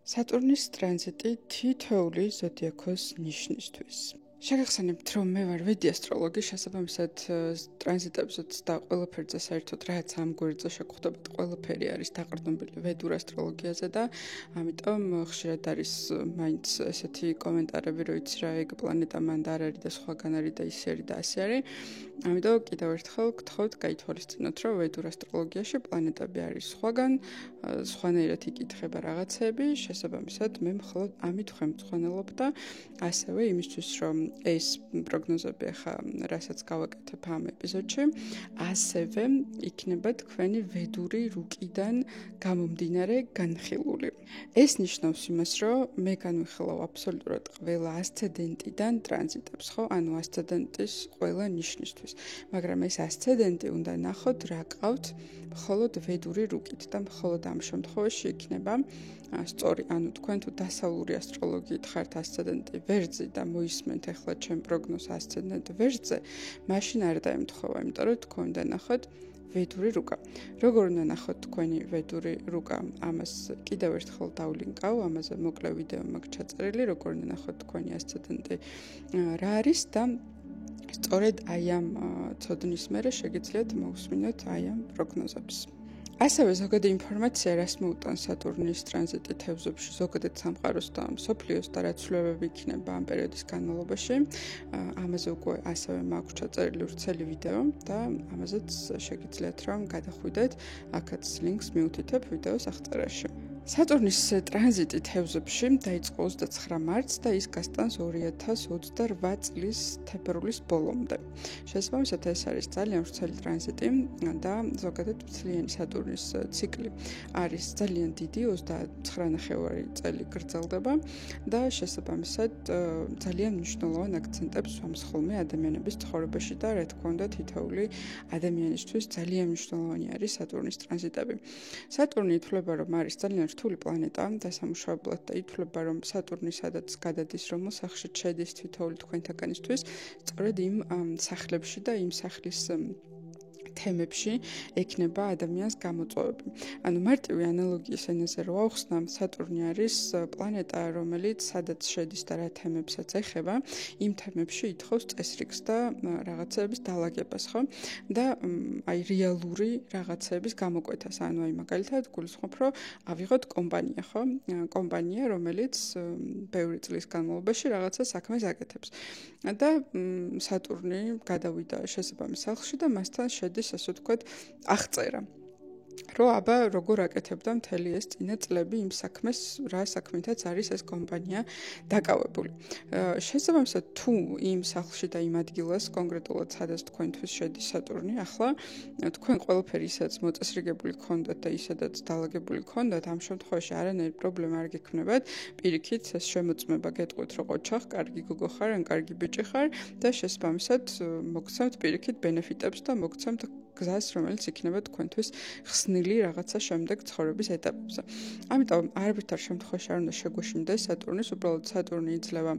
სატურნის ტრანზიტი თითოეული ზოდიაქოს ნიშნისთვის. შეგახსენებთ, რომ მე ვარ ვედი ასტროლოგი, შესაბამისად ტრანზიტებზეც და ყველაფერზე საერთოდ რაც ამ გვერდზე შეგხვდებათ, ყველაფერი არის დაყრდნობილი ვედურ ასტროლოგიაზე და ამიტომ ხშირად არის მაინც ესეთი კომენტარები, რომ იცი რა, ეგ პლანეტა მანდ არ არის და სხვაგან არის და ისე არის და ასე არის. ამიტომ კიდევ ერთხელ გთხოვთ გაითვალისწინოთ, რომ ვედურ ასტროლოგიაში პლანეტები არის სხვაგან, სხვანაირად იკითხება რაღაცები, შესაბამისად მე მხოლოდ ამით ხემძღვანელობ და ასევე იმისთვის, რომ ეს პროგნოზები ახლა რასაც გავაკეთებ ამ ეპიზოდში, ასევე იქნება თქვენი ვედური რუკიდან გამომდინარე განხილული. ეს ნიშნავს იმას, რომ მე განვიხილავ აბსოლუტურად ყველა ასცენდენტიდან ტრანზიტებს, ხო? ანუ ასცენდენტის ყველა ნიშნისთვის. მაგრამ ეს ასცენდენტი უნდა ნახოთ რა ყავთ მხოლოდ ვედური რუკით და მხოლოდ ამ შემთხვევაში იქნება სწორი, ანუ თქვენ თუ დასავლური ასტროლოგიით ხართ ასცენდენტი ვერძი და მოისმენთ ახლა ჩემ პროგნოზ ასცენდენტ ვერძზე, მაშინ არ დაემთხვევა, იმიტომ რომ თქვენ უნდა ნახოთ ვედური რუკა. როგორ უნდა ნახოთ თქვენი ვედური რუკა? ამას კიდევ ერთხელ დავლინკავ, ამაზე მოკლე ვიდეო მაქვს ჩაწერილი, როგორ უნდა ნახოთ თქვენი ასცენდენტი რა არის და სწორედ აი ამ ცოდნის მერე შეგიძლიათ მოусმინოთ აი ამ პროგნოზებს. ასევე ზოგადი ინფორმაცია, რას მოუტანს სატურნის ტრანზიტი თევზებში, ზოგადად სამყაროს და მსოფლიოს და რა ცვლილებები იქნება ამ პერიოდის განმავლობაში. ამაზე უკვე ასევე მაქვს ჩაწერილი ვრცელი ვიდეო და ამაზეც შეგიძლიათ რომ გადახვიდეთ, აქაც ლინკს მიუთითებ ვიდეოს აღწერაში. სატურნის ტრანზიტი თევზებში დაიწყო 29 მარტს და ის გასტანს 2028 წლის თებერვლის ბოლომდე. შესაბამისად ეს არის ძალიან ვრცელი ტრანზიტი და ზოგადად მთლიანი სატურნის ციკლი არის ძალიან დიდი, 29.5 წელი გრძელდება და შესაბამისად ძალიან მნიშვნელოვან აქცენტებს ვამს ხოლმე ადამიანების ცხოვრებაში და რა თქმა უნდა თითოეული ადამიანისთვის ძალიან მნიშვნელოვანი არის სატურნის ტრანზიტები. სატურნი ითვლება რომ არის ძალიან რთული პლანეტა დასამუშავებლად და ითვლება რომ სატურნი სადაც გადადის, რომელ სახლში შედის თითოეული თქვენთაგანისთვის, სწორედ იმ სახლებში და იმ სახლის თემებში ექნება ადამიანს გამოწვევები. ანუ მარტივი ანალოგიის ენაზე რო ავხსნამ, სატურნი არის პლანეტა, რომელიც სადაც შედის და რა თემებსაც ეხება, იმ თემებში ითხოვს წესრიგს და რაღაცების დალაგებას, ხო? და აი რეალური რაღაცების გამოკვეთას. ანუ აი მაგალითად გულისხმობ, რომ ავიღოთ კომპანია, ხო? კომპანია, რომელიც ბევრი წლის განმავლობაში რაღაცა საქმეს აკეთებს. და სატურნი გადავიდა შესაბამის სახლში და მასთან შედის ასე ვთქვათ, აღწერა. რომ აბა როგორ აკეთებდა მთელი ეს წინა წლები იმ საქმეს, რა საქმითაც არის ეს კომპანია დაკავებული. შესაბამისად, თუ იმ სახლში და იმ ადგილას კონკრეტულად სადაც თქვენთვის შედის სატურნი, ახლა თქვენ ყველაფერი ისაც მოწესრიგებული გქონდათ და ისედაც დალაგებული გქონდათ, ამ შემთხვევაში არანაირი პრობლემა არ გექნებათ. პირიქით ეს შემოწმება გეტყვით, რომ ოჩახ, კარგი გოგო ხარ, ან კარგი ბიჭი ხარ და შესაბამისად მოგცემთ პირიქით ბენეფიტებს და მოგცემთ გზას, რომელიც იქნება თქვენთვის ხსნილი რაღაცა შემდეგ ცხოვრების ეტაპებზე. ამიტომ არაფერ შემთხვევაში არ უნდა შეგვეშინდეს სატურნის, უბრალოდ სატურნი იძლევა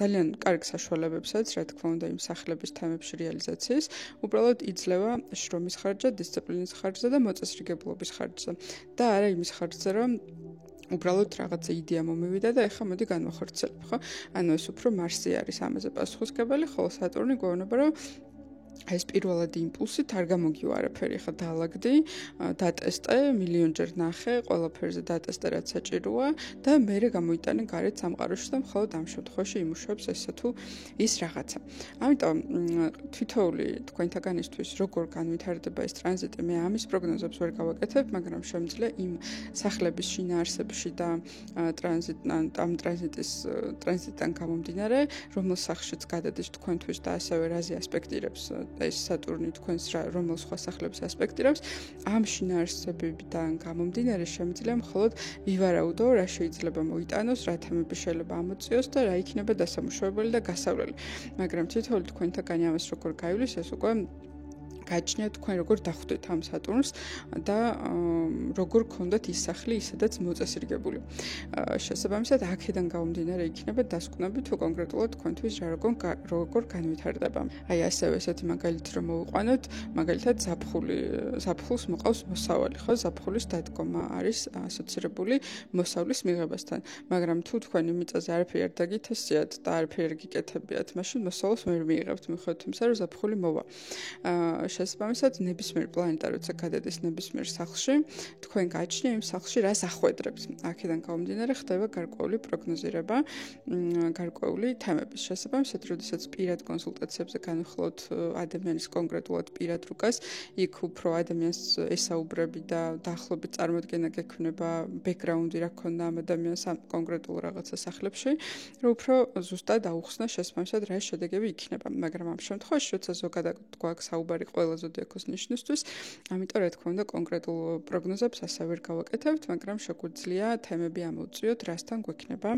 ძალიან კარგ საშუალებებსაც, რა თქმა უნდა, იმ სახლების თემებში რეალიზაციის, უბრალოდ იძლევა შრომის ხარჯზე, დისციპლინის ხარჯზე და მოწესრიგებლობის ხარჯზე. და არა იმის ხარჯზე, რომ უბრალოდ რაღაცა იდეა მომივიდა და ეხლა მოდი განვახორციელებ, ხო? ანუ ეს უფრო მარსი არის ამაზე პასუხისმგებელი, ხოლო სატურნი გვეუბნება, რომ ეს პირველად იმპულსით არ გამოგივა არაფერი, ხა დაალაგდი, დატესტე, მილიონჯერ ნახე, ყველაფერზე დატესტე რაც საჭიროა და მერე გამოიტანე გარეთ სამყაროში და მხოლოდ ამ შემთხვევაში იმუშავებს ესა თუ ის რაღაცა. ამიტომ თითოეული თქვენთაგანისთვის როგორ განვითარდება ეს ტრანზიტი, მე ამის პროგნოზებს ვერ გავაკეთებ, მაგრამ შემიძლია იმ სახლების შინაარსებში და ამ ტრანზიტიდან გამომდინარე, რომელ სახლშიც გადადის თქვენთვის და ასევე რაზე ასპექტირებს ეს სატურნი თქვენს რომელ სხვა სახლებს ასპექტირებს, ამ შინაარსებებიდან გამომდინარე შემიძლია მხოლოდ ვივარაუდო, რა შეიძლება მოიტანოს, რა თემები შეიძლება ამოწიოს და რა იქნება დასამუშავებელი და გასავლელი. მაგრამ თითოეული თქვენთაგანი ამას როგორ გაივლის, ეს უკვე გაჩნია თქვენ როგორ დახვდეთ ამ სატურნს და როგორ გქონდათ ის სახლი ისედაც მოწესრიგებული. შესაბამისად, აქედან გამომდინარე იქნება დასკვნები თუ კონკრეტულად თქვენთვის როგორ განვითარდება. აი ასევე ესეთი მაგალითი რომ მოვიყვანოთ, მაგალითად ზაფხულს მოყავს მოსავალი, ხო? ზაფხულის დადგომა არის ასოცირებული მოსავლის მიღებასთან, მაგრამ თუ თქვენი მიწაზე არაფერი არ დაგითესიათ და არაფერი არ გიკეთებიათ, მაშინ მოსავალს ვერ მიიღებთ, მიუხედავად იმისა, რომ ზაფხული მოვა. შესაბამისად, ნებისმიერ პლანეტა როცა გადადის ნებისმიერ სახლში, თქვენ გააჩნია იმ სახლში რას ახვედრებთ. აქედან გამომდინარე ხდება გარკვეული პროგნოზირება, გარკვეული თემების. შესაბამისად, როდესაც პირად კონსულტაციებზე განვიხილოთ ადამიანის კონკრეტულად პირად რუკას, იქ უფრო ადამიანს ესაუბრები და დაახლოებით წარმოდგენა გექნება ბექგრაუნდი რა ქონდა ამ ადამიანს ამ კონკრეტულ რაღაცა სახლებში, რომ უფრო ზუსტად აუხსნა შესაბამისად რა შედეგები იქნება. მაგრამ ამ შემთხვევაში, როცა ზოგადად გვაქვს საუბარი ყველა ზოდიაქოს ნიშნისთვის, ამიტომ რა თქმა უნდა კონკრეტულ პროგნოზებს ასე ვერ გავაკეთებთ, მაგრამ შეგვიძლია თემები ამოვწიოთ, რასთან გვექნება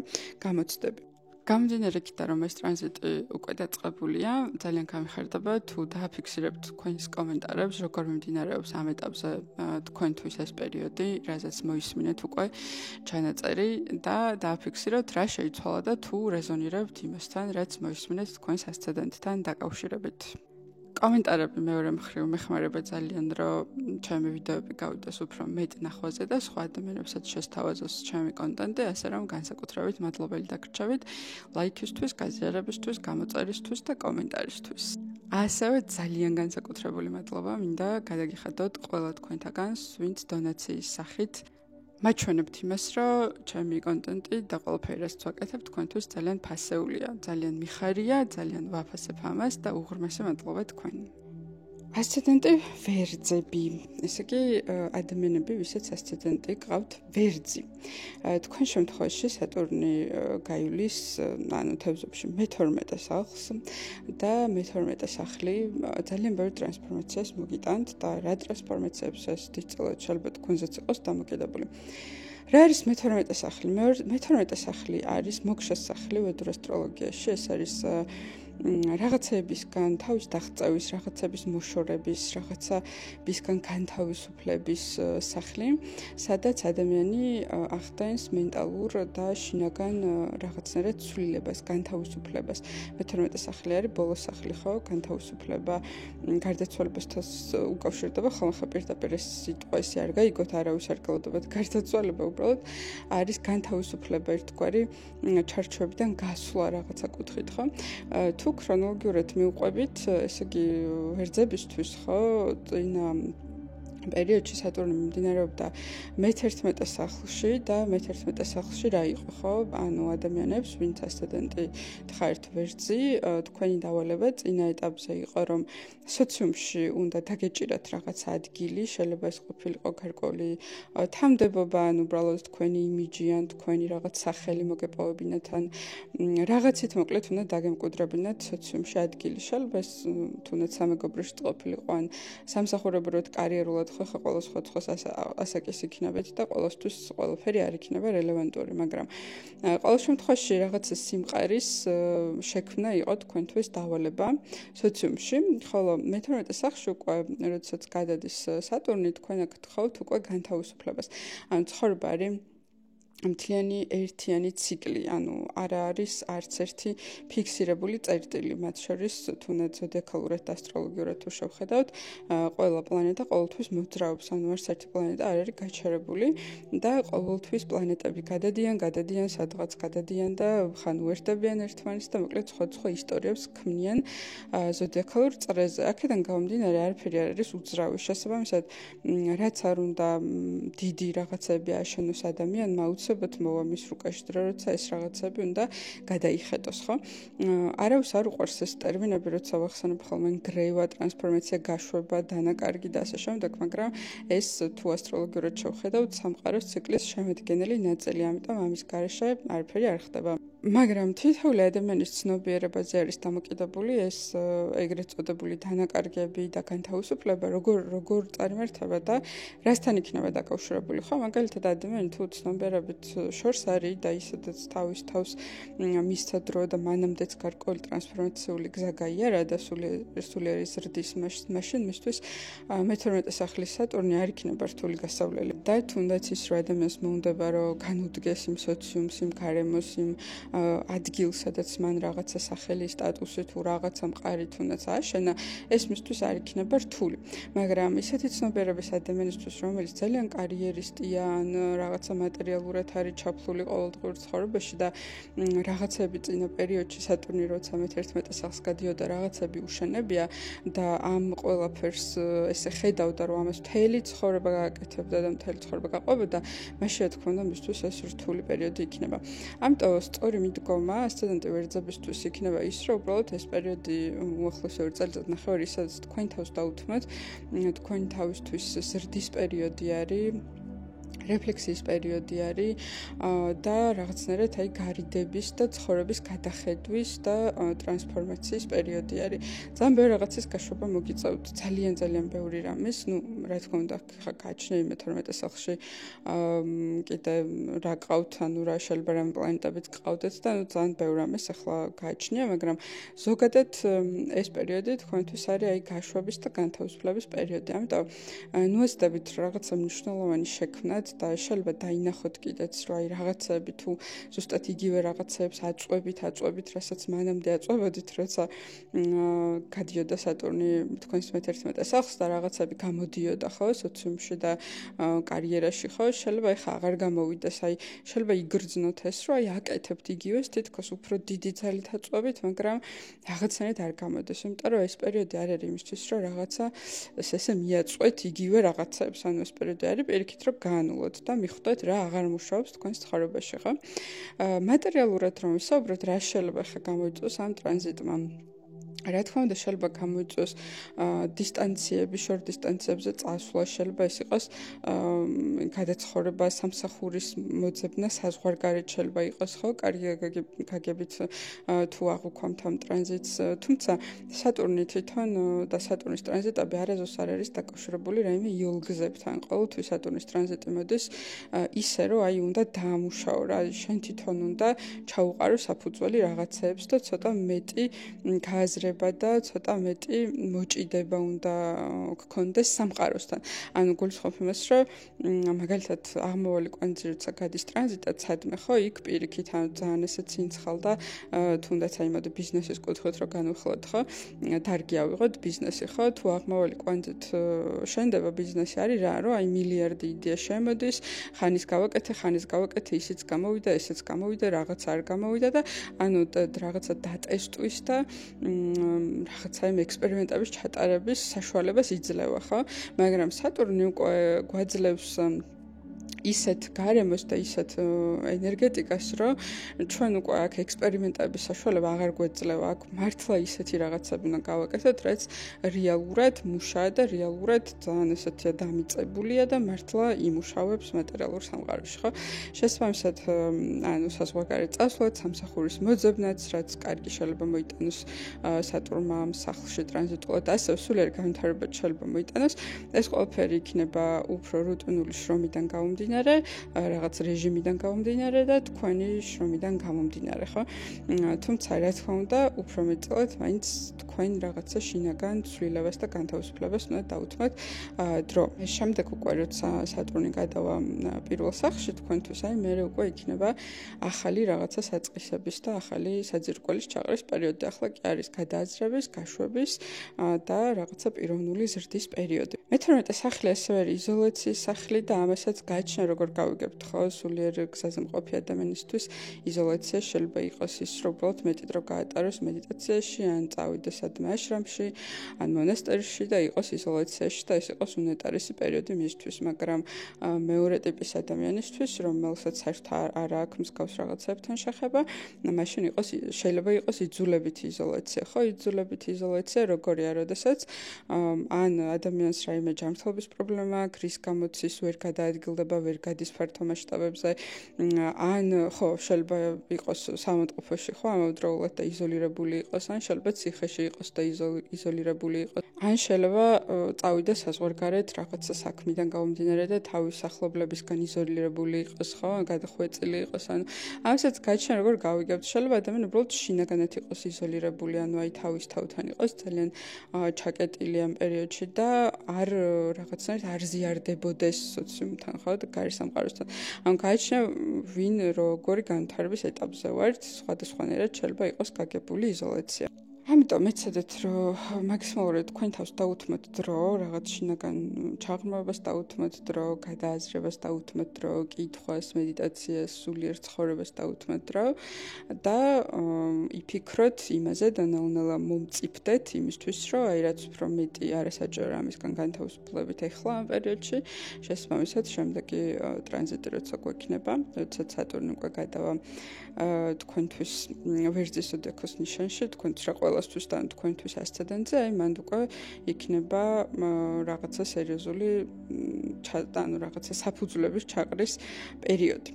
გამოცდები. გამომდინარე იქიდან, რომ ეს ტრანზიტი უკვე დაწყებულია, ძალიან გამიხარდება თუ დააფიქსირებთ თქვენს კომენტარებს, როგორ მიმდინარეობს ამ ეტაპზე თქვენთვის ეს პერიოდი, რაზეც მოისმინეთ უკვე ჩანაწერი და დააფიქსიროთ რა შეიცვალა და თუ რეზონირებთ იმასთან, რაც მოისმინეთ თქვენს ასცენდენტთან დაკავშირებით. კომენტარები მეორე მხრივ მეხმარება ძალიან, რომ ჩემი ვიდეოები გავიდეს უფრო მეტ ნახვაზე და სხვა ადამიანებსაც შესთავაზოს ჩემი კონტენტი, ასე რომ განსაკუთრებით მადლობელი დაგრჩებით ლაიქისთვის, გაზიარებისთვის, გამოწერისთვის და კომენტარისთვის. ასევე ძალიან განსაკუთრებული მადლობა მინდა გადაგიხადოთ ყველა თქვენთაგანს, ვინც დონაციის სახით მაჩვენებთ იმას, რომ ჩემი კონტენტი და ყველაფერი რაც ვაკეთებ თქვენთვის ძალიან ფასეულია, ძალიან მიხარია, ძალიან ვაფასებ ამას და უღრმესი მადლობა თქვენ. ასცენდენტი ვერძები. ესე იგი, ადამიანები, ვისაც ასცენდენტი გყავთ ვერძი. თქვენ შემთხვევაში სატურნი გაივლის, ანუ თევზებში მე-12 სახლს და მე-12 სახლი ძალიან ბევრი ტრანსფორმაციას მოგიტანთ და რა ტრანსფორმაციებსაც დიდწილად შეიძლება თქვენზეც იყოს დამოკიდებული. რა არის მე-12 სახლი? მე-12 სახლი არის მოგშას სახლი ვედურ ასტროლოგიაში, ეს არის რაღაცებისგან თავის დაღწევის, რაღაცების მოშორების, რაღაცებისგან განთავისუფლების სახლი, სადაც ადამიანი ახდენს მენტალურ და შინაგან რაღაცნაირად ცვლილებას, განთავისუფლებას. მე-12 სახლი არის ბოლოს სახლი, ხო? განთავისუფლება გარდაცვალებასთან უკავშირდება, ხოლმე პირდაპირ ეს სიტყვა ისე არ გაიგოთ, არავის არ გელოდებათ გარდაცვალება, უბრალოდ არის განთავისუფლება ერთგვარი ჩარჩოებიდან გასვლა რაღაცა კუთხით, ხო? თუ ქრონოლოგიურად მივყვებით, ესე იგი ვერძებისთვის, ხო, წინა პერიოდში სატურნი მიმდინარეობდა მე-11 სახლში და მე-11 სახლში რა იყო, ხო? ანუ ადამიანებს, ვინც ასცენდენტი ხართ ვერძი, თქვენი დავალება წინა ეტაპზე იყო, რომ სოციუმში უნდა დაგეჭირათ რაღაც ადგილი, შეიძლება ეს ყოფილიყო გარკვეული თანამდებობა, ან უბრალოდ თქვენი იმიჯი, ან თქვენი რაღაც სახელი მოგეპოვებინათ, ან რაღაცით მოკლედ უნდა დაგემკვიდრებინათ სოციუმში ადგილი. შეიძლება ეს თუნდაც სამეგობროში ყოფილიყო, ან სამსახურებრივად კარიერულად ხო ყველა სხვადასხვა ასაკის იქნებით და ყოველთვის ყველაფერი არ იქნება რელევანტური, მაგრამ ყოველ შემთხვევაში რაღაცა სიმყარის შექმნა იყო თქვენთვის დავალება სოციუმში, ხოლო მე-12 სახლში უკვე როდესაც გადადის სატურნი, თქვენ აქ გთხოვთ უკვე განთავისუფლებას. ანუ ცხოვრება არის მთლიანი ერთიანი ციკლი, ანუ არა არის არც ერთი ფიქსირებული წერტილი, მათ შორის თუნდაც ზოდიაქალურად და ასტროლოგიურად თუ შევხედავთ, ყველა პლანეტა ყოველთვის მოძრაობს, ანუ არც ერთი პლანეტა არ არის გაჩერებული და ყოველთვის პლანეტები გადადიან, სადღაც გადადიან და ხან უერთდებიან ერთმანეთს და მოკლედ სხვა ისტორიებს ქმნიან ზოდიაქალურ წრეზე. აქედან გამომდინარე არაფერი არ არის უძრავი. შესაბამისად, რაც არ უნდა დიდი რაღაცები აშენოს ადამიანმა, მოვა მის რუკაში დრო, როცა ეს რაღაცები უნდა გადაიხედოს, ხო? არავის არ უყვარს ეს ტერმინები, როცა ვახსენებ ხოლმე გრევა, ტრანსფორმაცია, გაშვება, დანაკარგი და ასე შემდეგ, მაგრამ ეს თუ ასტროლოგიურად შევხედავთ, სამყაროს ციკლის შემადგენელი ნაწილი, ამიტომ ამის გარეშე არაფერი არ ხდება. მაგრამ თითოეული ადამიანის ცნობიერებაზე არის დამოკიდებული ეს ეგრეთ წოდებული დანაკარგები და განთავისუფლება, როგორ წარიმართება და რასთან იქნება დაკავშირებული. ხო, მაგალითად ადამიანი თუ ცნობიერებით შორს არის და ისედაც თავის თავს მისცა დრო და მანამდეც გარკვეული ტრანსფორმაციული გზა გაიარა და სულიერი ზრდის მაშინ მისთვის მე-12 სახლის სატურნი არ იქნება რთული გასავლელი. და თუნდაც ის რომ ადამიანს მოუნდება რომ განუდგეს იმ სოციუმს, იმ გარემოს, იმ ადგილს, სადაც მან რაღაცა სახელი, სტატუსი თუ რაღაცა მყარი თუნდაც ააშენა, ეს მისთვის არ იქნება რთული. მაგრამ ისეთი ცნობიერების ადამიანისთვის, რომელიც ძალიან კარიერისტია, ან რაღაცა მატერიალურად არის ჩაფლული ყოველდღიურ ცხოვრებაში და რაღაცები წინა პერიოდში სატურნი როცა მე-11 სახლს გადიოდა, რაღაცები უშენებია და ამ ყველაფერს ესე ხედავდა, რომ ამას მთელი ცხოვრება გააკეთებდა და მთელი ცხოვრება გაყვებოდა, მაშინ რა თქმა უნდა მისთვის ეს რთული პერიოდი იქნება. ამიტომ სწორი მიდგომა ასცენდენტი ვერძებისთვის იქნება ის, რომ უბრალოდ ეს პერიოდი უახლოესი 2 წელიწად-ნახევარი, სადაც თქვენ თავს დაუთმოთ, თქვენ თავისთვის ზრდის პერიოდი არის, რეფლექსიის პერიოდი არის და რაღაცნაირად აი გარიდების და ცხოვრების გადახედვის და ტრანსფორმაციის პერიოდი არის. ძალიან ბევრი რაღაცის გაშვება მოგიწევთ, ძალიან ბევრი რამის, რა თქმა უნდა, ხა გააჩნია მე-12 სახლში კიდე რა ყავთ, ანუ რა შეიძლება რამე პლანეტებიც ყავდეთ და ძალიან ბევრი რამეს ახლა გააჩნია, მაგრამ ზოგადად ეს პერიოდი თქვენთვის არის აი გაშვების და განთავისუფლების პერიოდი. ამიტომ ნუეცდებით რაღაცა მნიშვნელოვანი შექმნათ და შეიძლება დაინახოთ კიდეც, რომ აი რაღაცები თუ ზუსტად იგივე რაღაცებს აწვევით, რასაც მანამდე აწვევოდით, როცა გადიოდა სატურნი თქვენს მე-11 სახლს და რაღაცები გამოდიოდა, ხო, სოციუმში და კარიერაში, ხო, შეიძლება ეხა აღარ გამოვიდეს, აი შეიძლება იგრძნოთ ეს, რომ აი აკეთებთ იგივეს, თითქოს უფრო დიდი ძალით აწვევით, მაგრამ რაღაცნაირად არ გამოდის, იმიტომ რომ ეს პერიოდი არ არის იმისთვის, რომ რაღაცა ესე მიაწვეთ იგივე რაღაცებს, ანუ ეს პერიოდი არის პირიქით, რომ გაანულოთ და მიხვდეთ რა აღარ მუშაობს თქვენს ცხოვრებაში, ხო? მატერიალურად რომ ვისაუბროთ, რა შეიძლება ხა გამოიწვიოს ამ ტრანზიტმა? რა თქმა უნდა, შეიძლება გამოიწვიოს დისტანციები, შორ დისტანციებზე წასვლა, შეიძლება ეს იყოს გადაცხოვრება, სამსახურის მოძებნა, საზღვარგარეთ შეიძლება იყოს, ხო, კარგებით თუ აღვქვამთ ამ ტრანზიტს, თუმცა სატურნი თვითონ და სატურნის ტრანზიტები არასდროს არ არის დაკავშირებული რაიმე იოლგზებთან. ყოველთვის სატურნის ტრანზიტი მოდის ისე, რომ აი უნდა დაამუშაო რა, შენ თვითონ უნდა ჩაუყარო საფუძველი რაღაცეებს და ცოტა მეტი გააზრება და ცოტა მეტი მოჭიდება უნდა გქონდეს სამყაროსთან. ანუ გულისხმობ იმას, რომ მაგალითად აღმავალი კვანძი როცა გადის ტრანზიტად სადმე, ხო, იქ პირიქით ძალიან ესე ცინცხალ და თუნდაც აი მოდი ბიზნესის კუთხით რო განვიხილოთ, ხო, დარგი ავიღოთ ბიზნესი, ხო, თუ აღმავალი კვანძით შენდება ბიზნესი არის რა, რომ აი მილიარდი იდეა შემოდის, ხანის გავაკეთე, ისიც გამოვიდა, ესეც გამოვიდა, რაღაც არ გამოვიდა და ანუ რაღაცა დატესტვის და რაღაცა იმ ექსპერიმენტების ჩატარების საშუალებას იძლევა, ხო? მაგრამ სატურნი უკვე გვაძლევს ისეთ გარემოს და ისეთ ენერგეტიკას, რომ ჩვენ უკვე აქ ექსპერიმენტების საშუალება აღარ გვეძლევა, აქ მართლა ისეთი რაღაცები უნდა გავაკეთოთ, რაც რეალურად მუშაა და რეალურად ძალიან ესეთია დამიწებულია და მართლა იმუშავებს მატერიალურ სამყაროში, ხო? შესაბამისად, ანუ საზღვარგარეთ წასვლაც, სამსახურის მოძებნაც, რაც კარგი შეიძლება მოიტანოს სატურნმა ამ სახლში ტრანზიტულად, ასევე სულიერ განვითარებად შეიძლება მოიტანოს. ეს ყველაფერი იქნება უფრო რუტინული შრომიდან გამომდინარე, რაღაც რეჟიმიდან გამომდინარე და თქვენი შრომიდან გამომდინარე, ხო? თუმცა რა თქმა უნდა, უფრო მეტწილად მაინც თქვენ რაღაცა შინაგან ცვლილებას და განთავისუფლებას უნდა დაუთმოთ დრო. შემდეგ უკვე როცა სატურნი გადავა პირველ სახლში თქვენთვის, აი მე უკვე იქნება ახალი რაღაცა საწყისების და ახალი საძირკველის ჩაყრის პერიოდი. ახლა კი არის გადააზრების, გაშვების და რაღაცა პიროვნული ზრდის პერიოდი. მე-12 სახლი ასევე არის იზოლაციის სახლი და ამასაც გააჩნია როგორ გავიგებთ, ხო, სულიერ გზაზე მყოფი ადამიანისთვის იზოლაცია შეიძლება იყოს ის, რომ უბრალოდ მეტი დრო გაატაროს მედიტაციაში, ან წავიდეს სადმე აშრამში, ან მონასტერში და იყოს იზოლაციაში და ეს იყოს უნეტარესი პერიოდი მისთვის, მაგრამ მეორე ტიპის ადამიანისთვის, რომელსაც საერთოდ არ აქვს მსგავს რაღაცებთან შეხება, მაშინ შეიძლება იყოს იძულებითი იზოლაცია, ხო, იძულებითი იზოლაცია როგორია, როდესაც ან ადამიანს რაიმე რაიმე ჯანმრთელობის პრობლემა აქვს, რის გამოც ის ვერ გადაადგილდება, ვერ გადის ფართო მასშტაბებზე, ან ხო, შეიძლება იყოს სამონტყოფოში, ხო, ამავდროულად და იზოლირებული იყოს, ან შეიძლება ციხეში იყოს და იზოლირებული იყოს. ან შეიძლება წავიდეს საზღვარგარეთ რაღაცა საქმიდან გამომდინარე და თავის ახლობლებისგან იზოლირებული იყოს, ხო, გადახვეწილი იყოს, ანუ ამასაც გაჩვენ როგორ გავიგებთ, შეიძლება ადამიანი უბრალოდ შინაგანად იყოს იზოლირებული, ანუ აი თავის თავთან იყოს ძალიან ჩაკეტილი ამ პერიოდში და არ რაღაცნაირად არ ზიარდებოდეს სოციუმთან, ხო, და გარე სამყაროსთან. ანუ გაჩვენ ვინ როგორი განვითარების ეტაპზე ვართ, სხვადასხვანაირად შეიძლება იყოს გაგებული იზოლაცია. ამიტომ ეცადეთ, რომ მაქსიმალურად თქვენ თავს დაუთმოთ დრო, რაღაც შინაგან ჩაღრმავებას დაუთმოთ დრო, გადააზრებას დაუთმოთ დრო, კითხვას, მედიტაციას, სულიერ ცხოვრებას დაუთმოთ დრო და იფიქროთ იმაზე და ნელ-ნელა მომწიფდეთ იმისთვის, რომ აი რაც უფრო მეტი არასაჭირო ამისგან განთავისუფლებით ეხლა ამ პერიოდში, შესაბამისად შემდეგი ტრანზიტი როცა გვექნება, როცა სატურნი უკვე გადავა თქვენთვის ვერძის ზოდიაქოს ნიშანში, თქვენთვის რა ყველასთვის და თქვენთვის ასცედენტზე, აი მანდ უკვე იქნება რაღაცა სერიოზული ანუ რაღაცა საფუძვლების ჩაყრის პერიოდი.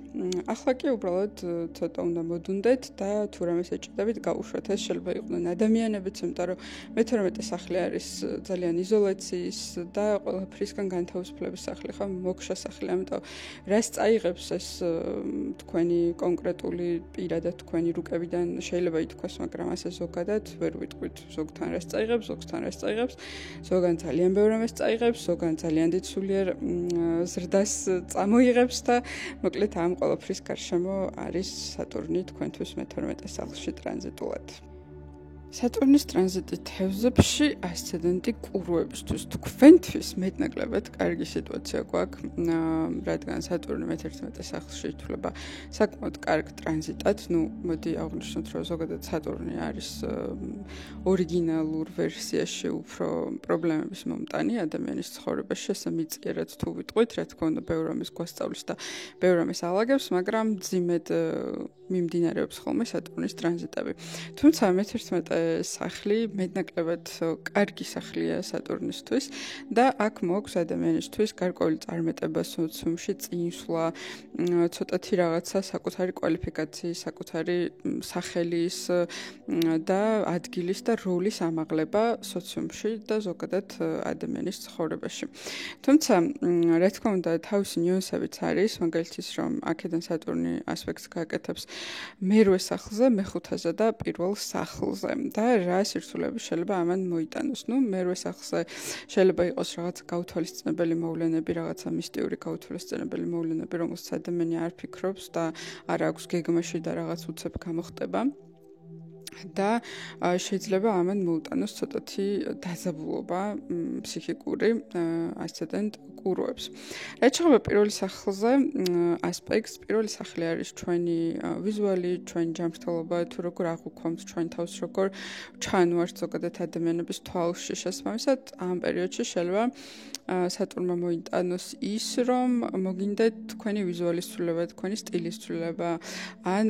ახლა კი უბრალოდ ცოტა უნდა მოდუნდეთ და თუ რამეს ეჭირდებით გაუშვათ. ეს შეიძლება იყვნენ ადამიანებიც, იმიტომ რომ მე-12 სახლი არის ძალიან იზოლაციის და ყველაფრისგან განთავისუფლების სახლი, ხო, მოგშა სახლი, ამიტომ რას წაიღებს ეს თქვენი კონკრეტული პირადად თქვენი რუკებიდან შეიძლება ითქვას, მაგრამ ასე ზოგადად ვერ ვიტყვით, ზოგთან რას წაიღებს, ზოგთან რას წაიღებს, ზოგან ძალიან ბევრ რამეს წაიღებს, ზოგან ძალიან დიდ სულიერ ზრდას წამოიღებს და მოკლედ ამ ყველაფრის გარშემო არის სატურნი თქვენთვის მე-12 სახლში ტრანზიტულად. სატურნის ტრანზიტი თევზებში ასცედენტი კურუებისთვის თქვენთვის მეტნაკლებად კარგი სიტუაცია გვაქვს, რადგან სატურნი მე-11 სახლში ითვლება საკმაოდ კარგ ტრანზიტად. ნუ მოდი აღვნიშნოთ, რომ ზოგადად სატურნი არის ორიგინალურ ვერსიაში უფრო პრობლემების მომტანი ადამიანის ცხოვრებაში, ესე მიწიერად თუ ვიტყვით, რა თქმა უნდა, ბევრ რამეს გვასწავლის და ბევრ რამეს ალაგებს, მაგრამ მძიმედ მიმდინარეობს ხოლმე სატურნის ტრანზიტები. თუმცა მე-11 სახლი მეტნაკლებად კარგი სახლია სატურნისთვის და აქ მოაქვს ადამიანისთვის გარკვეული წარმეტება სოციუმში, წინსვლა, ცოტათი რაღაცა საკუთარი კვალიფიკაციის, საკუთარი სახელის და ადგილის და როლის ამაღლება სოციუმში და ზოგადად ადამიანის ცხოვრებაში. თუმცა, რა თქმა უნდა, თავისი ნიუანსებიც არის, მაგალითად ის, რომ აქედან სატურნი ასპექტს გააკეთებს მერვე სახლზე, მეხუთეზე და პირველ სახლზე. და რა სირთულეები შეიძლება ამან მოიტანოს. ნუ მერვე სახლზე შეიძლება იყოს რაღაც გაუთვალისწინებელი მოვლენები, რაღაცა მისტიური გაუთვალისწინებელი მოვლენები, რომელსაც ადამიანი არ ფიქრობს და არ აქვს გეგმაში და რაღაც უცებ გამოხდება. და შეიძლება ამან მოუტანოს ცოტათი დაძაბულობა ფსიქიკური ასცედენტ კურუებს. რაც შეეხება პირველი სახლზე ასპექტს, პირველი სახლი არის ჩვენი ვიზუალი, ჩვენი ჯანმრთელობა, თუ როგორ აღვქვამთ ჩვენ თავს, როგორ ჩანვართ ზოგადად ადამიანების თვალში. შესაბამისად, ამ პერიოდში შეიძლება სატურნმა მოიტანოს ის, რომ მოგინდეთ თქვენი ვიზუალის ცვლილება, თქვენი სტილის ცვლილება, ან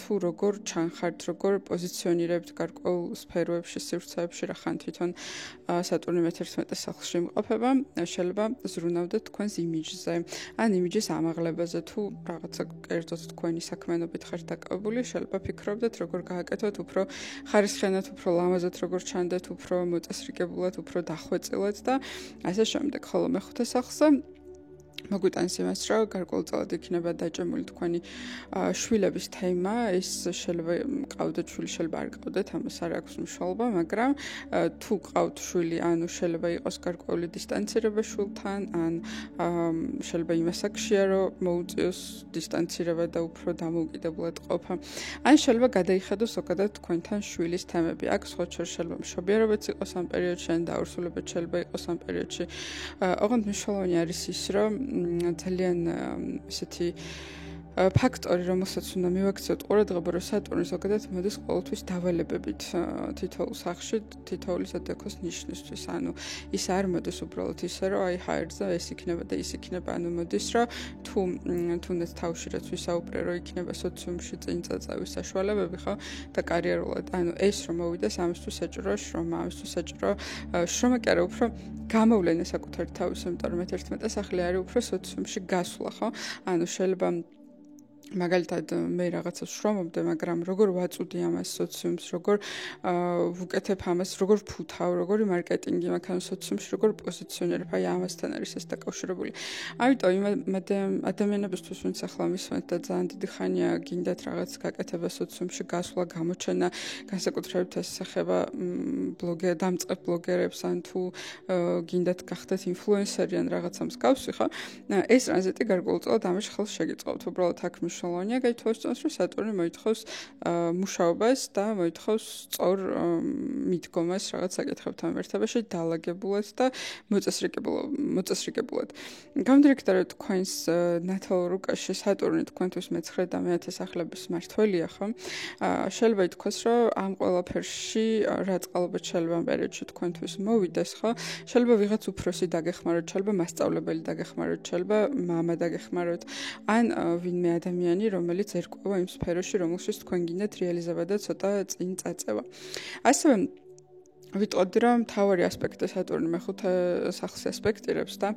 თუ როგორ ჩანხართ, როგორ პოზიციონირებთ გარკვეულ სფეროებში, სივრცეებში, რახან თვითონ სატურნი მე-11 სახლში იმყოფება, შეიძლება ზრუნავდეთ თქვენს იმიჯზე, ან იმიჯის ამაღლებაზე, თუ რაღაცა კერძოდ თქვენი საქმიანობით ხართ დაკავებული, შეიძლება ფიქრობდეთ, როგორ გააკეთოთ უფრო ხარისხიანად, უფრო ლამაზად როგორ ჩანდეთ, უფრო მოწესრიგებულად, უფრო დახვეწილად და ასე შემდეგ. ხოლო მეხუთე სახლზე მოგვიტანს იმას, რომ გარკვეულწილად იქნება დაჭემული თქვენი შვილების თემა, ეს შეიძლება ყავდეთ შვილი, შეიძლება არ ყავდეთ, ამას არ აქვს მნიშვნელობა, მაგრამ თუ ყავთ შვილი, ანუ შეიძლება იყოს გარკვეული დისტანცირება შვილთან, ან შეიძლება იმას აქშია, რომ მოუწიოს დისტანცირება და უფრო დამოუკიდებლად ყოფა. ან შეიძლება გადაიხედოს ზოგადად თქვენთან შვილის თემები. აქ სხვა შეიძლება მშობიარობაც იყოს ამ პერიოდში, ან დაორსულებაც შეიძლება იყოს ამ პერიოდში. ოღონდ მნიშვნელოვანი არის ის, რომ ძალიან ესეთი ფაქტორი, რომელსაც უნდა მივაქციოთ ყურადღება, რომ სატურნი ზოგადად მოდის ყოველთვის დავალებებით თითოეულ სახლში, თითოეული ზოდიაქოს ნიშნისთვის. ანუ ის არ მოდის უბრალოდ ისე, რომ აი ჰაერზე ეს იქნება და ის იქნება, ანუ მოდის, რომ თუ თუნდაც თავში რაც ვისაუბრე, რომ იქნება სოციუმში წინ წაწევის საშუალებები, ხო? და კარიერულად, ანუ ეს რომ მოვიდეს, ამისთვის საჭირო შრომა, ამისთვის საჭირო შრომა კი არა, უფრო გამოვლენა საკუთარი თავის, იმიტომ რომ მე-11 სახლი არის უფრო სოციუმში გასვლა, ხო? ანუ შეიძლება მაგალითად მე რაღაცას შრომობდი, მაგრამ როგორ ვაწუდი ამას სოციუმს, როგორ ვუკეთებ ამას, როგორ ვფუთავ, როგორი მარკეტინგი მაქვს ამ სოციუმში, როგორ პოზიციონირებ, აი ამასთან არის ეს დაკავშირებული. ამიტომ იმ ადამიანებისთვის, ვინც ახლა მისვენთ და ძალიან დიდი ხანია გინდათ რაღაც გაკეთება სოციუმში, გასვლა, გამოჩენა, განსაკუთრებით ეს ეხება დამწყებ ბლოგერებს, ან თუ გინდათ გახდეთ ინფლუენსერი ან რაღაცა მსგავსი, ხო? ეს ტრანზიტი გარკვეულწილად ამაში ხელს შეგიწყობთ, უბრალოდ აქ მნიშვნელოვანია გაითვალისწინოთ, რომ სატურნი მოითხოვს მუშაობას და მოითხოვს სწორ მიდგომას რაღაც საკითხებთან ერთობაში დალაგებულად და მოწესრიგებულად. გამოდირექტორ თქვენს ნათალურ რუკაში სატურნი თქვენთვის მე-9 და მე-10 სახლების მმართველია, ხო? შეიძლება ითქვას, რომ ამ ყველაფერში რა წყალობით შეიძლება ამ პერიოდში თქვენთვის მოვიდეს, ხო? შეიძლება ვიღაც უფროსი დაგეხმაროთ, შეიძლება მასწავლებელი დაგეხმაროთ, შეიძლება მამა დაგეხმაროთ, ან ვინმე ადამიანი, რომელიც ერკვევა იმ სფეროში, რომელშიც თქვენ გინდათ რეალიზება და ცოტა წინ წაწევა. ასევე ვიტყოდი, რომ მთავარი ასპექტი სატურნი მე-5 სახლს ასპექტირებს და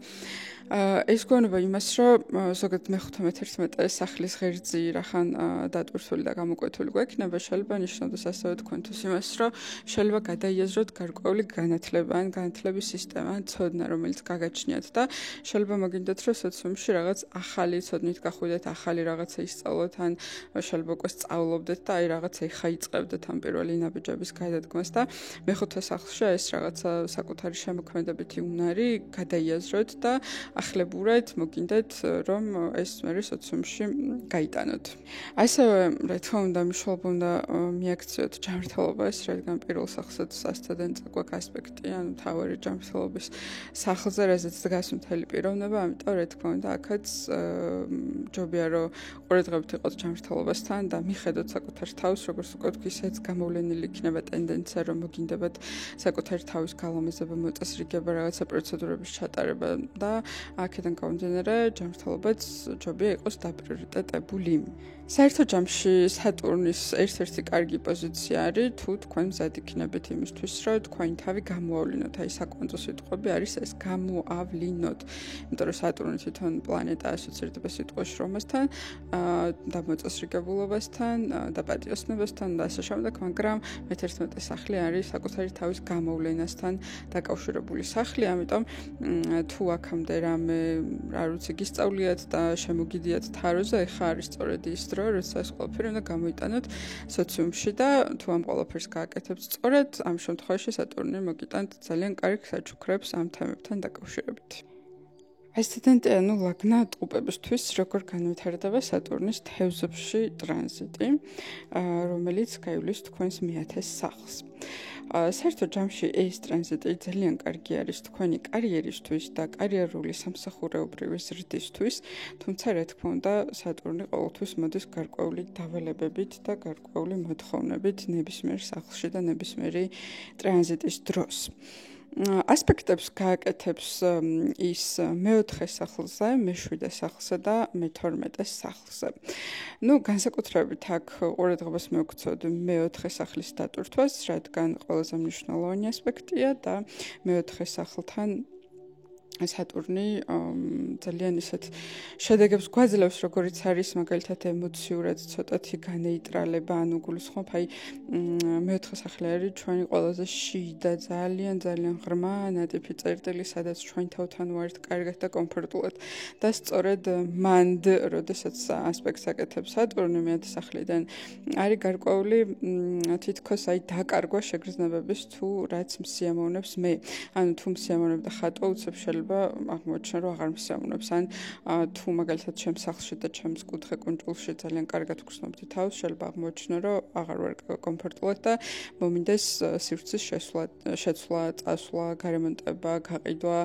ეს გვეუბნება იმას, რომ ზოგადად მე-5 მე-11 სახლის ღერძი რახან დატვირთული და გამოკვეთული გვექნება, შეიძლება ნიშნავდეს ასევე თქვენთვის იმას, რომ შეიძლება გადაიაზროთ გარკვეული განათლება ან განათლების სისტემა, ცოდნა, რომელიც გაგაჩნიათ და შეიძლება მოგინდათ, რომ სოციუმში რაღაც ახალი ცოდნით გახვიდეთ, ახალი რაღაცა ისწავლოთ, ან შეიძლება უკვე სწავლობდეთ და აი რაღაცა იხაიწყებდეთ ამ პირველი ნაბიჯების გადადგმას და მე-5 სახლში ეს რაღაცა საკუთარი შემოქმედებითი უნარი გადაიაზროთ და ახლებურად მოგინდათ, რომ ეს მე სოციუმში გაიტანოთ. ასევე, რა თქმა უნდა, მნიშვნელობა უნდა მიაქციოთ ჯანმრთელობას, რადგან პირველ სახლსაც ასწადენ წაგვაქვს ასპექტი, ანუ მთავარი ჯანმრთელობის სახლზე, რაზეც დგას მთელი პიროვნება, ამიტომ რა თქმა უნდა, აქაც ჯობია, რომ ყურადღებით იყოთ ჯანმრთელობასთან და მიხედოთ საკუთარ თავს, როგორც უკვე ვთქვი, ისეც გამოვლენილი იქნება ტენდენცია, რომ მოგინდებათ საკუთარი თავის გალომაზება, მოწესრიგება, რაღაცა პროცედურების ჩატარება და აქედან გამომდინარე ჯანმრთელობაც ჯობია იყოს დაპრიორიტეტებული. საერთო ჯამში სატურნის ერთ-ერთი კარგი პოზიცია არის, თუ თქვენ მზად იქნებით იმისთვის, რომ თქვენი თავი გამოავლინოთ. აი საკვანძო სიტყვები არის ეს გამოავლინოთ. იმიტომ რომ სატურნი თვითონ პლანეტა ასოცირდება სიტყვა შრომასთან, და მოწესრიგებულობასთან, და პატიოსნობასთან და ასე შემდეგ, მაგრამ მე-11 სახლი არის საკუთარი თავის გამოვლენასთან დაკავშირებული სახლი, ამიტომ თუ აქამდე რამე რა ვიცი გისწავლიათ და შემოგიდიათ თაროზე, ეხა არის სწორედ ის დრო, როცა ეს ყველაფერი უნდა გამოიტანოთ სოციუმში და თუ ამ ყველაფერს გააკეთებთ სწორედ, ამ შემთხვევაში სატურნი მოგიტანთ ძალიან კარგ საჩუქრებს ამ თემებთან დაკავშირებით. ასცენდენტი ლაგნა ტყუპებისთვის როგორ განვითარდება სატურნის თევზებში ტრანზიტი, რომელიც გაივლის თქვენს მე-10 სახლს. საერთო ჯამში ეს ტრანზიტი ძალიან კარგი არის თქვენი კარიერისთვის და კარიერული სამსახურეობრივი ზრდისთვის, თუმცა რა თქმა უნდა, სატურნი ყოველთვის მოდის გარკვეული დავალებებით და გარკვეული მოთხოვნებით ნებისმიერ სახლში და ნებისმიერი ტრანზიტის დროს. ასპექტებს გააკეთებს ის მე-4 სახლზე, მე-7 სახლზე და მე-12 სახლზე. განსაკუთრებით აქ ყურადღებას მივაქციოთ მე-4 სახლის დატვირთვას, რადგან ყველაზე მნიშვნელოვანი ასპექტია და მე-4 სახლთან სატურნი ძალიან ისეთ შედეგებს გვაძლევს, როგორიც არის მაგალითად ემოციურად ცოტათი განეიტრალება, ანუ გულისხმობ, აი მე-4 სახლი არის ჩვენი ყველაზე შიდა, ძალიან ღრმა ნატიფი წერტილი, სადაც ჩვენ თავთან ვართ კარგად და კომფორტულად. და სწორედ მანდ, როდესაც ასპექტს აკეთებს სატურნი მე-10 სახლიდან, არის გარკვეული თითქოს აი დაკარგვა შეგრძნებების თუ რაც მსიამოვნებს მე. ანუ თუ მსიამოვნებ და ხატვა უცებ შეიძლება შეიძლება აღმოჩნდეს, რომ აღარ მისამუნებს. ან თუ მაგალითად ჩემს სახლში და ჩემს კუთხე კუნჭულში ძალიან კარგად გრძნობდი თავს, შეიძლება აღმოჩნდეს, რომ აღარ ვარ კომფორტულად და მომინდეს სივრცის შეცვლა, წასვლა, გარემონტება, გაყიდვა,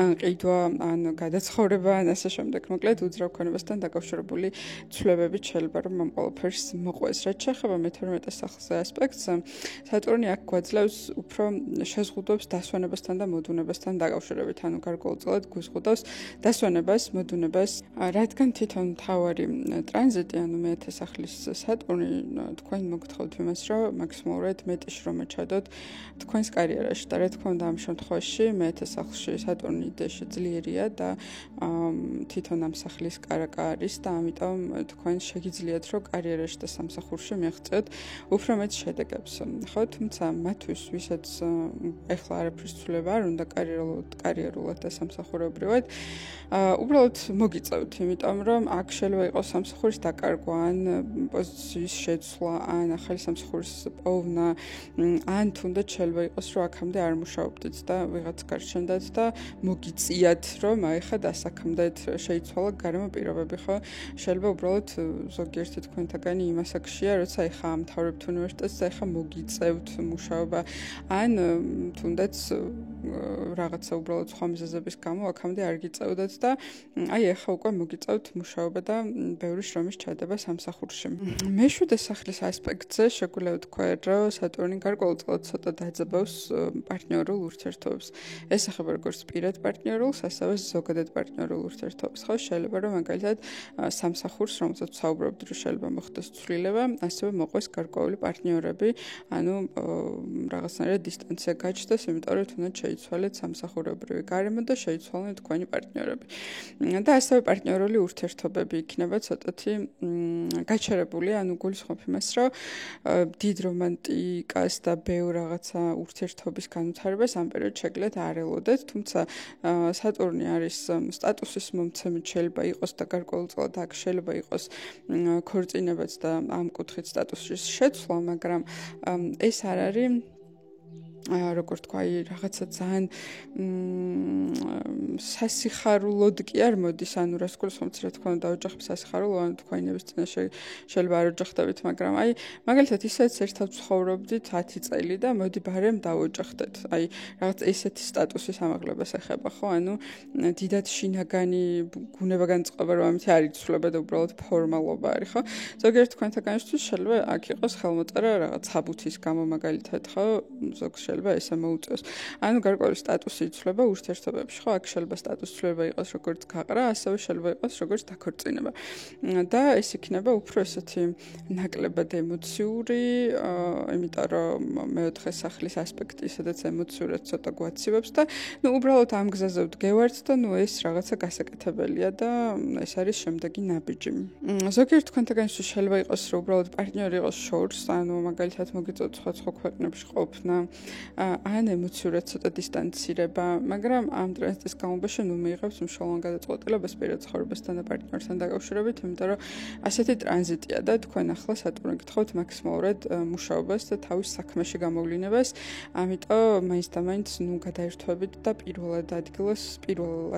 ან ყიდვა, ან გადაცხოვრება, ან ასე შემდეგ. მოკლედ უძრავ ქონებასთან დაკავშირებული ცვლილებებით შეიძლება რომ ამ ყველაფერს მოყვეს. რაც შეეხება მე-12 სახლზე ასპექტს, სატურნი აქ გვაძლევს უფრო შეზღუდვებს დასვენებასთან და მოდუნებასთან დაკავშირებით, ანუ გარკვეულწილად გვიზღუდავს დასვენებას, მოდუნებას, რადგან თვითონ მთავარი ტრანზიტი, ანუ მე-10 სახლის სატურნი, თქვენ მოგთხოვთ იმას, რომ მაქსიმალურად მეტი შრომა ჩადოთ თქვენს კარიერაში და რა თქმა უნდა ამ შემთხვევაში მე-10 სახლში სატურნი დეში ძლიერია და თვითონ ამ სახლის კარაკა არის და ამიტომ თქვენ შეგიძლიათ რომ კარიერაში და სამსახურში მიაღწიოთ უფრო მეტ შედეგებს. ხო, თუმცა მათთვის, ვისაც ეხლა არაფრის ცვლილება არ უნდა კარიერულად და სამსახურებრივად, უბრალოდ მოგიწევთ, იმიტომ რომ აქ შეიძლება იყოს სამსახურის დაკარგვა, ან პოზიციის შეცვლა, ან ახალი სამსახურის პოვნა, ან თუნდაც შეიძლება იყოს რომ აქამდე არ მუშაობდით და ვიღაც გარჩენდათ და მოგიწიათ რომ აი ხა დასაქმდეთ, შეიცვალა გარემო პირობები, ხო? შეიძლება უბრალოდ ზოგიერთი თქვენთაგანი იმას აქშია, როცა აი ხა ამთავრებთ უნივერსიტეტს და აი ხა მოგიწევთ მუშაობა, ან თუნდაც რაღაცა უბრალოდ სხვა მიზეზების გამო აქამდე არ გიწევდათ და აი ახლა უკვე მოგიწევთ მუშაობა და ბევრი შრომის ჩადება სამსახურში. მე-7 სახლის ასპექტზე შეგვიძლია ვთქვა, რომ სატურნი გარკვეულწილად ცოტა დაძაბავს პარტნიორულ ურთიერთობებს. ეს ეხება როგორც პირად პარტნიორულს, ასევე ზოგადად პარტნიორულ ურთიერთობებს. ხო, შეიძლება რომ მაგალითად სამსახურს, რომელსაც ვსაუბრობთ, რომ შეიძლება მოხდეს ცვლილება, ასევე მოყვეს გარკვეული პარტნიორები, ანუ რაღაცნაირად დისტანცია გაჩნდეს, იმიტომ რომ თუნდაც შეიცვალეთ სამსახურებრივი გარემო და შეიცვალნენ თქვენი პარტნიორები. და ასევე პარტნიორული ურთიერთობები იქნება ცოტათი გაჩერებული, ანუ გულისხმობ იმას, რომ დიდ რომანტიკას და ბევრ რაღაცა ურთიერთობის განვითარებას ამ პერიოდში შეგიძლიათ არ ელოდეთ, თუმცა სატურნი არის სტატუსის მომცემი, შეიძლება იყოს და გარკვეულწილად აქ შეიძლება იყოს ქორწინებაც და ამ კუთხით სტატუსის შეცვლა, მაგრამ ეს არ არის როგორ თქვა, რაღაცა ძალიან სასიხარულოდ კი არ მოდის, ანუ რას გულისხმობთ, რა თქმა უნდა დაოჯახებ სასიხარულო, ანუ თქვენების წინაშე შეიძლება არ ოჯახდებით, მაგრამ აი მაგალითად ისეც ერთად ცხოვრობდით 10 წელი და მოდი ბარემ დავოჯახდეთ. აი რაღაც ესეთი სტატუსის ამაღლებას ეხება, ხო? ანუ დიდად შინაგანი გუნებაგან წყობა რომ ამით არ იცვლება და უბრალოდ ფორმალობა არის, ხო? ზოგიერთ თქვენთაგანისთვის შეიძლება აქ იყოს ხელმოწერა რაღაც საბუთის გამო მაგალითად, ხო? ზოგს შეიძლება ესე მოუწევს. ანუ გარკვეული სტატუსი იცვლება ურთიერთობებში, ხო? აქ შეიძლება სტატუსის ცვლილება იყოს როგორც გაყრა, ასევე შეიძლება იყოს როგორც დაქორწინება. და ეს იქნება უფრო ესეთი ნაკლებად ემოციური, იმიტომ რომ მე-4 სახლის ასპექტი, სადაც ემოციურად ცოტა გვაცივებს და ნუ უბრალოდ ამ გზაზე ვდგევართ და ნუ ეს რაღაცა გასაკეთებელია და ეს არის შემდეგი ნაბიჯი. ზოგიერთ თქვენთაგანისთვის შეიძლება იყოს რომ უბრალოდ პარტნიორი იყოს შორს, ანუ მაგალითად მოგიწევთ სხვა ქვეყნებში ყოფნა, ან ემოციურად ცოტა დისტანცირება, მაგრამ ამ ტრანზიტის განმავლობაში ნუ მიიღებს მნიშვნელოვან გადაწყვეტილებას პირად ცხოვრებასთან და პარტნიორთან დაკავშირებით, იმიტომ რომ ასეთი ტრანზიტია და თქვენ ახლა სატურნი გთხოვთ მაქსიმალურად მუშაობას და თავის საქმეში გამოვლინებას, ამიტომ მაინც და მაინც ნუ გადაერთვებით და პირველ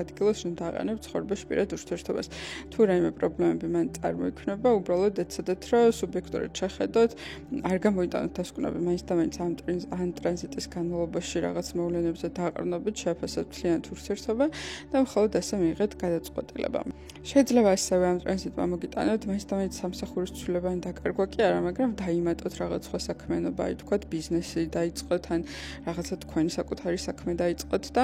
ადგილას ნუ დააყენებთ ცხოვრებაში პირად ურთიერთობას. თუ რაიმე პრობლემები მან წარმოიქმნება, უბრალოდ ეცადეთ რომ სუბიექტურად შეხედოთ, არ გამოიტანოთ დასკვნები მაინც და მაინც ამ ტრანზიტის განმავლობაში რაღაც მოვლენებზე დააყრდნობით, შეაფასებთ მთლიანად ურთიერთობა და მხოლოდ ასე მიიღეთ გადაწყვეტილება. შეიძლება ასევე ამ ტრანზიტმა მოგიტანოთ მაინც და მაინც სამსახურის ცვლილება ან დაკარგვა კი არა, მაგრამ დაიმატოთ რაღაც სხვა საქმიანობა, აი თქვათ ბიზნესი დაიწყოთ ან რაღაცა თქვენი საკუთარი საქმე დაიწყოთ და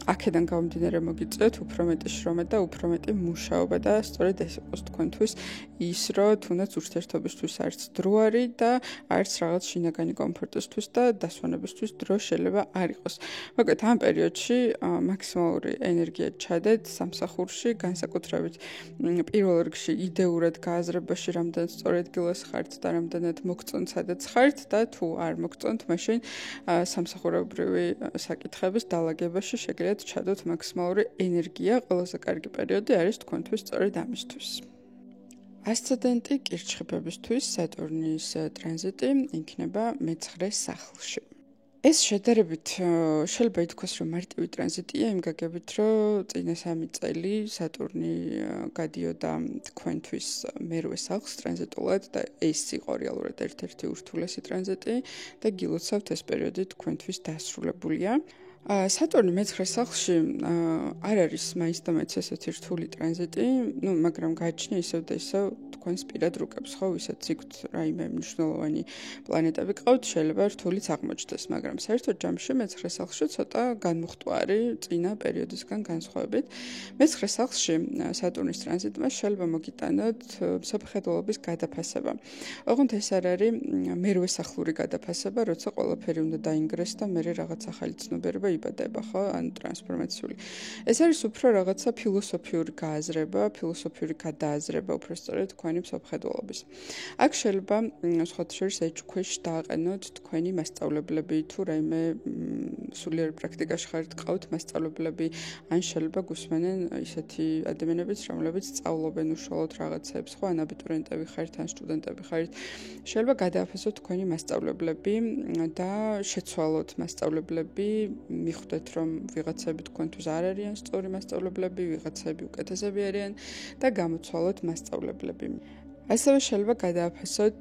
აქედან გამომდინარე მოგიწევთ უფრო მეტი შრომა და უფრო მეტი მუშაობა და სწორედ ეს იყოს თქვენთვის ის, რომ თუნდაც ურთიერთობისთვის არც დრო არის და არც რაღაც შინაგანი კომფორტისთვის და დასვენებისთვის დრო შეიძლება არ იყოს. მოკლედ ამ პერიოდში მაქსიმალური ენერგია ჩადეთ სამსახურში, განსაკუთრებით პირველ რიგში იდეურად გააზრებაში, რამდენად სწორ ადგილას ხართ და რამდენად მოგწონთ, სადაც ხართ და თუ არ მოგწონთ, მაშინ სამსახურებრივი საკითხების დალაგებაში შეგიძლიათ ჩადოთ მაქსიმალური ენერგია. ყველაზე კარგი პერიოდი არის თქვენთვის სწორედ ამისთვის. ასცენდენტი კირჩხიბებისთვის სატურნის ტრანზიტი იქნება მე-9 სახლში. ეს შედარებით შეიძლება ითქვას, რომ მარტივი ტრანზიტია იმ გაგებით, რომ წინა 3 წელი სატურნი გადიოდა თქვენთვის მერვე სახლს ტრანზიტულად და ეს იყო რეალურად ერთ-ერთი ურთულესი ტრანზიტი და გილოცავთ ეს პერიოდი თქვენთვის დასრულებულია. სატურნი მეცხრე სახლში არ არის მაინც და მეც ესეთი რთული ტრანზიტი, მაგრამ გააჩნია ისევ და ისევ თქვენს პირად რუკებს, ხო, ვისაც იქთ რაიმე მნიშვნელოვანი პლანეტები ყავთ, შეიძლება რთულიც აღმოჩნდეს, მაგრამ საერთოდ ჯამში მეცხრე სახლში ცოტა განმუხტვარი წინა პერიოდისგან განსხვავებით. მეცხრე სახლში სატურნის ტრანზიტმა შეიძლება მოგიტანოთ საფუძველობის გადაფასება. ოღონდ ეს არ არის მერვე სახლური გადაფასება, როცა ყველაფერი უნდა დაინგრეს და მე რაღაც ახალი ცნობიერება იბადება, ხო, ან ტრანსფორმაციული. ეს არის უფრო რაღაცა ფილოსოფიური გააზრება, ფილოსოფიური გადააზრება, უბრალოდ თქვენი საფუძველობის. აქ შეიძლება სხვათა შორის ეჭქვეშ დააყენოთ თქვენი მასწავლებლები თუ რაიმე სულიერ პრაქტიკაში ხართ ყავთ მასწავლებლები, ან შეიძლება გусმენენ ისეთი ადამიანებიც, რომლებიც სწავლობენ უშუალოდ რაღაცებს, ხო, ან აბიტურიენტები ხართ, ან სტუდენტები ხართ. შეიძლება გადააფასოთ თქვენი მასწავლებლები და შეცვალოთ მასწავლებლები, მიხვდეთ, რომ ვიღაცები თქვენთვის არ არიან სწორი მასწავლებლები, ვიღაცები უკეთესები არიან და გამოცვალოთ მასწავლებლები. ასევე შეიძლება გადააფასოთ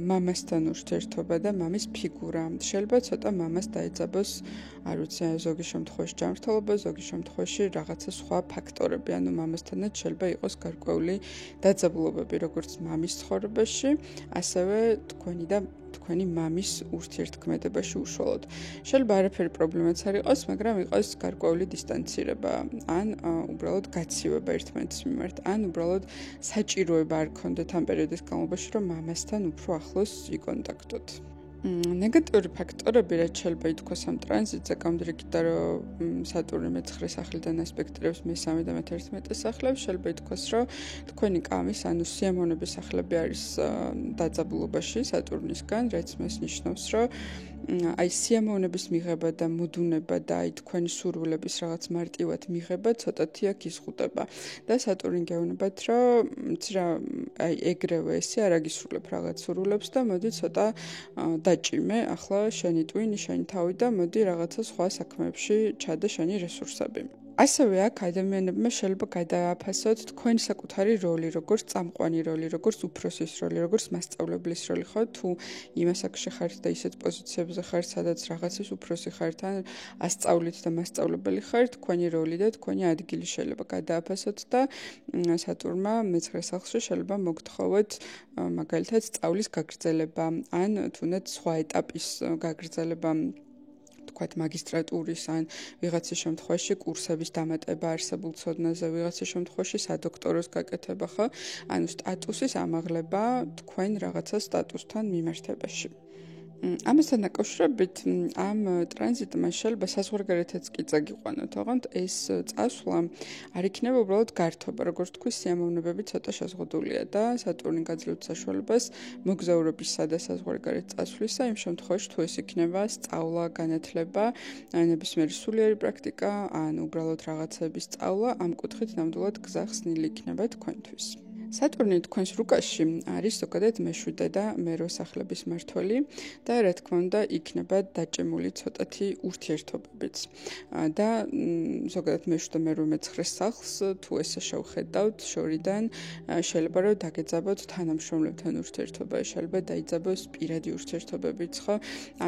მამასთან ურთიერთობა და მამის ფიგურა. შეიძლება ცოტა მამას დაეძაბოს, არ ვიცი, ზოგი შემთხვევაში ჯანმრთელობა, ზოგი შემთხვევაში რაღაცა სხვა ფაქტორები, ანუ მამასთანაც შეიძლება იყოს გარკვეული დაძაბულობები, როგორც მამის ცხოვრებაში, ასევე თქვენი და თქვენი მამის ურთიერთქმედებაში უშუალოდ. შეიძლება არაფერი პრობლემაც არ იყოს, მაგრამ იყოს გარკვეული დისტანცირება, ან უბრალოდ გაცივება ერთმანეთის მიმართ, ან უბრალოდ საჭიროება არ გქონდეთ ამ პერიოდის განმავლობაში, რომ მამასთან უფრო ახლოს იკონტაქტოთ. ნეგატიური ფაქტორები, რაც შეიძლება ითქვას ამ ტრანზიტზე, გამოდრიგდა, რომ სატურნი მეცხრე სახლიდან ასპექტირებს მე-3 და მე-11 სახლებს, შეიძლება ითქვას, რომ თქვენი კამის, ანუ სიამოვნების სახლები არის დაძაბულობაში სატურნისგან, რაც მას ნიშნავს, რომ აი სიამოვნების მიღება და მოდუნება და აი თქვენი სურვილების რაღაც მარტივად მიღება ცოტათი აქ იზღუდება და სატურნი გეუბნებათ, რომ ცირა აი ეგრევე ესე არ აგისრულებ რაღაც სურვილებს და მოდი ცოტა დაჭიმე, ახლა შენი ტვინი, შენი თავი და მოდი რაღაცა სხვა საქმეებში ჩადე შენი რესურსები. ასევე აქ ადამიანებმა შეიძლება გადააფასოთ თქვენი საკუთარი როლი, როგორც წამყვანი როლი, როგორც უფროსის როლი, როგორც მასწავლებლის როლი, ხო, თუ იმ ასაკში ხართ და ისეთ პოზიციებზე ხართ, სადაც რაღაცის უფროსი ხართ, ან ასწავლით და მასწავლებელი ხართ, თქვენი როლი და თქვენი ადგილი შეიძლება გადააფასოთ და სატურნმა მეცხრე სახლში შეიძლება მოგთხოვოთ მაგალითად სწავლის გაგრძელება, ან თუნდაც სხვა ეტაპის გაგრძელება, თქვათ მაგისტრატურის ან ვიღაცის შემთხვევაში კურსების დამატება არსებულ ცოდნაზე, ვიღაცის შემთხვევაში სადოქტოროს გაკეთება, ხო? ანუ სტატუსის ამაღლება თქვენ რაღაცა სტატუსთან მიმართებაში. ამასთან დაკავშირებით ამ ტრანზიტმა შეიძლება საზღვარგარეთაც კი წაგიყვანოთ, ოღონდ ეს წასვლა არ იქნება უბრალოდ გართობა, როგორც თქვი, სიამოვნებები ცოტა შეზღუდულია და სატურნი გაძლევთ საშუალებას მოგზაურობისა და საზღვარგარეთ წასვლისა, იმ შემთხვევაში თუ ეს იქნება სწავლა, განათლება, ნებისმიერი სულიერი პრაქტიკა, ან უბრალოდ რაღაცების სწავლა, ამ კუთხით ნამდვილად გზა ხსნილი იქნება თქვენთვის. სატურნი თქვენს რუკაში არის ზოგადად მე-7 და მე-8 სახლების მმართველი და რა თქმა უნდა იქნება დაჭემული ცოტათი ურთიერთობებიც. და ზოგადად მე-7 და მე-8 მე-9 სახლს თუ ესე შევხედავთ შორიდან შეიძლება რომ დაგეძაბოთ თანამშრომლებთან ურთიერთობა, შეიძლება დაიძაბოს პირადი ურთიერთობებიც, ხო?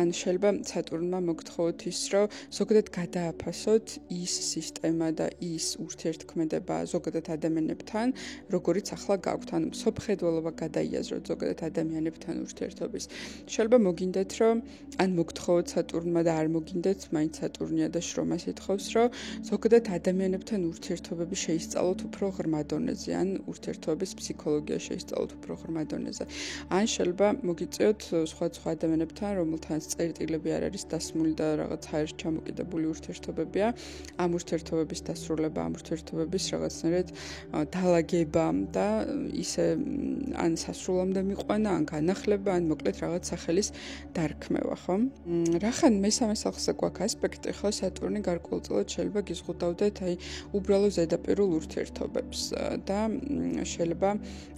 ან შეიძლება სატურნმა მოგთხოვოთ ის, რომ ზოგადად გადააფასოთ ის სისტემა და ის ურთიერთქმედება ზოგადად ადამიანებთან, როგორიც ახლა გაქვთ, ანუ სოფხედველობა გადაიაზროთ ზოგადად ადამიანებთან ურთიერთობის. შეიძლება მოგინდეთ, რომ ან მოგთხოვოთ სატურნმა და არ მოგინდეთ, მაინც სატურნია და შრომას ეთხოვს, რომ ზოგადად ადამიანებთან ურთიერთობები შეისწავლოთ უფრო ღრმა დონეზე, ან ურთიერთობის ფსიქოლოგია შეისწავლოთ უფრო ღრმა დონეზე. ან შეიძლება მოგიწევთ სხვა ადამიანებთან, რომელთანაც წერტილები არ არის დასმული და რაღაც ჰაერში ჩამოკიდებული ურთიერთობებია, ამ ურთიერთობების დასრულება, ამ ურთიერთობების რაღაცნაირად დალაგება და ისე ან სასრულამდე მიყვანა, ან განახლება, ან მოკლედ რაღაც სახელის დარქმევა, ხო? რახან მესამე სახლზე გვაქვს ასპექტი, ხო, სატურნი გარკვეულწილად შეიძლება გიზღუდავდეთ აი უბრალო ზედაპირულ ურთიერთობებს და შეიძლება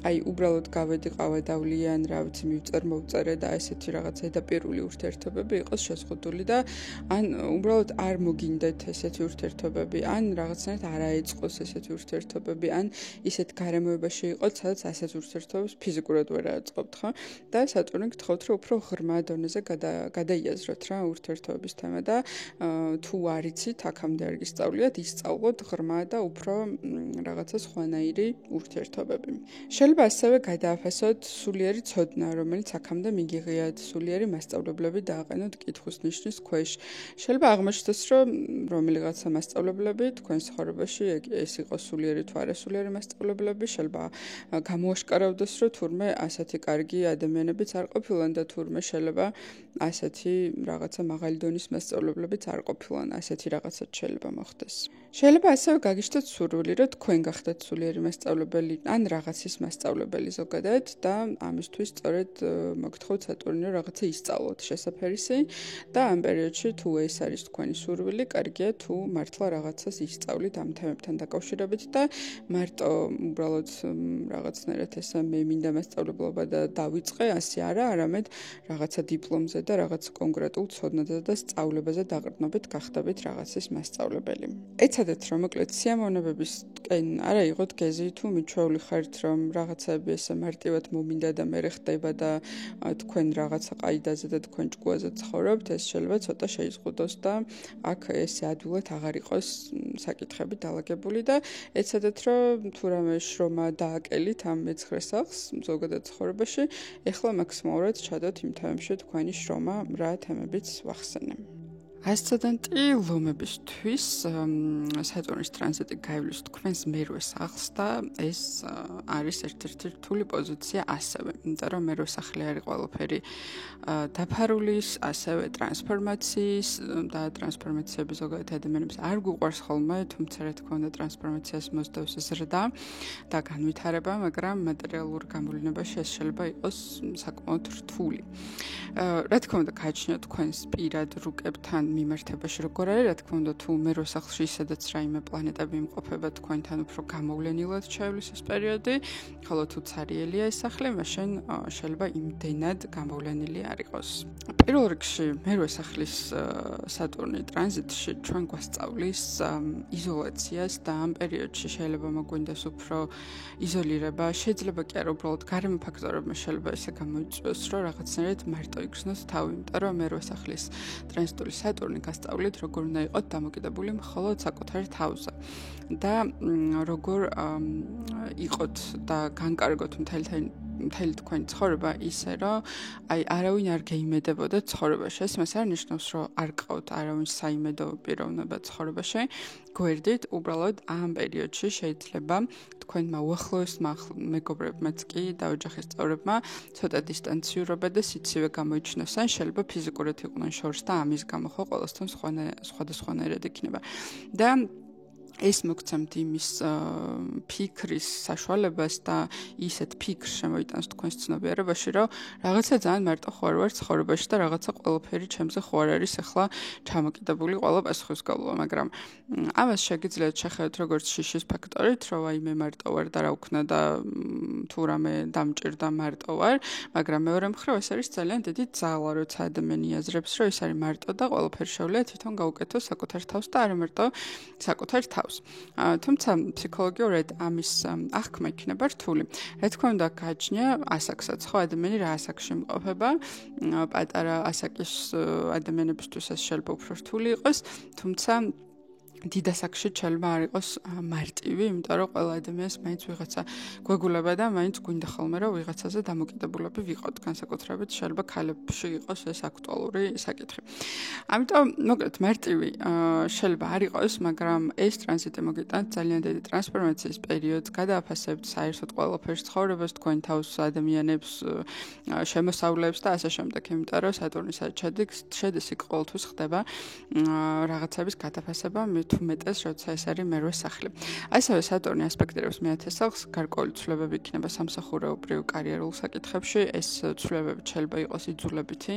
აი უბრალოდ გავედიყავ დავლია ან რა ვიცი მივწერ მოვწერე და ესეთი რაღაც ზედაპირული ურთიერთობები იყოს შეზღუდული და ან უბრალოდ არ მოგინდეთ ესეთი ურთიერთობები, ან რაღაცნაირად არ აეწყოს ესეთი ურთიერთობები, ან ისეთ გარემოებაში იყოთ, სადაც ასეთ ურთიერთობებს ფიზიკურად ვერ აწყობთ, ხო? და სატურნი გთხოვთ, რომ უფრო ღრმა დონეზე გადაიაზროთ რა ურთიერთობების თემა და თუ არ იცით, აქამდე არ გისწავლიათ, ისწავლოთ ღრმა და უფრო რაღაცა სხვანაირი ურთიერთობები. შეიძლება ასევე გადააფასოთ სულიერი ცოდნა, რომელიც აქამდე მიგიღიათ, სულიერი მასწავლებლები დააყენოთ კითხვის ნიშნის ქვეშ. შეიძლება აღმოჩნდეს, რომ რომელიღაცა მასწავლებლები თქვენს ცხოვრებაში ეს იყო სულიერი თუ არასულიერი მასწავლებლები, შეიძლება გამოაშკარავდეს, რომ თურმე ასეთი კარგი ადამიანებიც არ ყოფილან და თურმე შეიძლება ასეთი რაღაცა მაღალი დონის მასწავლებლებიც არ ყოფილან, ასეთი რაღაცაც შეიძლება მოხდეს. შეიძლება ასევე გაგიჩნდეთ სურვილი, რომ თქვენ გახდეთ სულიერი მასწავლებელი, ან რაღაცის მასწავლებელი ზოგადად და ამისთვის სწორედ მოგთხოვთ სატურნი, რომ რაღაცა ისწავლოთ შესაფერისი და ამ პერიოდში თუ ეს არის თქვენი სურვილი, კარგია თუ მართლა რაღაცას ისწავლით ამ თემებთან დაკავშირებით და მარტო უბრალოდ რაღაცნაირად ესა მე მინდა მასწავლებლობა და დავიწყე, ასე არა, არამედ რაღაცა დიპლომზე და რაღაც კონკრეტულ ცოდნაზე და სწავლებაზე დაყრდნობით გახდებით რაღაცის მასწავლებელი. ეცადეთ, რომ მოკლედ სიამოვნებებისკენ არა იყოთ გეზი თუ მიჩვეული ხართ, რომ რაღაცები ესე მარტივად მომინდა და მე ხდება და თქვენ რაღაცა ყაიდაზე და თქვენ ჭკუაზე ცხოვრობთ, ეს შეიძლება ცოტა შეიზღუდოს და აქ ესე ადვილად აღარ იყოს საკითხები დალაგებული და ეცადეთ, რომ თუ რამე შრომა დააკელით ამ მეცხრე სახლს ზოგადად ცხოვრებაში, ეხლა მაქსიმალურად ჩადოთ იმ თემებში თქვენი შრომა, რა თემებიც ვახსენე. ასცენდენტი ლომებისთვის სატურნის ტრანზიტი გაივლის თქვენს მერვე სახლს და ეს არის ერთ-ერთი რთული პოზიცია ასევე, იმიტომ რომ მერვე სახლი არის ყველაფერი დაფარული, ასევე ტრანსფორმაციის და ტრანსფორმაციები ზოგადად ადამიანებს არ გვიყვარს ხოლმე, თუმცა რა თქმა უნდა ტრანსფორმაციას მოსდევს ზრდა და განვითარება, მაგრამ მატერიალურ გამოვლენებაში ეს შეიძლება იყოს საკმაოდ რთული. რა თქმა უნდა, გააჩნიათ თქვენს პირად რუკებთან მიმართებაში როგორ არის, რა თქმა უნდა, თუ მერვე სახლში სადაც რაიმე პლანეტები იმყოფება თქვენთან უფრო გამოვლენილად ჩაივლის ეს პერიოდი, ხოლო თუ ცარიელია ეს სახლი, მაშინ შეიძლება იმდენად გამოვლენილი არ იყოს. პირველ რიგში მერვე სახლის სატურნი ტრანზიტში ჩვენ გვასწავლის იზოლაციას და ამ პერიოდში შეიძლება მოგვინდეს უფრო იზოლირება, შეიძლება კი არა უბრალოდ გარემო ფაქტორებმა შეიძლება ესე გამოიწვიოს, რომ რაღაცნაირად მარტო იგრძნოს თავი, იმიტომ რომ მერვე სახლის ტრანზიტული სატურნი გასწავლით, როგორ უნდა იყოთ დამოკიდებული მხოლოდ საკუთარ თავზე და როგორ იყოთ და განკარგოთ მთელი თქვენი ცხოვრება ისე, რომ აი არავინ არ გეიმედებოდა ცხოვრებაში. ეს მას არ ნიშნავს, რომ არ გყავთ არავინ საიმედო პიროვნება ცხოვრებაში. გვერდით, უბრალოდ ამ პერიოდში შეიძლება თქვენმა უახლოეს მეგობრებმაც კი და ოჯახის წევრებმა ცოტა დისტანციურობა და სიცივე გამოიჩინოს, ან შეიძლება ფიზიკურად იყვნენ შორს და ამის გამო ხო ყველასთან სხვადასხვანაირად იქნება. და ეს მოგცემთ იმის ფიქრის საშუალებას და ისეთ ფიქრს შემოიტანს თქვენს ცნობიერებაში, რომ რაღაცა ძალიან მარტო ხო არ ვარ ცხოვრებაში და რაღაცა ყველაფერი ჩემზე ხო არ არის ახლა ჩამოკიდებული ყველა პასუხისმგებლობა, მაგრამ ამას შეგიძლიათ შეხედოთ როგორც შიშის ფაქტორით, რომ აი მე მარტო ვარ და რა ვქნა და თუ რამე დამჭირდა მარტო ვარ, მაგრამ მეორე მხრივ ეს არის ძალიან დიდი ძალა, როცა ადამიანი აზრებს, რომ ეს არის მარტო და ყველაფერი შეუძლია თვითონ გაუკეთოს საკუთარ თავს და არა მარტო საკუთარ თავს. თუმცა ფსიქოლოგიურად ამის აღქმა იქნება რთული. რა თქმა უნდა, გააჩნია ასაკსაც, ხო, ადამიანი რა ასაკში იმყოფება, პატარა ასაკის ადამიანებისთვის ეს შეიძლება უფრო რთული იყოს, თუმცა დიდ ასაკში შეიძლება არ იყოს მარტივი, იმიტომ რომ ყველა ადამიანს მაინც ვიღაცა გვეგულება და მაინც გვინდა ხოლმე რომ ვიღაცაზე დამოკიდებულები ვიყოთ, განსაკუთრებით შეიძლება ქალებში იყოს ეს აქტუალური საკითხი. ამიტომ მოკლედ მარტივი შეიძლება არ იყოს, მაგრამ ეს ტრანზიტი მოგიტანთ ძალიან დიდი ტრანსფორმაციის პერიოდს, გადააფასებთ საერთოდ ყველაფერს ცხოვრებას, თქვენ თავს, ადამიანებს, შემოსავლებს და ასე შემდეგ, იმიტომ რომ სატურნის შედის იქ ყოველთვის ხდება რაღაცების გადაფასება, თუ მეტეს, როცა ეს არის მერვე სახლი. ასევე სატურნი ასპექტირებს მეათე სახლს, გარკვეული ცვლილებები იქნება სამსახურეობრივ კარიერულ საკითხებში, ეს ცვლილებები შეიძლება იყოს იძულებითი,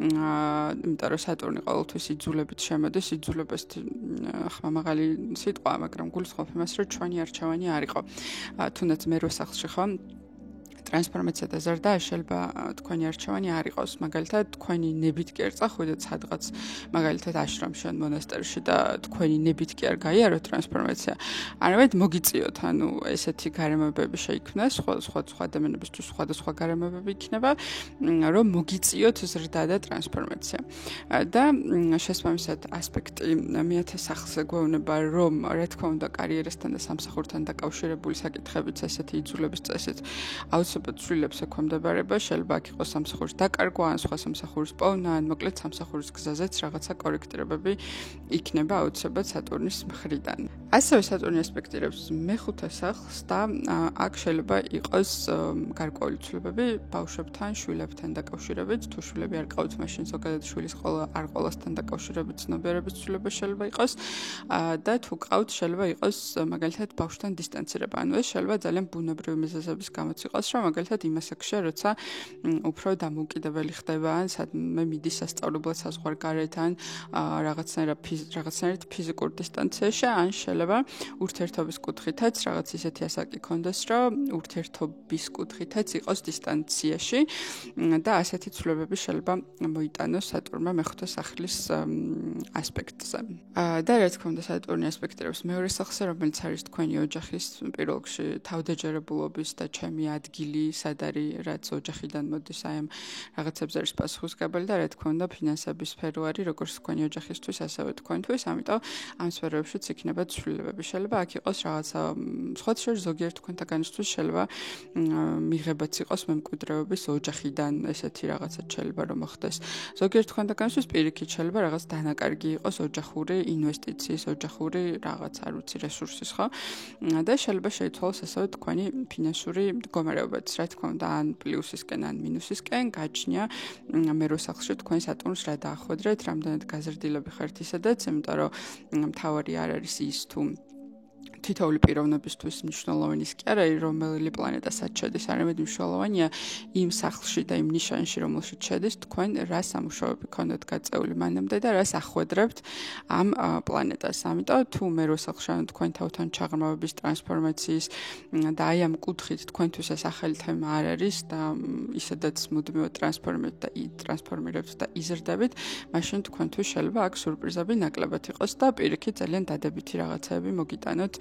იმიტომ რომ სატურნი ყოველთვის იძულებით შემოდის, იძულებას ხმამაღალი სიტყვა, მაგრამ გულისხმობ იმას, რომ ჩვენი არჩევანი არ იყო. თუნდაც მერვე სახლში ხო ტრანსფორმაცია და ზრდა შეიძლება თქვენი არჩევანი არ იყოს. მაგალითად, თქვენი ნებით კი არ წახვიდეთ სადღაც, მაგალითად აშრომში ან მონასტერში და თქვენი ნებით კი არ გაიაროთ ტრანსფორმაცია. არამედ მოგიწიოთ, ანუ ესეთი გარემოებები შეიქმნას, სხვა ადამიანებისთვის სხვადასხვა გარემოებები იქნება, რომ მოგიწიოთ ზრდა და ტრანსფორმაცია. და შესაბამისად ასპექტი მეათე სახლს გვეუბნება, რომ რა თქმა უნდა კარიერასთან და სამსახურთან დაკავშირებული საკითხებიც ესეთი იძულების წესით აუცილებლად ცვლილებს ექვემდებარება, შეიძლება აქ იყოს სამსახურის დაკარგვა, ან სხვა სამსახურის პოვნა, ან მოკლედ სამსახურის გზაზეც რაღაცა კორექტირებები იქნება აუცილებლად სატურნის მხრიდან. ასევე სატურნი ასპექტირებს მეხუთე სახლს და აქ შეიძლება იყოს გარკვეული ცვლილებები ბავშვებთან, შვილებთან დაკავშირებით, თუ შვილები არ ყავთ, მაშინ ზოგადად შვილის არ ყოლასთან დაკავშირებით ცნობიერების ცვლილება შეიძლება იყოს და თუ ყავთ, შეიძლება იყოს მაგალითად ბავშვთან დისტანცირება. ანუ ეს შეიძლება ძალიან ბუნებრივი მიზეზების გამოც იყოს, რომ მაგალითად იმას აქშია, როცა უფრო დამოუკიდებელი ხდება, ან სადმე მიდის სასწავლებლად საზღვარგარეთ, ან რაღაცნაირად ფიზიკურ დისტანციაში, ან შეიძლება ურთიერთობის კუთხითაც რაღაც ისეთი ასაკი ქონდეს, რომ ურთიერთობის კუთხითაც იყოს დისტანციაში და ასეთი ცვლილებები შეიძლება მოიტანოს სატურნმა მეხუთე სახლის ასპექტზე. და რა თქმა უნდა სატურნი ასპექტირებს მეორე სახლს, რომელიც არის თქვენი ოჯახის პირველ რიგში თავდაჯერებულობის და ჩემი ადგილი, სად არის, რაც ოჯახიდან მოდის, აი ამ რაღაცებზე არის პასუხისმგებელი და რა თქმა უნდა ფინანსების სფერო არის, როგორც თქვენი ოჯახისთვის, ასევე თქვენთვის, ამიტომ ამ სფეროებშიც იქნება ცვლილებები. შეიძლება აქ იყოს რაღაცა სხვა შორის ზოგიერთ თქვენთაგანისთვის შეიძლება მიღებაც იყოს მემკვიდრეობის ოჯახიდან, ესეთი რაღაცა შეიძლება რომ მოხდეს. ზოგიერთ თქვენთაგანისთვის პირიქით შეიძლება რაღაც დანაკარგი იყოს ოჯახური ინვესტიციის, ოჯახური რაღაც არ ვიცი რესურსის, ხო? და შეიძლება შეიცვალოს ასევე თქვენი ფინანსური მდგომარეობაც, რა თქმა უნდა, ან პლუსისკენ, ან მინუსისკენ გაჩნია მერვე სახლში თქვენ სატურნს რა დაახვედრეთ, რამდენად გაზრდილები ხართ ისედაც, იმიტომ რომ მთავარი არ არის ის თუ თითოეული პიროვნებისთვის მნიშვნელოვანი ის კი არა, რომელი პლანეტასაც შედის, არამედ მნიშვნელოვანია იმ სახლში და იმ ნიშანში, რომელშიც შედის, თქვენ რა სამუშაოები გქონდათ გაწეული მანამდე და რას ახვედრებთ ამ პლანეტას. ამიტომ თუ მერვე სახლში ან თქვენ თავთან ჩაღრმავების ტრანსფორმაციის და აი ამ კუთხით თქვენთვის ეს ახალი თემა არ არის და ისედაც მუდმივად ტრანსფორმირებთ და იზრდებით, მაშინ თქვენთვის შეიძლება აქ სურპრიზები ნაკლებად იყოს და პირიქით ძალიან დადებითი რაღაცები მოგიტანოთ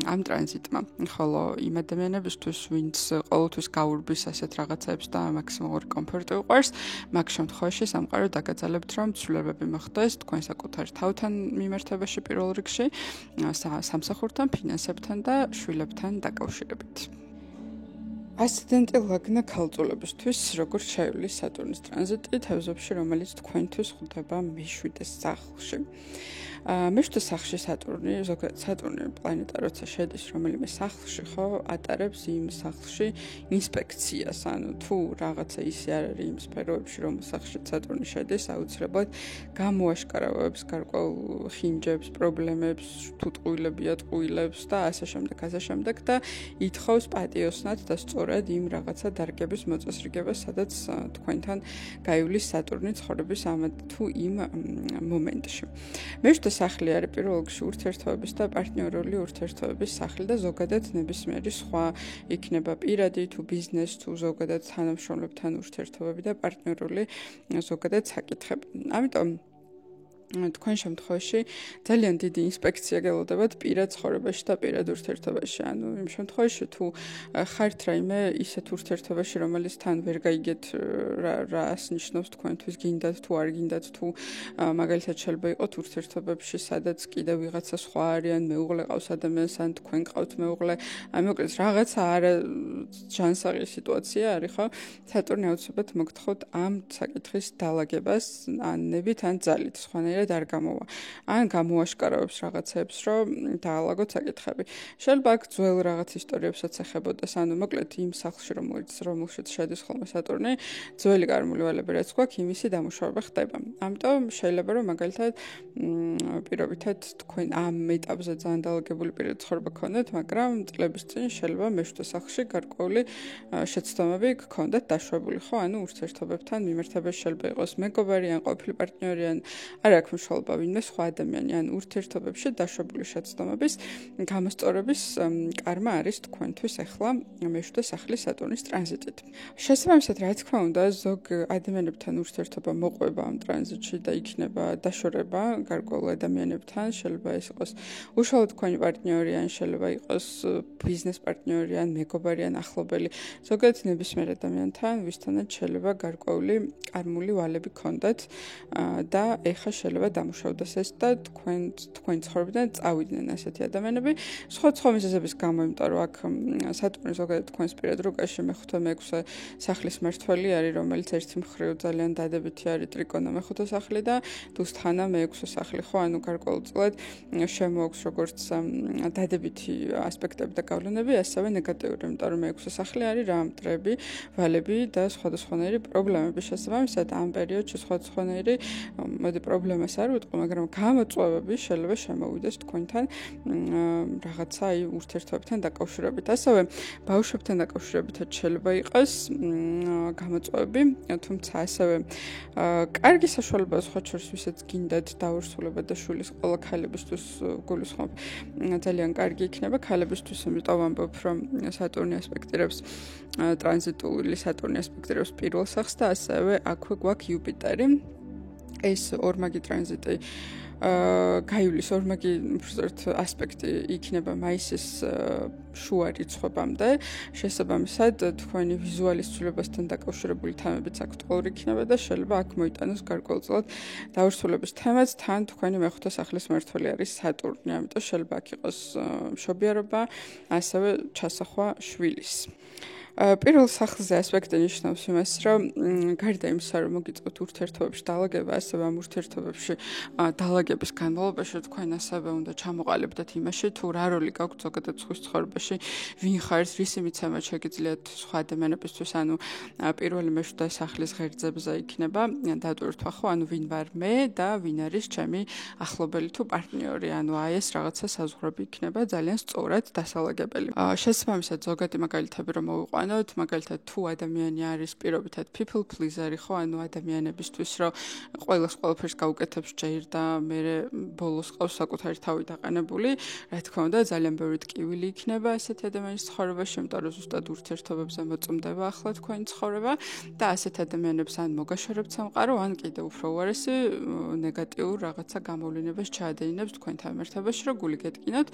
ამ ტრანზიტმა. ხოლო იმ ადამიანებისთვის, ვინც ყოველთვის გაურბის ასეთ რაღაცებს და მაქსიმალური კომფორტი უყვარს, მაგ შემთხვევაში სამყარო დაგაძალებთ, რომ ცვლილებები მოხდეს თქვენ საკუთარ თავთან მიმართებაში პირველ რიგში, სამსახურთან, ფინანსებთან და შვილებთან დაკავშირებით. ასცენდენტი ლაგნა ქალწულებისთვის, როგორც შეივლის სატურნის ტრანზიტი თევზებში, რომელიც თქვენთვის ხვდება მე-7 სახლში. მე-7 სახლში სატურნი პლანეტა როცა შედის რომელიმე სახლში, ხო, ატარებს იმ სახლში ინსპექციას, ანუ თუ რაღაცა ისე არ არის იმ სფეროებში, რომ სახლში სატურნი შედის, აუცილებლად გამოაშკარავებს გარკვეულ ხინჯებს, პრობლემებს, თუ ტყუილებია ტყუილებს და ასე შემდეგ და ითხოვს პატიოსნად და სწორად იმ რაღაცა დარგების მოწესრიგებას, სადაც თქვენთან გაივლის სატურნი ცხოვრების თუ იმ მომენტში. მე-7 სახლი არის პირველ რიგში ურთიერთობების და პარტნიორული ურთიერთობების სახლი და ზოგადად ნებისმიერი სხვა იქნება პირადი თუ ბიზნეს თუ ზოგადად თანამშრომლებთან ურთიერთობები და პარტნიორული ზოგადად საკითხები. ამიტომ თქვენ შემთხვევაში ძალიან დიდი ინსპექცია გელოდებათ პირად ცხოვრებაში და პირად ურთიერთობაში. ანუ იმ შემთხვევაში თუ ხართ რაიმე ისეთ ურთიერთობაში, რომელიც თან ვერ გაიგეთ რას ნიშნავს თქვენთვის, გინდათ თუ არ გინდათ, თუ მაგალითად შეიძლება იყოთ ურთიერთობებში, სადაც კიდევ ვიღაცა სხვა არიან, მეუღლე ყავს ადამიანს, ან თქვენ ყავთ მეუღლე, აი მოკლედ რაღაცა არა ჯანსაღი სიტუაცია არის, ხო? სატურნი აუცილებლად მოგთხოვთ ამ საკითხის დალაგებას ან ნებით ან ძალით. სხვანაირად ნებისმიერად არ გამოვა. ან გამოაშკარავებს რაღაცებს, რომ დაალაგოთ საკითხები. შეიძლება აქ ძველ რაღაც ისტორიებსაც ეხებოდეს, ანუ მოკლედ იმ სახლში, რომელშიც შედის ხოლმე სატურნი, ძველი კარმული ვალები რაც გვაქვს, იმისი დამუშავება ხდება. ამიტომ შეიძლება რომ მაგალითად პირობითად თქვენ ამ ეტაპზე ძალიან დაალაგებული პირი ცხოვრება გქონდეთ, მაგრამ წლების წინ შეიძლება მეშვიდე სახლში გარკვეული შეცდომები გქონდეთ დაშვებული, ხო? ანუ ურთიერთობებთან მიმართებაში შეიძლება იყოს მეგობარი ან ყოფილი პარტნიორი ან არ აქვს მნიშვნელობა ვინმე სხვა ადამიანი, ან ურთიერთობებში დაშვებული შეცდომების გამოსწორების კარმა არის თქვენთვის ახლა მეშვიდე სახლის სატურნის ტრანზიტით. შესაბამისად, რა თქმა უნდა, ზოგ ადამიანებთან ურთიერთობა მოყვება ამ ტრანზიტში და იქნება დაშორება გარკვეულ ადამიანებთან, შეიძლება ეს იყოს უშუალოდ თქვენი პარტნიორი, ან შეიძლება იყოს ბიზნეს პარტნიორი, ან მეგობარი, ან ახლობელი, ზოგადად ნებისმიერ ადამიანთან, ვისთანაც შეიძლება გარკვეული კარმული ვალები გქონდეთ და ეხლა შეიძლება დამუშავდეს ეს და თქვენ ცხოვრებიდან წავიდნენ ასეთი ადამიანები. სხვა მიზეზების გამო, იმიტომ რომ აქ სატურნი ზოგადად თქვენს პირად რუკაში მეხუთე მეექვსე სახლის მმართველი არის, რომელიც ერთი მხრივ ძალიან დადებითი არის ტრიკონა მეხუთე სახლი და დუსთანა მეექვსე სახლი, ხო, ანუ გარკვეულწილად შემოაქვს როგორც დადებითი ასპექტები და გავლენები, ასევე ნეგატიური, იმიტომ რომ მეექვსე სახლი არის რა მტრები, ვალები და სხვადასხვანაირი პრობლემები. შესაბამისად, ამ პერიოდში სხვადასხვანაირი მოდი პრობლემას არ ვიტყვი, მაგრამ გამოწვევები შეიძლება შემოვიდეს თქვენთან რაღაცა აი ურთიერთობებთან დაკავშირებით. ასევე ბავშვებთან დაკავშირებითაც შეიძლება იყოს გამოწვევები, თუმცა ასევე კარგი საშუალებაა სხვა შორის ვისაც გინდათ დაურსულება და შვილის ყველა ქალებისთვის გულისხმობ ძალიან კარგი იქნება ქალებისთვის, იმიტომ ვამბობ, რომ სატურნი ასპექტირებს ტრანზიტული სატურნი ასპექტირებს პირველ სახლს და ასევე აქვე გვაქვს იუპიტერი. ეს ორმაგი ტრანზიტი გაივლის ორმაგი ასპექტი იქნება მაისის შუა რიცხვებამდე. შესაბამისად, თქვენი ვიზუალის ცვლილებასთან დაკავშირებული თემებიც აქტუალური იქნება და შეიძლება აქ მოიტანოს გარკვეულწილად დაურსულების თემაც, თან თქვენი მეხუთე სახლის მმართველი არის სატურნი, ამიტომ შეიძლება აქ იყოს მშობიარობა, ასევე ჩასახვა შვილის. პირველ სახლზე ასპექტი ნიშნავს იმას, რომ გარდა იმისა, რომ მოგიწევთ ურთიერთობებში დაალაგება, ასევე ამ ურთიერთობებში დაალაგების განმავლობაში თქვენ ასევე უნდა ჩამოყალიბდეთ იმაში, თუ რა როლი გაქვთ ზოგადად სხვის ცხოვრებაში, ვინ ხართ, რისი მიცემა შეგიძლიათ სხვა ადამიანებისთვის, ანუ პირველი მეშვიდე სახლის ღერძებზე იქნება დატვირთვა, ხო, ანუ ვინ ვარ მე და ვინ არის ჩემი ახლობელი თუ პარტნიორი, ანუ აი ეს რაღაცა საზღვრები იქნება ძალიან სწორად დასალაგებელი. შესაბამისად, ზოგადი მაგალითები რომ მოვიყვანოთ, მაგალითად თუ ადამიანი არის პირობითად people pleaser-ი, ხო, ანუ ადამიანებისთვის რომ ყველაფერს გაუკეთებს ჯერ და მე ბოლოს ყავს საკუთარი თავი დაყენებული, რა თქმა უნდა, ძალიან ბევრი ტკივილი იქნება ასეთი ადამიანის ცხოვრებაში, იმიტომ რომ ზუსტად ურთიერთობებზე მოწმდება ახლა თქვენი ცხოვრება და ასეთ ადამიანებს ან მოგაშორებთ სამყარო, ან კიდევ უფრო უარესი ნეგატიურ რაღაცა გამოვლენებას ჩაადენინებს თქვენთან მიმართებაში, რომ გული გეტკინოთ,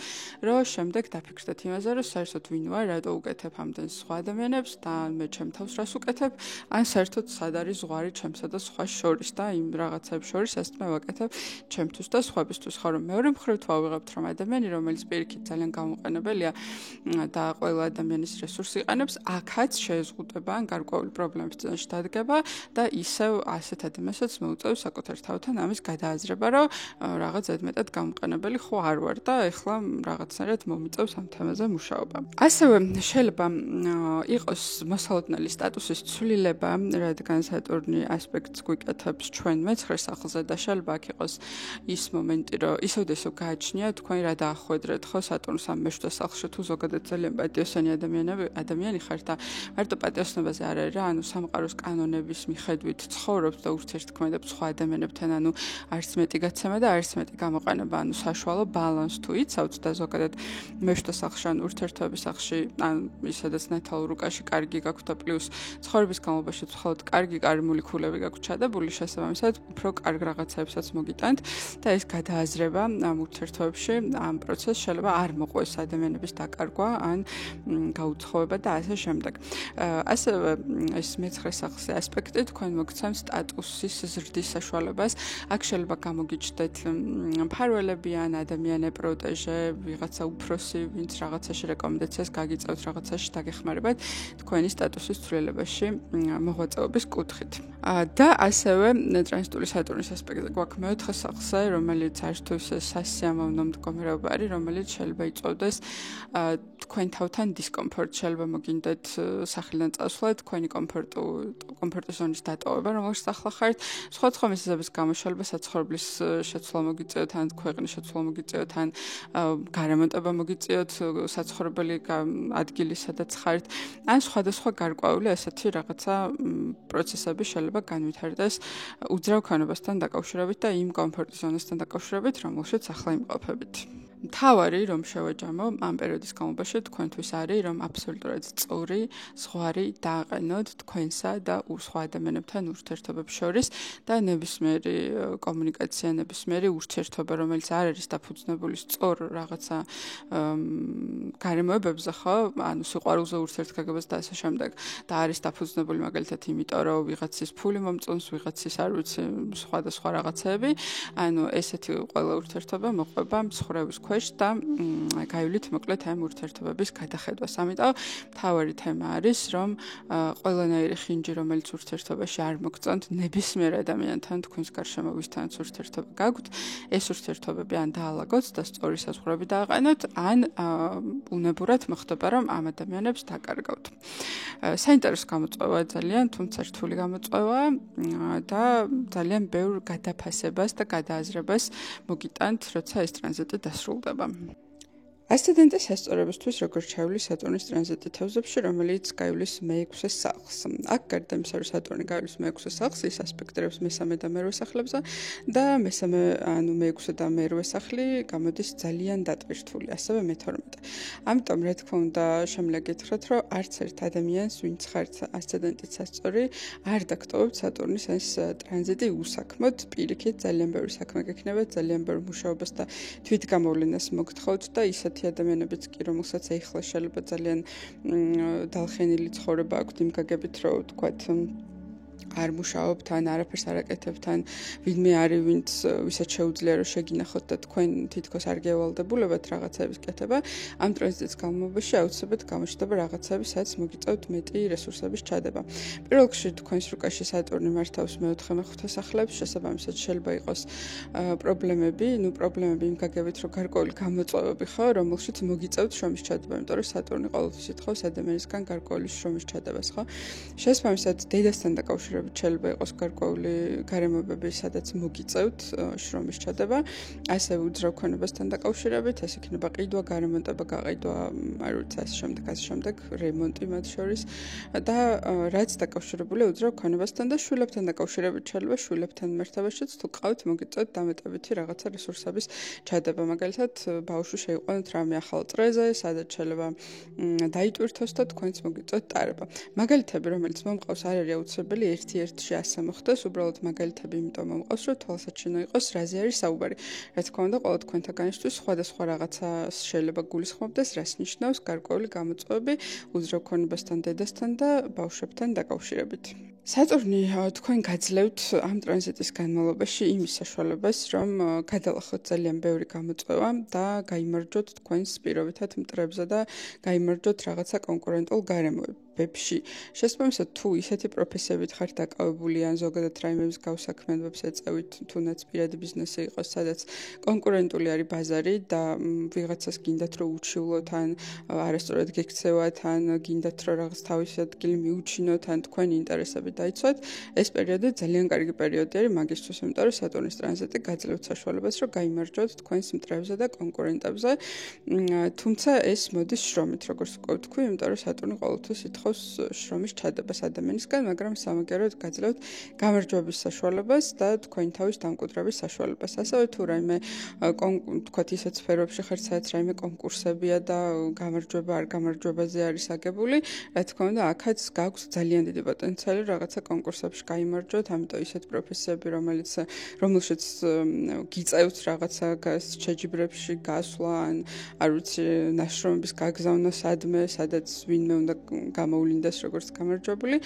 რომ შემდეგ დაფიქრდეთ იმაზე, რომ საერთოდ ვინ ვარ, რატო უკეთებ ამდენ სხვა ადამიანებს და მე ჩემ თავს რას უკეთებ, ან საერთოდ სად არის ზღვარი ჩემსა და სხვა შორის და იმ რაღაცებს შორის ეს მე ვაკეთებ ჩემთვის და სხვებისთვის, ხო, რომ მეორე მხრივ თუ ავიღებთ, რომ ადამიანი, რომელიც პირიქით ძალიან გამოყენებელია და ყველა ადამიანის რესურსს იყენებს, აქაც შეეზღუდება ან გარკვეული პრობლემების წინაშე დადგება და ისევ ასეთ ადამიანსაც მოუწევს საკუთარ თავთან ამის გადააზრება, რომ რაღაც ზედმეტად გამოყენებელი ხო არ ვარ და ეხლა რაღაცნაირად მომიწევს ამ თემაზე მუშაობა. ასევე შეიძლება იყოს მოსალოდნელი სტატუსის ცვლილება, რადგან სატურნი ასპექტს გვიკეთებს ჩვენ მეცხრე სახლზე და შეიძლება აქ იყოს ის მომენტი, რომ ისევ გააჩნია თქვენ რა დაახვედრეთ, ხო, სატურნს ამ მეშვიდე სახლში თუ ზოგადად ძალიან პატიოსანი ადამიანი ხართ და მარტო პატიოსნობაზე არ არის რა, ანუ სამყაროს კანონების მიხედვით ცხოვრობთ და ურთიერთქმედებთ სხვა ადამიანებთან, ანუ არც მეტი გაცემა და არც მეტი გამოყენება, ანუ საშუალო ბალანს თუ იცავთ და ზოგადად მეშვიდე სახლში ან ურთიერთობის სახლში, ან ისედაც ნათელ რუკაში კარგი გაქვთ და პლუს ცხოვრების განმავლობაში მხოლოდ კარგი კარმული ქულები გაქვთ ჩადებული, შესაბამისად უფრო კარგ რაღაცებსაც მოგიტანთ და ეს გადააზრება ამ ურთიერთობებში, ამ პროცესს შეიძლება არ მოყვეს ადამიანების დაკარგვა ან გაუცხოება და ასე შემდეგ. ასევე ეს მეცხრე სახლზე ასპექტი თქვენ მოგცემს სტატუსის ზრდის საშუალებას. აქ შეიძლება გამოგიჩნდეთ მფარველები ან ადამიანე პროტეჟე, ვიღაცა უფროსი, ვინც რაღაცაში რეკომენდაციას გაგიწევთ, რაღაცაში დაგეხმარებათ თქვენი სტატუსის ცვლილებაში მოღვაწეობის კუთხით. და ასევე ტრანზიტული სატურნის ასპექტი გვაქვს მეოთხე სახლზე, რომელიც არც თუ ისე სასიამოვნო მდგომარეობა არის, რომელიც შეიძლება იწვევდეს თქვენ თავთან დისკომფორტ, შეიძლება მოგინდეთ სახლიდან წასვლა, თქვენი კომფორტის ზონის დატოვება, რომელშიც ახლა ხართ, სხვა მიზეზების გამო შეიძლება საცხოვრებლის შეცვლა მოგიწევთ, ან ქვეყნის შეცვლა მოგიწევთ, ან გარემონტება მოგიწევთ საცხოვრებელი ადგილი, სადაც ხართ, ან სხვადასხვა გარკვეული ასეთი რაღაცა პროცესები შეიძლება განვითარდეს უძრავ ქონობასთან დაკავშირებით და იმ კომფორტის ზონასთან დაკავშირებით, რომელშიც ახლა იმყოფებით. მთავარი, რომ შევაჯამო ამ პერიოდის განმავლობაში თქვენთვის არის, რომ აბსოლუტურად სწორი ზღვარი დააყენოთ თქვენსა და სხვა ადამიანებთან ურთიერთობებს შორის და ნებისმიერი კომუნიკაცია, ნებისმიერი ურთიერთობა, რომელიც არ არის დაფუძნებული სწორ რაღაცა გარემოებებზე, ხო, ანუ სიყვარულზე ურთიერთგაგებას და ასე შემდეგ და არის დაფუძნებული მაგალითად იმიტომ, რომ ვიღაცის ფული მომწონს, ვიღაცის არ ვიცი, სხვადასხვა რაღაცები, ანუ ესეთი ყველა ურთიერთობა მოყვება მსხრევის ქვეშ და გაივლით მოკლედ ამ ურთიერთობების გადახედვას. ამიტომ მთავარი თემა არის, რომ ყველანაირი ხინჯი, რომელიც ურთიერთობაში არ მოგწონთ, ნებისმიერ ადამიანთან, თქვენს გარშემო ვისთანაც ურთიერთობა გაქვთ, ეს ურთიერთობები ან დაალაგოთ და სწორი საზღვრები დააყენოთ, ან უნებურად მოხდება, რომ ამ ადამიანებს დაკარგავთ. საინტერესო გამოწვევა ძალიან, თუმცა რთული გამოწვევა და ძალიან ბევრ გადაფასებას და გადააზრებას მოგიტანთ, როცა ეს ტრანზიტი დასრულდება. ასცენდენტის ასწორებისთვის როგორც ჩავლის სატურნის ტრანზიტი თევზებში, რომელიც გაივლის მე-6 სახლს. აქ გარდა იმისა, რომ სატურნი გაივლის მე-6 სახლს, ის ასპექტირებს მესამე და მერვე სახლებზე და მესამე, ანუ მე-6 და მერვე სახლი გამოდის ძალიან დატვირთული, ასევე მე-12. ამიტომ რა თქმა უნდა, შემიძლია გითხრათ, რომ არც ერთ ადამიანს, ვინც ხართ ასცენდენტის ასწორი, არ დაგტოვებთ სატურნის ეს ტრანზიტი უსაქმოდ, პირიქით ძალიან ბევრი საქმე გექნებათ, ძალიან ბევრ მუშაობას და თვითგამოვლენას მოგთხოვთ და ისეთ ადამიანებიც კი, რომელსაც ეხლა შეიძლება ძალიან დალხენილი ცხოვრება აქვთ იმ გაგებით, რომ თქვათ არ მუშაობთ, ან არაფერს არ აკეთებთ, ან ვინმე არის, ვინც ვისაც შეუძლია რომ შეგინახოთ და თქვენ თითქოს არ გევალდებულებათ რაღაცების კეთება, ამ ტრანზიტის განმავლობაში აუცილებლად გამოჩნდება რაღაცები, სადაც მოგიწევთ მეტი რესურსების ჩადება. პირველ რიგში თქვენს რუკაში სატურნი მართავს მე-4 მე-5 სახლებს, შესაბამისად შეიძლება იყოს პრობლემები, პრობლემები იმ გაგებით, რომ გარკვეული გამოწვევები ხო, რომელშიც მოგიწევთ შრომის ჩადება, იმიტომ რომ სატურნი ყოველთვის ითხოვს ადამიანისგან გარკვეული შრომის ჩადებას, ხო? შესაბამისად დედასთან დაკავშირებით შეიძლება იყოს გარკვეული გარემოებები, სადაც მოგიწევთ შრომის ჩადება, ასევე უძრავ ქონებასთან დაკავშირებით, ეს იქნება ყიდვა, გარემონტება, გაყიდვა, არ ვიცი, ასე შემდეგ, რემონტი მათ შორის და რაც დაკავშირებულია უძრავ ქონებასთან და შვილებთან დაკავშირებით შეიძლება შვილებთან მერთებაშიც თუ გყავთ მოგიწევთ დამეტებითი რაღაცა რესურსების ჩადება, მაგალითად, ბავშვი შეიყვანოთ რამე ახალ წრეზე, სადაც შეიძლება დაიტვირთოს და თქვენც მოგიწევთ ტარება. მაგალითები, რომელიც მომყავს, არ არის აუცილებელი ერთ-ერთში ასე მოხდეს, უბრალოდ მაგალითები იმიტომ მომყავს, რომ თვალსაჩინო იყოს, რაზე არის საუბარი. რა თქმა უნდა, ყველა თქვენთაგანისთვის სხვადასხვა რაღაცას შეიძლება გულისხმობდეს, რას ნიშნავს გარკვეული გამოწვევები უძრავ ქონებასთან, დედასთან და ბავშვებთან დაკავშირებით. სატურნი თქვენ გაძლევთ ამ ტრანზიტის განმავლობაში იმის საშუალებას, რომ გადალახოთ ძალიან ბევრი გამოწვევა და გაიმარჯვოთ თქვენს პირობითად მტრებზე და გაიმარჯვოთ რაღაცა კონკურენტულ გარემოებებში. შესაბამისად, თუ ისეთი პროფესიებით ხართ დაკავებული ან ზოგადად რაიმების გავსაქმიანობებს ეწევით, თუნდაც პირადი ბიზნესი იყოს, სადაც კონკურენტული არის ბაზარი და ვიღაცას გინდათ რომ უჩივლოთ ან არასწორად გექცევათ ან გინდათ რომ რაღაც თავისი ადგილი მიუჩინოთ ან თქვენი ინტერესები დაიცვათ, ეს პერიოდი ძალიან კარგი პერიოდი არის მაგისთვის, იმიტომ რომ სატურნის ტრანზიტი გაძლევთ საშუალებას, რომ გაიმარჯვოთ თქვენს მტრებზე და კონკურენტებზე. თუმცა ეს მოდის შრომით, როგორც უკვე ვთქვი, იმიტომ რომ სატურნი ყოველთვის ითხოვს შრომის ჩადებას ადამიანისგან, მაგრამ სამაგეროდ გაძლევთ გამარჯვების საშუალებას და თქვენი თავის დამკვიდრების საშუალებას. ასევე თუ რაიმე თქვათ ისეთ სფეროებში ხართ, სადაც რაიმე კონკურსებია და გამარჯვება არ გამარჯვებაზე არის აგებული, რა თქმა უნდა, აქაც გაქვს ძალიან დიდი პოტენციალი რაღაცა კონკურსებში გაიმარჯვოთ, ამიტომ ისეთ პროფესიები, რომელშიც გიწევთ რაღაცა შეჯიბრებში გასვლა ან არ ვიცი, ნაშრომების გაგზავნა სადმე, სადაც ვინმე უნდა გამოვლინდეს როგორც გამარჯვებული,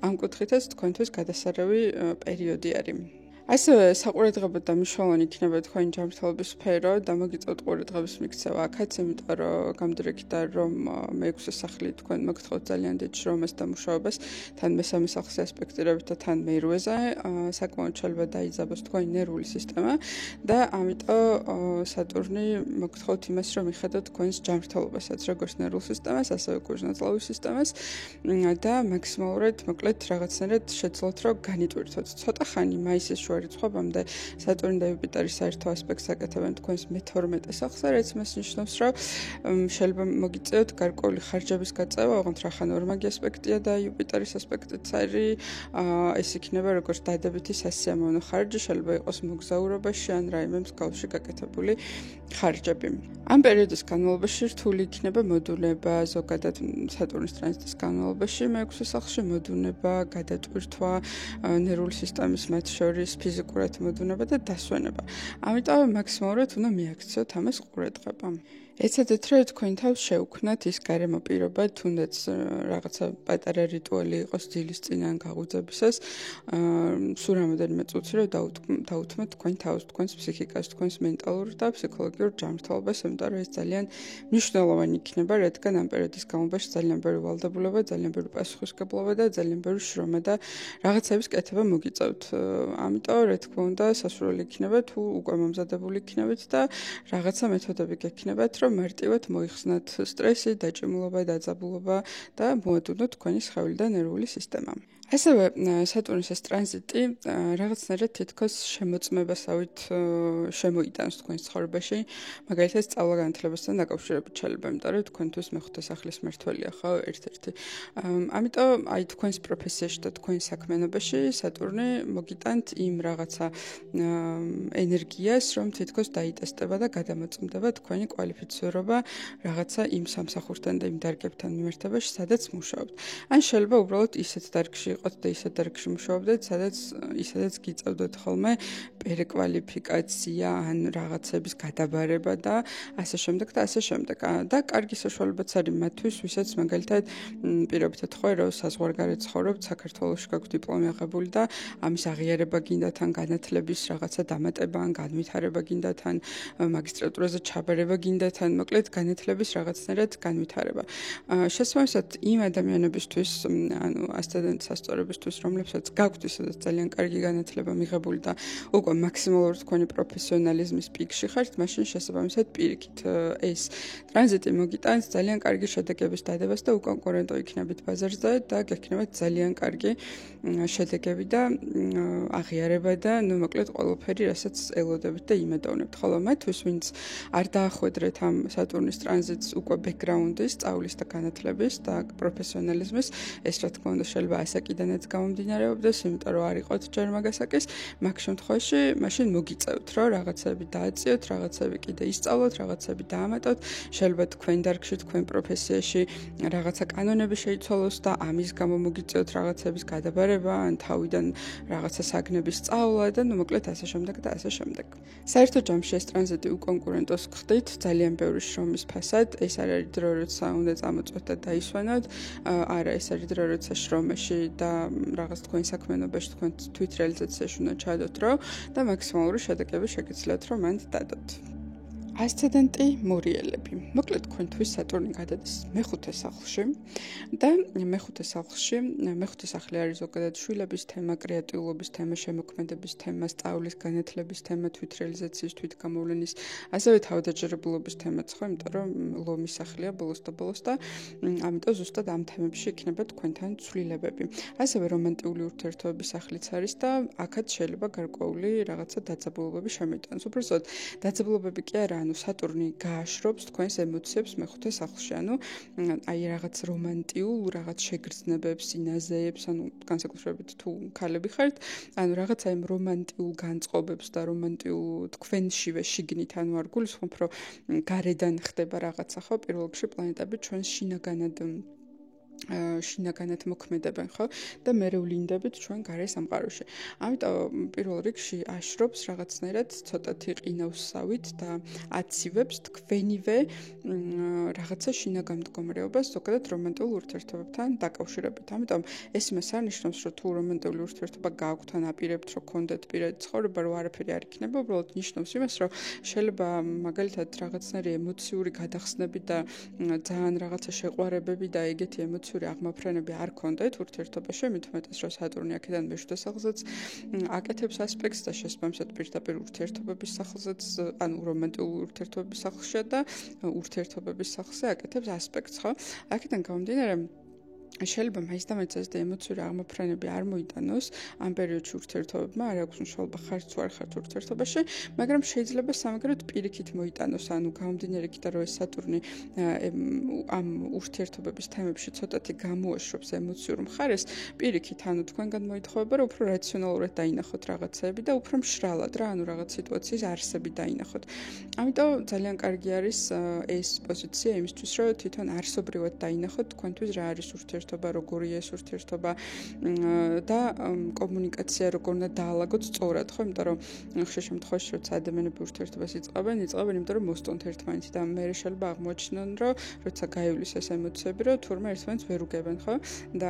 ამ კუთხითაც თქვენთვის გადასარევი პერიოდი არის. ასევე საყურადღებო და მნიშვნელოვანი იქნება თქვენი ჯანმრთელობის სფერო და მოგიწევთ ყურადღების მიქცევა აქაც, იმიტომ რომ გამდრეკიდან რომ მე-6 სახლი თქვენ მოგთხოვთ ძალიან დიდ შრომას და მუშაობას, თან მესამე სახლის ასპექტირებით და თან მე-8-ზე საკმაოდ შეიძლება დაიძაბოს თქვენი ნერვული სისტემა და ამიტომ სატურნი მოგთხოვთ იმას, რომ მიხედოთ თქვენს ჯანმრთელობასაც, როგორც ნერვულ სისტემას, ასევე კუჟ-ნაწლავის სისტემას და მაქსიმალურად მოკლედ რაღაცნაირად შეძლოთ, რომ განიტვირთოთ. ცოტა ხანი მაისის რიცხვებამდე სატურნი და იუპიტერი საერთო ასპექტს აკეთებენ თქვენს მე-12 სახლზე, რაც იმას ნიშნავს, რომ შეიძლება მოგიწევთ გარკვეული ხარჯების გაწევა, ოღონდ რახან ორმაგი ასპექტია და იუპიტერის ასპექტიც არის, ეს იქნება როგორც დადებითი სასიამოვნო ხარჯი, შეიძლება იყოს მოგზაურობაში ან რაიმე მსგავსი გაკეთებული ხარჯები. ამ პერიოდის განმავლობაში რთული იქნება მოდუნება, ზოგადად სატურნის ტრანზიტის განმავლობაში მე-6 სახლში მოდუნება, გადატვირთვა, ნერვული სისტემის მათ შორის ფიზიკურად მოდუნება და დასვენება. ამიტომ მაქსიმალურად უნდა მიაქციოთ ამას ყურადღება. ეცადეთ, რომ თქვენ თავს შეუქმნათ ის გარემო პირობა, თუნდაც რაღაცა პატარა რიტუალი იყოს დილის წინ ან გაღვიძებისას, სულ რამოდენიმე წუთი რომ დაუთმოთ თქვენ თავს, თქვენს ფსიქიკას, თქვენს მენტალურ და ფსიქოლოგიურ ჯანმრთელობას, იმიტომ რომ ეს ძალიან მნიშვნელოვანი იქნება, რადგან ამ პერიოდის განმავლობაში ძალიან ბევრი ვალდებულება, ძალიან ბევრი პასუხისმგებლობა და ძალიან ბევრი შრომა და რაღაცების კეთება მოგიწევთ. ამიტომ რა თქმა უნდა, სასურველი იქნება თუ უკვე მომზადებული იქნებით და რაღაცა მეთოდები გექნებათ, რომ მარტივად მოიხსნათ სტრესი, დაჭიმულობა, დაძაბულობა და მოადუნოთ თქვენი სხეული და ნერვული სისტემა. ასევე სატურნის ეს ტრანზიტი რაღაცნაირად თითქოს შემოწმებასავით შემოიტანს თქვენს ცხოვრებაში, მაგალითად სწავლა-განათლებასთან დაკავშირებით შეიძლება, იმიტომ რომ თქვენთვის მე-5 სახლის მმართველია ხო ერთ-ერთი. ამიტომ აი თქვენს პროფესიაში და თქვენს საქმიანობაში სატურნი მოგიტანთ იმ რაღაცა ენერგიას, რომ თითქოს დაიტესტება და გადამოწმდება თქვენი კვალიფიცირება რაღაცა იმ სამსახურთან და იმ დარგებთან მიმართებაში, სადაც მუშაობთ. ან შეიძლება უბრალოდ ისეთ დარგში იყოთ და ისეთ დარგში მუშაობდეთ, სადაც გიწევდეთ ხოლმე პერეკვალიფიკაცია ან რაღაცების გადაბარება და ასე შემდეგ და ასე შემდეგ. და კარგი საშუალებაც არის მათთვის, ვისაც მაგალითად პირობითად ხო რომ საზღვარგარეთ ცხოვრობთ, საქართველოში გაქვთ დიპლომი აღებული და ამის აღიარება გინდათ ან განათლების რაღაცა დამატება ან განვითარება გინდათ ან მაგისტრატურაზე ჩაბარება გინდათ ან მოკლედ განათლების რაღაცნაირად განვითარება. შესაბამისად იმ ადამიანებისთვის, ანუ ასწავლენ სასწორებისთვის, რომლებსაც გაქვთ ისედაც ძალიან კარგი განათლება მიღებული და უკვე მაქსიმალურად თქვენი პროფესიონალიზმის პიკში ხართ, მაშინ შესაბამისად პირიქით ეს ტრანზიტი მოგიტანს ძალიან კარგი შედეგების დადებას და უკონკურენტო იქნებით ბაზარზე და გექნებათ ძალიან კარგი შედეგები და აღიარება და ნუ მოკლედ ყველაფერი, რასაც ელოდებით და იმედოვნებთ. ხოლო მათთვის, ვინც არ დაახვედრეთ ამ სატურნის ტრანზიტს უკვე ბექგრაუნდის, სწავლის და განათლების და პროფესიონალიზმის, ეს რა თქმა უნდა შეიძლება ასაკიდანაც გამომდინარეობდეს, იმიტომ რომ არ იყოთ ჯერ მაგასაკის, მაგ შემთხვევაში მაშინ მოგიწევთ, რომ რაღაცები დააწიოთ, რაღაცები კიდე ისწავლოთ, რაღაცები დაამატოთ, შეიძლება თქვენ დარგში, თქვენ პროფესიაში რაღაცა კანონები შეიცვალოს და ამის გამო მოგიწევთ რაღაცების გადაბარება, ან თავიდან რაღაცა საგნების სწავლა და ნუ მოკლედ ასე შემდეგ და ასე შემდეგ. საერთო ჯამში ეს ტრანზიტი უკონკურენტოს ხდით, ძალიან ბევრი შრომის ფასად, ეს არ არის დრო, როცა უნდა წამოწვეთ და დაისვენოთ, არა, ეს არის დრო, როცა შრომაში და რაღაც თქვენ საქმიანობაში, თქვენ თვითრეალიზაციაში უნდა ჩადოთ დრო და მაქსიმალური შედეგები შეგიძლიათ, რომ მანდ დადოთ. ასცენდენტი მორიელები. მოკლედ თქვენთვის სატურნი გადადის მე-5 სახლში და მე-5 სახლში, მე-5 სახლი არის ზოგადად შვილების თემა, კრეატიულობის თემა, შემოქმედების თემა, სწავლის, განათლების თემა, თვითრეალიზაციის, თვითგამოვლენის, ასევე თავდაჯერებულობის თემაც ხო, იმიტომ რომ ლომის სახლია ბოლოს და ამიტომ ზუსტად ამ თემებში იქნება თქვენთან ცვლილებები. ასევე რომანტიკული ურთიერთობების სახლიც არის და აქაც შეიძლება გარკვეული რაღაცა დაძაბულობები შემოიტანოს. უბრალოდ დაძაბულობები კი არა, ანუ სატურნი გააშრობს თქვენს ემოციებს მე-5 სახლში, ანუ აი რაღაც რომანტიულ, რაღაც შეგრძნებებს, სინაზეებს, ანუ განსაკუთრებით თუ ქალები ხართ, ანუ რაღაც აი რომანტიულ განწყობებს და რომანტიულ თქვენშივე შიგნით, ანუ არ გულისხმობ, რომ გარედან ხდება რაღაცა, ხო, პირველ რიგში პლანეტები ჩვენს შინაგანად შინაგანად მოქმედებენ, ხო? და მერე ვლინდებით ჩვენ გარე სამყაროში. ამიტომ პირველ რიგში აშრობს რაღაცნაირად ცოტათი ყინავსავით და აცივებს თქვენივე რაღაცა შინაგან მდგომარეობას ზოგადად რომანტიულ ურთიერთობებთან დაკავშირებით. ამიტომ ეს იმას არნიშნავს, რომ თუ რომანტიული ურთიერთობა გააქვთ ან აპირებთ, რომ გქონდეთ პირადი ცხოვრება, რომ არაფერი არ იქნება, უბრალოდ ნიშნავს იმას, რომ შეიძლება მაგალითად რაღაცნაირი ემოციური გადახსნები და ძალიან რაღაცა შეყვარებები და ეგეთი ემოციური აღმაფრენები არ ქონდეთ ურთიერთობაში, მით უმეტეს რომ სატურნი აქედან მეშვიდე სახლზეც აკეთებს ასპექტს და შესაბამისად პირდაპირ ურთიერთობების სახლზეც, ანუ რომანტიული ურთიერთობების სახლშია და ურთიერთობების სახლზე აკეთებს ასპექტს, ხო? აქედან გამომდინარე შეიძლება მაინც და მაინც ეს ემოციური აღმოფრენები არ მოიტანოს ამ პერიოდში ურთიერთობებმა, არ აქვს მნიშვნელობა ხართ თუ არ ხართ ურთიერთობაში, მაგრამ შეიძლება სამაგეროდ პირიქით მოიტანოს, ანუ გამომდინარე იქიდან რომ ეს სატურნი ამ ურთიერთობების თემებში ცოტათი გამოაშრობს ემოციურ მხარეს, პირიქით ანუ თქვენგან მოითხოვება, რომ უფრო რაციონალურად დაინახოთ რაღაცები და უფრო მშრალად რა, ანუ რაღაც სიტუაციის არსები დაინახოთ. ამიტომ ძალიან კარგი არის ეს პოზიცია იმისთვის, რომ თვითონ არსობრივად დაინახოთ თქვენთვის რა არის ურთიერთობა, როგორია ეს ურთიერთობა და კომუნიკაცია როგორ უნდა დაალაგოთ სწორად, ხო? იმიტომ რომ ხშირ შემთხვევაში როცა ადამიანები ურთიერთობას იწყებენ, იმიტომ რომ მოსტონთ ერთმანეთი და მე შეიძლება აღმოჩნდნენ, რომ როცა გაივლის ეს ემოციები, რომ თურმე ერთმანეთს ვერ უგებენ, ხო? და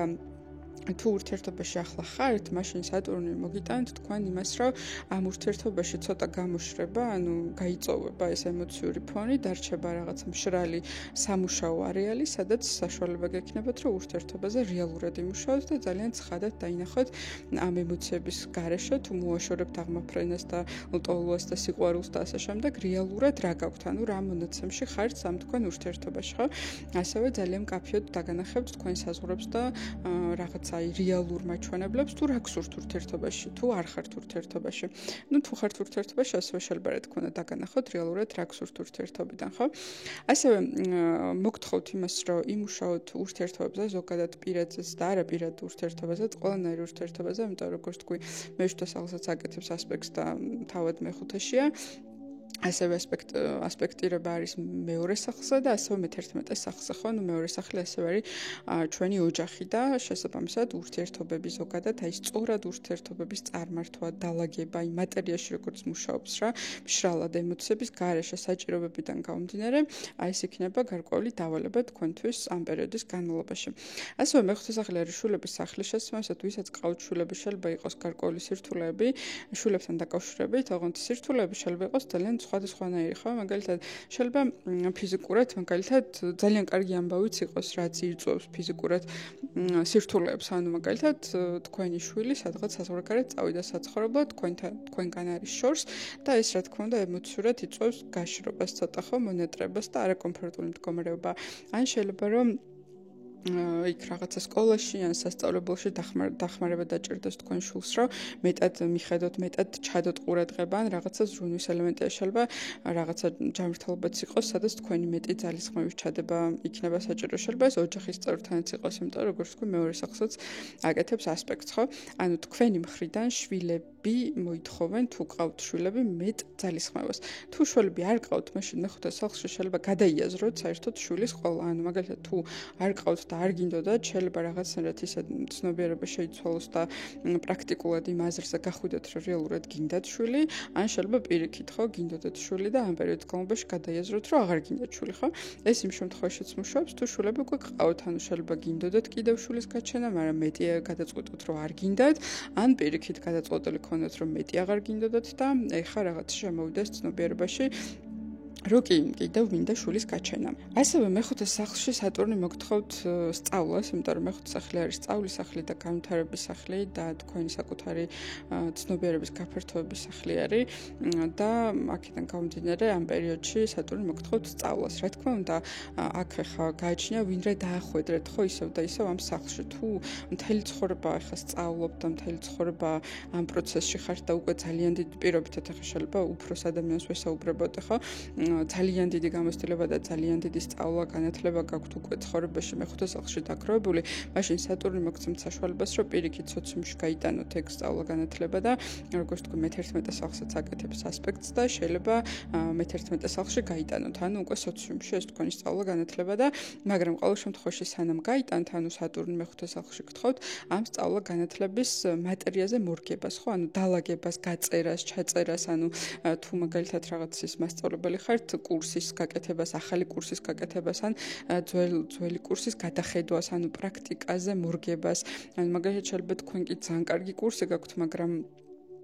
თუ ურთიერთობაში ახლა ხართ, მაშინ სატურნი მოგიტანთ თქვენ იმას, რომ ამ ურთიერთობაში ცოტა გამოშრება, ანუ გაიწოვება ეს ემოციური ფონი, დარჩება რაღაც მშრალი სამუშაო არეალი, სადაც საშუალება გექნებათ, რომ ურთიერთობაზე რეალურად იმუშაოთ და ძალიან ცხადად დაინახოთ ამ ემოციების გარეშე, თუ მოაშორებთ აღმაფრენას და ლტოლვას და სიყვარულს და ასე შემდეგ, რეალურად რა გაქვთ, ანუ რა მონაცემში ხართ ამ თქვენ ურთიერთობაში, ხო? ასევე ძალიან მკაფიოდ დაგანახებთ თქვენ საზღვრებს და რაღაც აი რეალურ მაჩვენებლებს თუ რა გსურთ ურთიერთობაში, თუ არ ხართ ურთიერთობაში. ნუ თუ ხართ ურთიერთობაში, ასევე შეიძლება რა თქმა უნდა დაგანახოთ რეალურად რა გსურთ ურთიერთობიდან, ხო? ასევე მოგთხოვთ იმას, რომ იმუშაოთ ურთიერთობებზე, ზოგადად პირადზეც და არაპირად ურთიერთობაზე, ყველანაირ ურთიერთობაზე, იმიტომ რომ როგორც თქვი, მეშვიდე სახლზეც აკეთებს ასპექტს და თავად მეხუთეშია. ასევე ასპექტირება არის მეორე სახლსა და ასევე მე-11 სახლსა, ხო? ნუ მეორე სახლი ასევე არის ჩვენი ოჯახი და შესაბამისად ურთიერთობები ზოგადად, აი სწორად ურთიერთობების წარმართვა, დალაგება, აი მატერიაში როგორც მუშაობს რა, მშრალად ემოციების გარეშე საჭიროებებიდან გამომდინარე, აი ეს იქნება გარკვეული დავალება თქვენთვის ამ პერიოდის განმავლობაში. ასევე მე-5 სახლი არის შვილების სახლი, შესაბამისად ვისაც ყავთ შვილები, შეიძლება იყოს გარკვეული სირთულეები, შვილებთან დაკავშირებით, ოღონდ სირთულეები შეიძლება იყოს ძალიან სხვადასხვანაირი, ხო? მაგალითად, შეიძლება ფიზიკურად, მაგალითად, ძალიან კარგი ამბავიც იყოს, რაც იწვევს ფიზიკურად სირთულეებს, ანუ მაგალითად, თქვენი შვილი სადღაც საზღვარგარეთ წავიდა საცხოვრებლად, თქვენგან არის შორს და ეს რა თქმა უნდა ემოციურად იწვევს გაშრობას, ცოტა ხო, მონატრებას და არაკომფორტული მდგომარეობა. ან შეიძლება რომ იქ რაღაცა სკოლაში ან სასწავლებელში დახმარება დაჭირდეს თქვენ შულს, რომ მეტად მიხედოთ, მეტად ჩადოთ ყურადღება ან რაღაცა ზრუნვის ელემენტია შეიძლება რაღაცა ჯანმრთელობაც იყოს, სადაც თქვენი მეტი ძალისხმევის ჩადება იქნება საჭირო. შეიძლება ეს ოჯახის წევრთანაც იყოს, იმიტომ რომ როგორც თქვი, მეორე სახლსაც აკეთებს ასპექტს, ხო? ანუ თქვენი მხრიდან შვილები მოითხოვენ, თუ ყავთ შვილები მეტ ძალისხმევას. თუ შვილები არ ყავთ, მაშინ მე-5 სახლში შეიძლება გადაიაზროთ საერთოდ შვილის ყოლა. ანუ მაგალითად, თუ არ ყავთ და არ გინდოდათ, შეიძლება რაღაცნაირად ისე ცნობიერება შეიცვალოს და პრაქტიკულად იმ აზრზე გახვიდეთ, რომ რეალურად გინდათ შვილი, ან შეიძლება პირიქით, ხო, გინდოდათ შვილი და ამ პერიოდის განმავლობაში გადაიაზროთ, რომ აღარ გინდათ შვილი, ხო? ეს იმ შემთხვევაშიც მუშაობს, თუ შვილები უკვე გყავთ, ანუ შეიძლება გინდოდათ კიდევ შვილის გაჩენა, მაგრამ მეტი გადაწყვეტოთ, რომ არ გინდათ, ან პირიქით გადაწყვეტილი ქონდეთ, რომ მეტი აღარ გინდოდათ და ეხა რაღაც შემოვიდეს ცნობიერებაში, რო კიდევ მინდა შვილის გაჩენა. ასევე მე-5 სახლში სატურნი მოგთხოვთ სწავლას, იმიტომ რომ მე-5 სახლი არის სწავლის სახლი და განვითარების სახლი და თქვენი საკუთარი ცნობიერების გაფართოების სახლი არის და აქედან გამომდინარე ამ პერიოდში სატურნი მოგთხოვთ სწავლას. რა თქმა უნდა, აქ ხა გააჩნია ვინრე დაახვედრეთ, ხო, ისევ და ისევ ამ სახლში. თუ მთელი ცხოვრება ხა სწავლობთ და მთელი ცხოვრება ამ პროცესში ხართ და უკვე ძალიან დიდ პირობითად ხა შეიძლება უფროს ადამიანს ვესაუბრებოდე, ხო? ძალიან დიდი გამოცდილება და ძალიან დიდი სწავლა განათლება გაქვთ უკვე ცხოვრებაში მეხუთე სახლში დაქროებული, მაშინ სატურნი მოგცემთ საშუალებას, რომ პირიქით სოციუმში გაიტანოთ ეგ სწავლა განათლება და როგორც თქვი მე-11 სახლსაც აკეთებს ასპექტს და შეიძლება მე-11 სახლში გაიტანოთ, ანუ უკვე სოციუმში ეს თქვენი სწავლა განათლება და მაგრამ ყოველ შემთხვევაში სანამ გაიტანთ, ანუ სატურნი მე-5 სახლში გთხოვთ, ამ სწავლა განათლების მატერიაზე მორგებას, ხო, ანუ დალაგებას, გაწერას, ჩაწერას, ანუ თუ მაგალითად რაღაცის მასწავლებელი ხართ, კურსის გაკეთებას, ახალი კურსის გაკეთებას, ან ძველი კურსის გადახედვას, ანუ პრაქტიკაზე მორგებას. ანუ მაგალითად შეიძლება თქვენ კი ძალიან კარგი კურსი გაქვთ, მაგრამ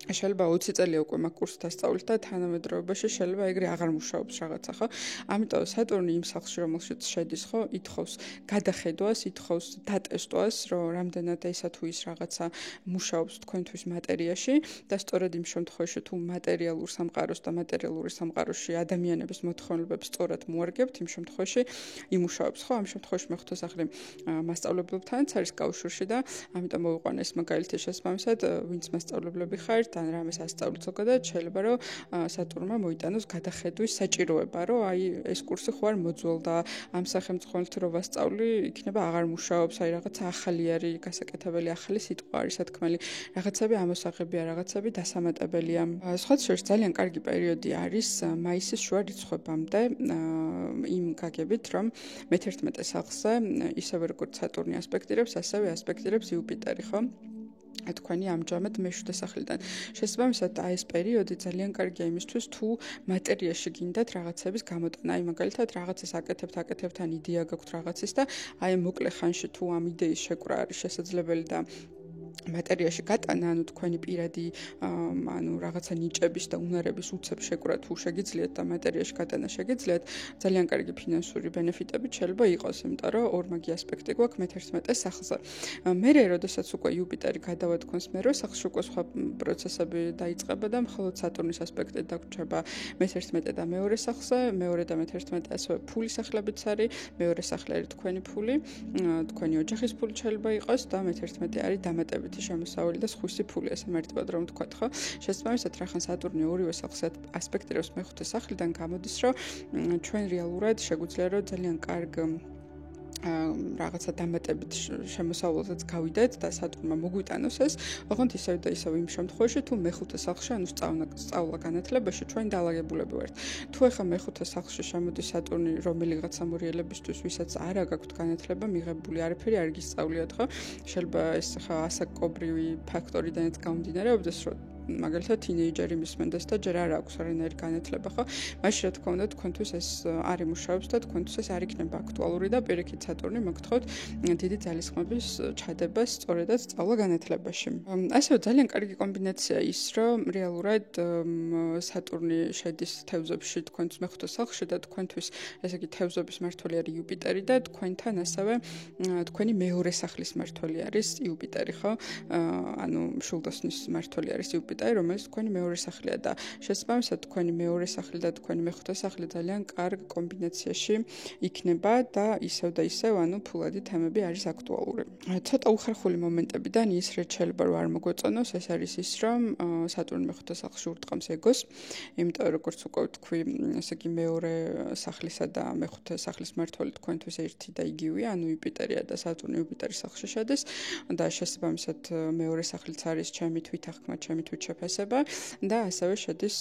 შეიძლება 20 წელია უკვე მაგ კურსს დასწავლეთ და თანამედროვეობაში შეიძლება ეგრე აღარ მუშაობს რაღაცა, ხო? ამიტომ სატურნი იმ სახლში, რომელშიც შედის, ხო, ითხოვს გადახედვას, ითხოვს დატესტვას, რომ რამდენად ესა თუ ის რაღაცა მუშაობს თქვენთვის მატერიაში და სწორედ იმ შემთხვევაში თუ მატერიალურ სამყაროს და მატერიალური სამყაროში ადამიანების მოთხოვნილებს სწორად მოარგებთ, იმ შემთხვევაში იმუშავებს, ხო? ამ შემთხვევაში მე-5 სახლი მასწავლებლებთანაც არის კავშირში და ამიტომ მოვიყვანე ეს მაგალითი შესაბამისად, ვინც მასწავლებლები ხართ ან რამეს ასწავლით ზოგადად, შეიძლება რომ სატურნმა მოიტანოს გადახედვის საჭიროება, რომ აი ეს კურსი ხო არ მოძველდა და ამ სახელმწიფოებთან რო ვასწავლი, იქნება აღარ მუშაობს, აი რაღაცა ახალი არის, გასაკეთებელი ახალი სიტყვა არის სათქმელი, რაღაცები ამოსაღებია, რაღაცები დასამატებელია. სხვა შორის ძალიან კარგი პერიოდი არის მაისის შუა რიცხვებამდე, იმ გაგებით, რომ მე-11 სახლზე ისევე როგორც სატურნი ასპექტირებს, ასევე ასპექტირებს იუპიტერი, ხო? თქვენი ამჯამად მე-7 სახლიდან. შესაბამისად, აი ეს პერიოდი ძალიან კარგია იმისთვის, თუ მატერიაში გინდათ რაღაცების გამოტანა. აი მაგალითად, რაღაცას აკეთებთ, ან იდეა გაქვთ რაღაცის და აი მოკლე ხანში თუ ამ იდეის შეკვრა არის შესაძლებელი და მატერიაში გატანა, ანუ თქვენი პირადი ანუ რაღაცა ნიჭების და უნარების უცებ შეკვრა თუ შეგიძლიათ და მატერიაში გატანა შეგიძლიათ, ძალიან კარგი ფინანსური ბენეფიტები შეიძლება იყოს, იმიტომ რომ ორმაგი ასპექტი გვაქვს მე-11 სახლზე. მერე, როდესაც უკვე იუპიტერი გადავა თქვენს მე-8 სახლში, უკვე სხვა პროცესები დაიწყება და მხოლოდ სატურნის ასპექტი დაგვრჩება მე-11 და მე-2 სახლზე, მე-2 და მე-11 ასევე ფულის სახლებიც არის, მე-2 სახლი არის თქვენი ფული, თქვენი ოჯახის ფული შეიძლება იყოს და მე-11 არის დამატებითი შემოსავალი და სხვისი ფული, ესე მარტივად რომ ვთქვათ, ხო? შესაბამისად, რახან სატურნი ორივე სახლს ასპექტირებს მე-5 სახლიდან გამოდის, რომ ჩვენ რეალურად შეგვიძლია რომ ძალიან კარგ რაღაცა დამატებით შემოსავალსაც გავიდეთ და სატურნმა მოგვიტანოს ეს, ოღონდ ისევ და ისევ იმ შემთხვევაში, თუ მე-5 სახლში, ანუ სწავლა განათლებაში ჩვენ დაალაგებულები ვართ. თუ ახლა მე-5 სახლში შემოდის სატურნი რომელიღაც ამორიელებისთვის, ვისაც არა გაქვთ განათლება მიღებული, არაფერი არ გისწავლიათ, ხო? შეიძლება ეს ხა ასაკობრივი ფაქტორიდანაც გამომდინარეობდეს, რომ მაგალითად თინეიჯერი მისმენდეს და ჯერ არ აქვს არანაირი განათლება, ხო? მაშინ რა თქმა უნდა თქვენთვის ეს არ იმუშავებს და თქვენთვის ეს არ იქნება აქტუალური და პირიქით სატურნი მოგთხოვთ დიდი ძალისხმების ჩადებას სწორედაც სწავლა განათლებაში. ასევე ძალიან კარგი კომბინაცია ის, რომ რეალურად სატურნი შედის თევზებში თქვენთვის მე-5 სახლში და თქვენთვის ესე იგი თევზების მმართველი არის იუპიტერი და თქვენთან ასევე თქვენი მეორე სახლის მმართველი არის იუპიტერი, ხო? ანუ შულდოსნის მმართველი არის იუპიტერი, რომელიც თქვენი მეორე სახლია და შესაბამისად თქვენი მეორე სახლი და თქვენი მე-5 სახლი ძალიან კარგ კომბინაციაში იქნება და ისევ, ანუ ფულადი თემები არის აქტუალური. ცოტა უხერხული მომენტებიდან ის რაც შეიძლება რომ არ მოგვეწონოს, ეს არის ის, რომ სატურნი მე-5 სახლში ურტყამს ეგოს, იმიტომ რომ როგორც უკვე ვთქვი, ესე იგი მეორე სახლისა და მე-5 სახლის მმართველი თქვენთვის ერთი და იგივეა, ანუ იუპიტერია და სატურნი იუპიტერის სახლში შედის და შესაბამისად მეორე სახლიც არის ჩემი თვითახკმა, ჩემი თვითშეფასება და ასევე შედის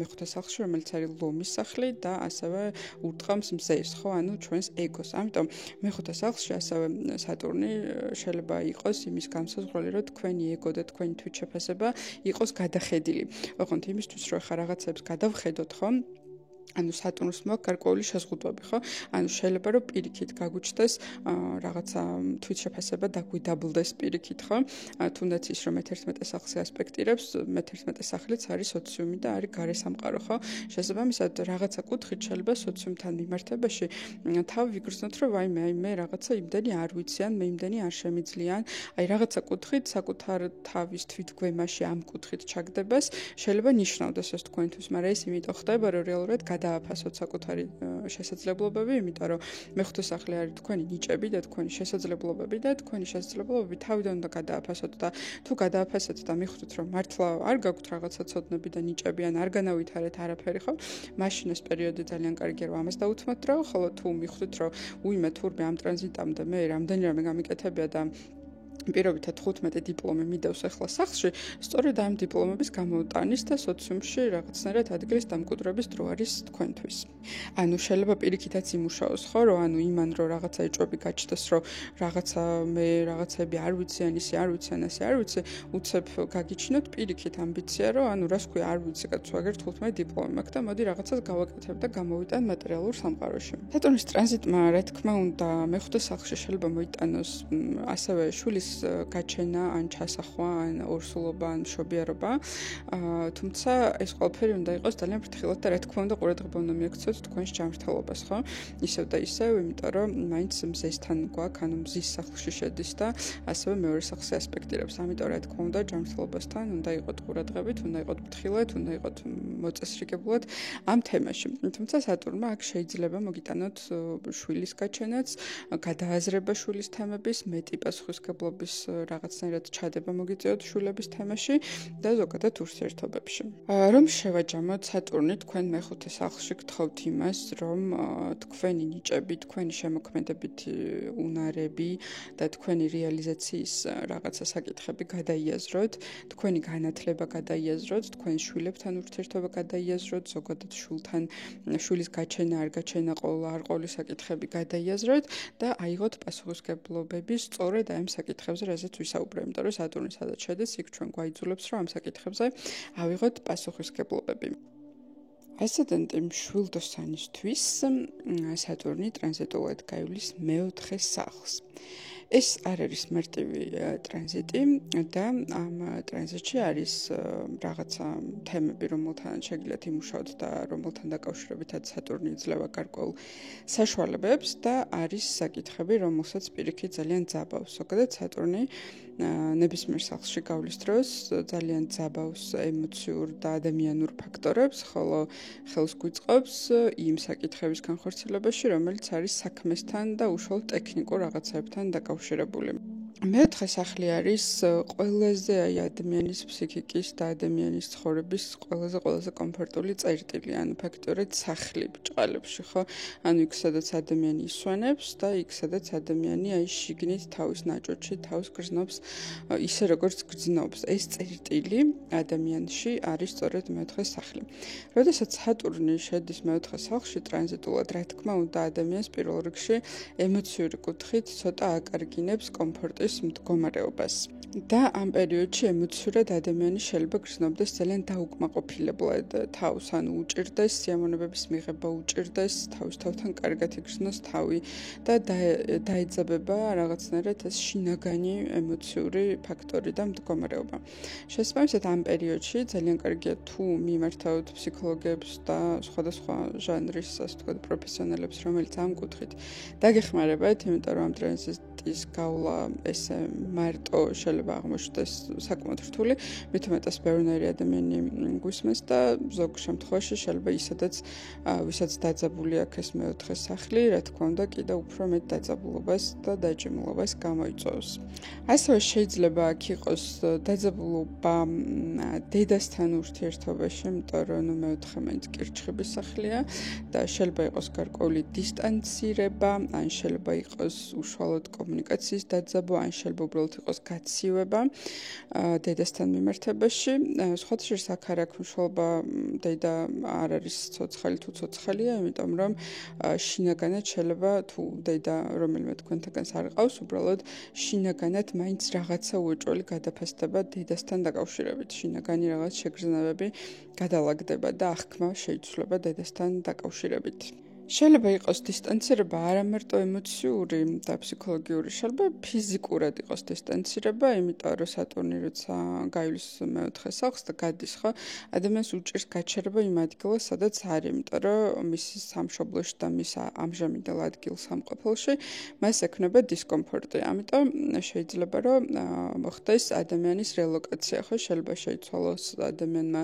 მე-5 სახლში, რომელიც არის ლომის სახლი და ასევე ურტყამს მზეს, ხო, ანუ ჩვენს ეგოს. ამიტომ მე-5 სახლში ასევე სატურნი შეიძლება იყოს იმის განსაზღვრელი, რომ თქვენი ეგო და თქვენი თვითშეფასება იყოს გადახედილი. ოღონდ იმისთვის, რომ ხა რაღაცებს გადავხედოთ, ხო? ანუ სატურნს მოაქვს გარკვეული შეზღუდვები, ხო? ანუ შეიძლება რომ პირიქით გაგვიჩნდეს რაღაცა თვითშეფასება დაგვიდაბლდეს პირიქით, ხო? თუნდაც ის რომ მე-11 სახლს ასპექტირებს, მე-11 სახლიც არის სოციუმი და არის გარე სამყარო, ხო? შესაბამისად, რაღაცა კუთხით შეიძლება სოციუმთან მიმართებაში თავი ვიგრძნოთ, რომ მე რაღაცა იმდენი არ ვიცი ან მე იმდენი არ შემიძლია, აი რაღაცა კუთხით საკუთარ თავის თვითგვემაში ამ კუთხით ჩაგდებას შეიძლება ნიშნავდეს ეს თქვენთვის, მაგრამ ეს იმიტომ ხდება, რომ რეალურად გადააფასოთ საკუთარი შესაძლებლობები, იმიტომ რომ მეხუთე სახლი არის თქვენი ნიჭები და თქვენი შესაძლებლობები და თქვენი შესაძლებლობები თავიდან უნდა გადააფასოთ და თუ გადააფასეთ და მიხვდეთ რომ მართლა არ გაქვთ რაღაცა ცოდნები და ნიჭები ან არ განავითარეთ არაფერი ხო, მაშინ ეს პერიოდი ძალიან კარგია რომ ამას დაუთმოთ რა, ხოლო თუ მიხვდეთ რომ უიმე თურმე ამ ტრანზიტამდე მე რამდენიმე გამიკეთებია და პირობითად 15 დიპლომი მიდევს ახლა სახლში, სწორედ ამ დიპლომების გამოტანის და სოციუმში რაღაცნაირად ადგილის დამკვიდრების დრო არის თქვენთვის. ანუ შეიძლება პირიქითაც იმუშაოს ხო, რომ ანუ იმან რომ რაღაცა ეჭვები გაჩნდეს, რომ რაღაცა მე რაღაცები არ ვიცი, ან ისე არ ვიცი, ან ასე არ ვიცი, უცებ გაგიჩინოთ პირიქით ამბიცია, რომ ანუ რას ქვია არ ვიცი, კაცო, აგერ 15 დიპლომი მაქვს და მოდი რაღაცას გავაკეთებ და გამოვიტან მატერიალურ სამყაროში. სატურნის ტრანზიტმა, რა თქმა უნდა, მეხუთე სახლში შეიძლება მოიტანოს ასევე შვილის გაჩენა ან ჩასახვა ან ორსულობა ან მშობიარობა, თუმცა ეს ყველაფერი უნდა იყოს ძალიან ფრთხილად და რა თქმა უნდა ყურადღება უნდა მიაქცევთ თქვენს ჯანმრთელობას, ხო? ისევ და ისევ, იმიტომ რომ მაინც მზესთან გვაქვს, ანუ მზის სახლში შედის და ასევე მეორე სახლს ასპექტირებს. ამიტომ რა თქმა უნდა ჯანმრთელობასთან უნდა იყოთ ყურადღებით, უნდა იყოთ ფრთხილად, უნდა იყოთ მოწესრიგებულად ამ თემაში. თუმცა სატურნმა აქ შეიძლება მოგიტანოთ შვილის გაჩენაც, გადააზრება შვილის თემების, მეტი პასუხისმგებლობის რაღაცნაირად ჩადება მოგიწევთ შვილების თემაში და ზოგადად ურთიერთობებში. რომ შევაჯამოთ სატურნი თქვენ მეხუთე სახლში გთხოვთ იმას, რომ თქვენი ნიჭები, თქვენი შემოქმედებითი უნარები და თქვენი რეალიზაციის რაღაცა საკითხები გადაიაზროთ, თქვენი განათლება გადაიაზროთ, თქვენ შვილებთან ურთიერთობა გადაიაზროთ, ზოგადად შვილთან შვილის გაჩენა, არ გაჩენა, ყოლა არ ყოლის საკითხები გადაიაზროთ და აიღოთ პასუხისმგებლობები სწორედ ამ საკითხებზე, რაზეც ვისაუბრე, იმიტომ რომ სატურნი სადაც შედის, იქ ჩვენ გვაიძულებს, რომ ამ საკითხებზე ავიღოთ პასუხისმგებლობები. ასცენდენტი მშვილდოსანისთვის სატურნი ტრანზიტულად გაივლის მეოთხე სახლს. ეს არ არის მარტივი ტრანზიტი და ამ ტრანზიტში არის რაღაცა თემები, რომელთან შეგიძლიათ იმუშაოთ და რომელთან დაკავშირებითაც სატურნი იძლევა გარკვეულ საშუალებებს და არის საკითხები, რომელსაც პირიქით ძალიან ძაბავს. ზოგადად სატურნი ნებისმიერ სახლში გავლის დროს ძალიან ძაბავს ემოციურ და ადამიანურ ფაქტორებს, ხოლო ხელს გვიწყობს იმ საკითხების განხორციელებაში, რომელიც არის საქმესთან და უშუალოდ ტექნიკურ რაღაცებთან დაკავშირებული. მეოთხე სახლი არის ყველაზე ადამიანის ფსიქიკის და ადამიანის ცხოვრების ყველაზე კომფორტული წერტილი, ანუ ფაქტობრივად სახლი ბრჭყალებში, ხო? ანუ იქ სადაც ადამიანი ისვენებს და იქ სადაც ადამიანი აი შიგნით თავის ნაჭუჭში თავს გრძნობს ისე როგორც გრძნობს. ეს წერტილი ადამიანში არის სწორედ მეოთხე სახლი. როდესაც სატურნი შედის მეოთხე სახლში ტრანზიტულად, რა თქმა უნდა, ადამიანს პირველ რიგში ემოციური კუთხით ცოტა აკარგინებს კომფორტის მდგომარეობას. და ამ პერიოდში ემოციურად ადამიანი შეიძლება გრძნობდეს ძალიან დაუკმაყოფილებლად თავს, ანუ უჭირდეს სიამოვნებების მიღება, უჭირდეს თავის თავთან კარგად იგრძნოს თავი და დაეძაბება რაღაცნაირად ეს შინაგანი ემოციური ფაქტორი და მდგომარეობა. შესაბამისად ამ პერიოდში ძალიან კარგია თუ მიმართავთ ფსიქოლოგებს და სხვადასხვა ჟანრის, ასე ვთქვათ, პროფესიონალებს, რომელიც ამ კუთხით დაგეხმარებათ, იმიტომ რომ ამ ტრანზიტის გავლა ესე მარტო შეიძლება აღმოჩნდეს საკმაოდ რთული, მით უმეტეს ბევრნაირი ადამიანი გვისმენს და ზოგ შემთხვევაში შეიძლება ისედაც ვისაც დაძაბული აქვს ეს მეოთხე სახლი, რა თქმა უნდა, კიდევ უფრო მეტ დაძაბულობას და დაჭიმულობას გამოიწვევს. ასევე შეიძლება აქ იყოს დაძაბულობა დედასთან ურთიერთობაში, იმიტომ რომ მეოთხე მაინც კირჩხიბის სახლია და შეიძლება იყოს გარკვეული დისტანცირება, ან შეიძლება იყოს უშუალოდ კომუნიკაციის დაძაბვა, ან შეიძლება უბრალოდ იყოს გაცივება დედასთან მიმართებაში. სხვათა შორის აქ არ აქვს მნიშვნელობა დედა არ არის ცოცხალი თუ ცოცხალია, იმიტომ რომ შინაგანად შეიძლება თუ დედა რომელიმე თქვენთაგანს არ ყავს, უბრალოდ შინაგანად მაინც რაღაცა უეჭველი გადაფასდება დედასთან დაკავშირებით. შინაგანი რაღაც შეგრძნებები გადალაგდება და აღქმა შეიცვლება დედასთან დაკავშირებით. შეიძლება იყოს დისტანცირება არა მარტო ემოციური და ფსიქოლოგიური, შეიძლება ფიზიკურად იყოს დისტანცირება, იმიტომ რომ სატურნი როცა გაივლის მეოთხე სახლს და გადის, ხო, ადამიანს უჭირს გაჩერება იმ ადგილას, სადაც არის, იმიტომ რომ მის სამშობლოში და მის ამჟამინდელ ადგილ სამყოფელში მას ექნება დისკომფორტი. ამიტომ შეიძლება რომ მოხდეს ადამიანის რელოკაცია, ხო, შეიძლება შეიცვალოს ადამიანმა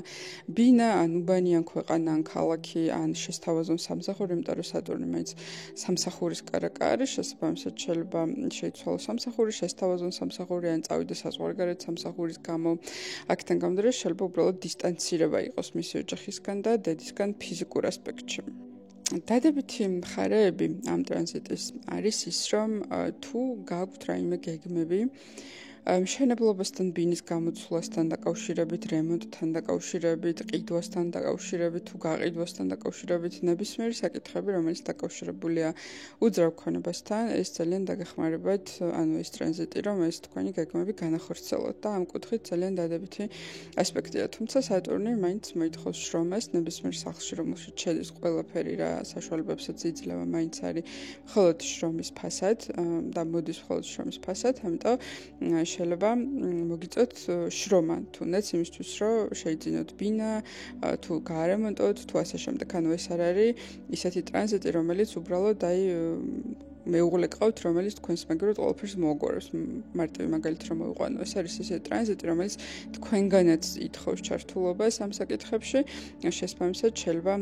ბინა, ან უბანი, ან ქვეყანა, ან ქალაქი, ან შესთავაზონ სამსახური, რომ სატურნი მაინც სამსახურის კარაკა არის, შესაბამისად შეიძლება შეიცვალოს სამსახური, შესთავაზონ სამსახური, ან წავიდეს საზღვარგარეთ სამსახურის გამო. აქედან გამომდინარე, შეიძლება უბრალოდ დისტანცირება იყოს მისი ოჯახისგან და დედისგან ფიზიკურ ასპექტში. დადებითი მხარეები ამ ტრანზიტის არის ის, რომ თუ გააქვთ რაიმე გეგმები, მშენებლობასთან, ბინის გამოცვლასთან დაკავშირებით, რემონტთან დაკავშირებით, ყიდვასთან დაკავშირებით, თუ გაყიდვასთან დაკავშირებით, ნებისმიერი საკითხები, რომელიც დაკავშირებულია უძრავ ქონებასთან, ეს ძალიან დაგეხმარებათ, ანუ ეს ტრანზიტი, რომ ეს თქვენი გეგმები განახორციელოთ და ამ კუთხით ძალიან დადებითი ასპექტია. თუმცა სატურნი მაინც მოითხოვს შრომას, ნებისმიერ სახლში, რომელშიც შედის ყველაფერი რა საშუალებებსაც იძლევა, მაინც არის მხოლოდ შრომის ფასად და მოდის მხოლოდ შრომის ფასად, ამიტომ შეიძლება მოგიწოთ შრომა, თუნდაც იმისთვის, რომ შეიძინოთ ბინა, თუ გაარემონტოთ, თუ ასე შემდეგ. ანუ ეს არ არის ისეთი ტრანზიტი, რომელიც უბრალოდ მეუღლე ყავთ, რომელიც თქვენს მაგერად ყველაფერს მოაგვარებს. მარტივი მაგალითი რომ მოვიყვანო, ეს არის ისეთი ტრანზიტი, რომელიც თქვენგანაც ითხოვს ჩართულობას ამ საკითხებში. შესაბამისად, შეიძლება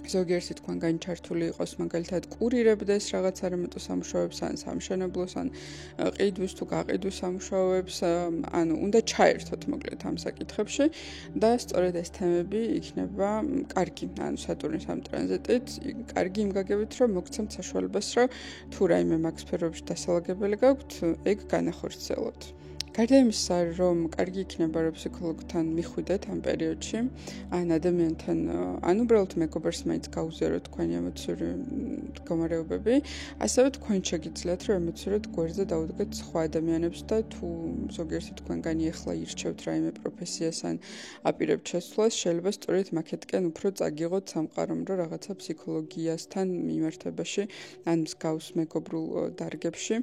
ზოგიერთი თქვენგანი ჩართული იყოს, მაგალითად კურირებდეს რაღაც არემონტო სამუშაოებს, ან სამშენებლოს, ან ყიდვის თუ გაყიდვის სამუშაოებს, ანუ უნდა ჩაერთოთ მოკლედ ამ საკითხებში და სწორედ ეს თემები იქნება კარგი, ანუ სატურნის ამ ტრანზიტით, კარგი იმ გაგებით, რომ მოგცემთ საშუალებას, რომ თუ რაიმე მაგ სფეროებში დასალაგებელი გაქვთ, ეგ განახორციელოთ. გარდა იმისა, რომ კარგი იქნება, რომ ფსიქოლოგთან მიხვიდეთ ამ პერიოდში, ან ადამიანთან, ან უბრალოდ მეგობარს მაინც გაუზიაროთ თქვენი ემოციური მდგომარეობები, ასევე თქვენ შეგიძლიათ, რომ ემოციურად გვერდზე დაუდგეთ სხვა ადამიანებს და თუ ზოგიერთი თქვენგანი ახლა ირჩევთ რაიმე პროფესიას ან აპირებთ შესვლას, შეიძლება სწორედ მაქეთკენ უფრო წაგიღოთ სამყარო, რომ რაღაცა ფსიქოლოგიასთან მიმართებაში, ან მსგავს მეგობრულ დარგებში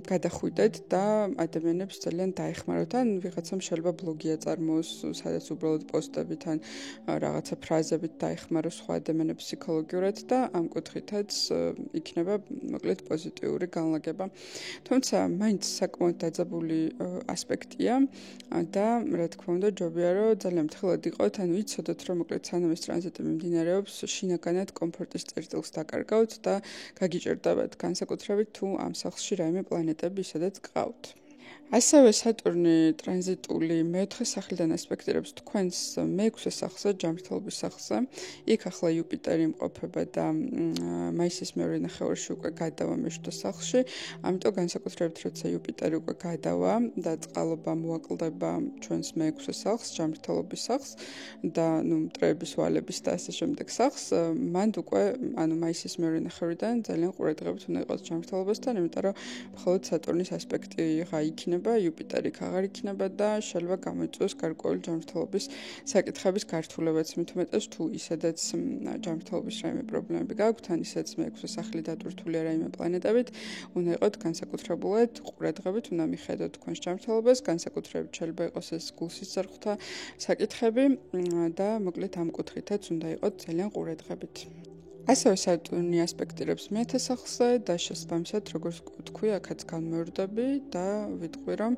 გადახვიდეთ და ადამიანებს ძალიან დაეხმაროთ, ან ვიღაცამ შეიძლება ბლოგი აწარმოოს, სადაც უბრალოდ პოსტებით ან რაღაცა ფრაზებით დაეხმაროს სხვა ადამიანებს ფსიქოლოგიურად და ამ კუთხითაც იქნება მოკლედ პოზიტიური განლაგება. თუმცა მაინც საკმაოდ დაძაბული ასპექტია და რა თქმა უნდა ჯობია რომ ძალიან მთხილად იყოთ, ანუ იცოდოთ რომ მოკლედ სანამ ეს ტრანზიტი მიმდინარეობს, შინაგანად კომფორტის წერტილს დაკარგავთ და გაგიჭირდებათ განსაკუთრებით თუ ამ სახლში რაიმე პლანეტები ისედაც გყავთ. ასევე სატურნი ტრანზიტული მეოთხე სახლიდან ასპექტირებს თქვენს მეექვსე სახლზე, ჯანმრთელობის სახლზე. იქ ახლა იუპიტერი იმყოფება და მაისის მეორე ნახევარში უკვე გადავა მეშვიდე სახლში. ამიტომ განსაკუთრებით როცა იუპიტერი უკვე გადავა და წყალობა მოაკლდება ჩვენს მეექვსე სახლს, ჯანმრთელობის სახლს და მტრების ვალების და ასე შემდეგ სახლს, მანდ უკვე ანუ მაისის მეორე ნახევრიდან ძალიან ყურადღებით უნდა იყოს ჯანმრთელობასთან, იმიტომ რომ მხოლოდ სატურნის ასპექტი იქნება იუპიტერი აღარ იქნება და შეიძლება გამოიწვიოს გარკვეული ჯანმრთელობის საკითხების გართულებაც, მით უმეტეს თუ ისედაც ჯანმრთელობის რაიმე პრობლემები გაქვთ, ან ისედაც მეექვსე სახლი დატვირთულია რაიმე პლანეტებით, უნდა იყოთ განსაკუთრებულად ყურადღებით, უნდა მიხედოთ თქვენს ჯანმრთელობას, განსაკუთრებით შეიძლება იყოს ეს გულსისძარღვთა საკითხები და მოკლედ ამ კუთხითაც უნდა იყოთ ძალიან ყურადღებით. ასევე სატურნი ასპექტირებს მეათე სახლზე და შესაბამისად, როგორც ვთქვი, აქაც განმეორდები და ვიტყვი, რომ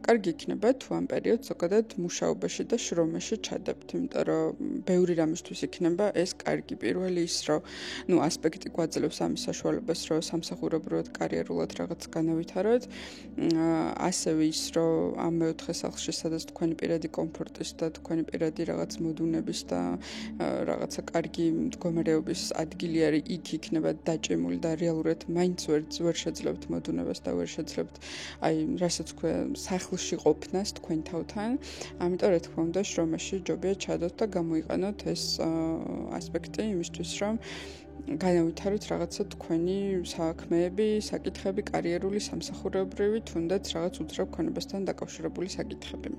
კარგი იქნება თუ ამ პერიოდს ზოგადად მუშაობაში და შრომაში ჩადებთ, იმიტომ რომ ბევრი რამისთვის იქნება ეს კარგი. პირველი ის, რომ ასპექტი გვაძლევს ამის საშუალებას, რომ სამსახურებრივად კარიერულად რაღაც განავითაროთ, ასევე ის, რომ ამ მეოთხე სახლში, სადაც თქვენი პირადი კომფორტის და თქვენი პირადი რაღაც მოდუნების და რაღაცა კარგი მდგომარეობის ადგილი არის, იქ იქნება დაჭიმული და რეალურად მაინც ვერ შეძლებთ მოდუნებას და ვერ შეძლებთ რასაც თქვა სახლში ყოფნას თქვენ თავთან. ამიტომ რა თქმა უნდა შრომაში ჯობია ჩადოთ და გამოიყენოთ ეს ასპექტი იმისთვის, რომ განავითაროთ რაღაცა თქვენი საქმეები, საკითხები, კარიერული, სამსახურებრივი, თუნდაც რაღაც უძრავ ქონებასთან დაკავშირებული საკითხები.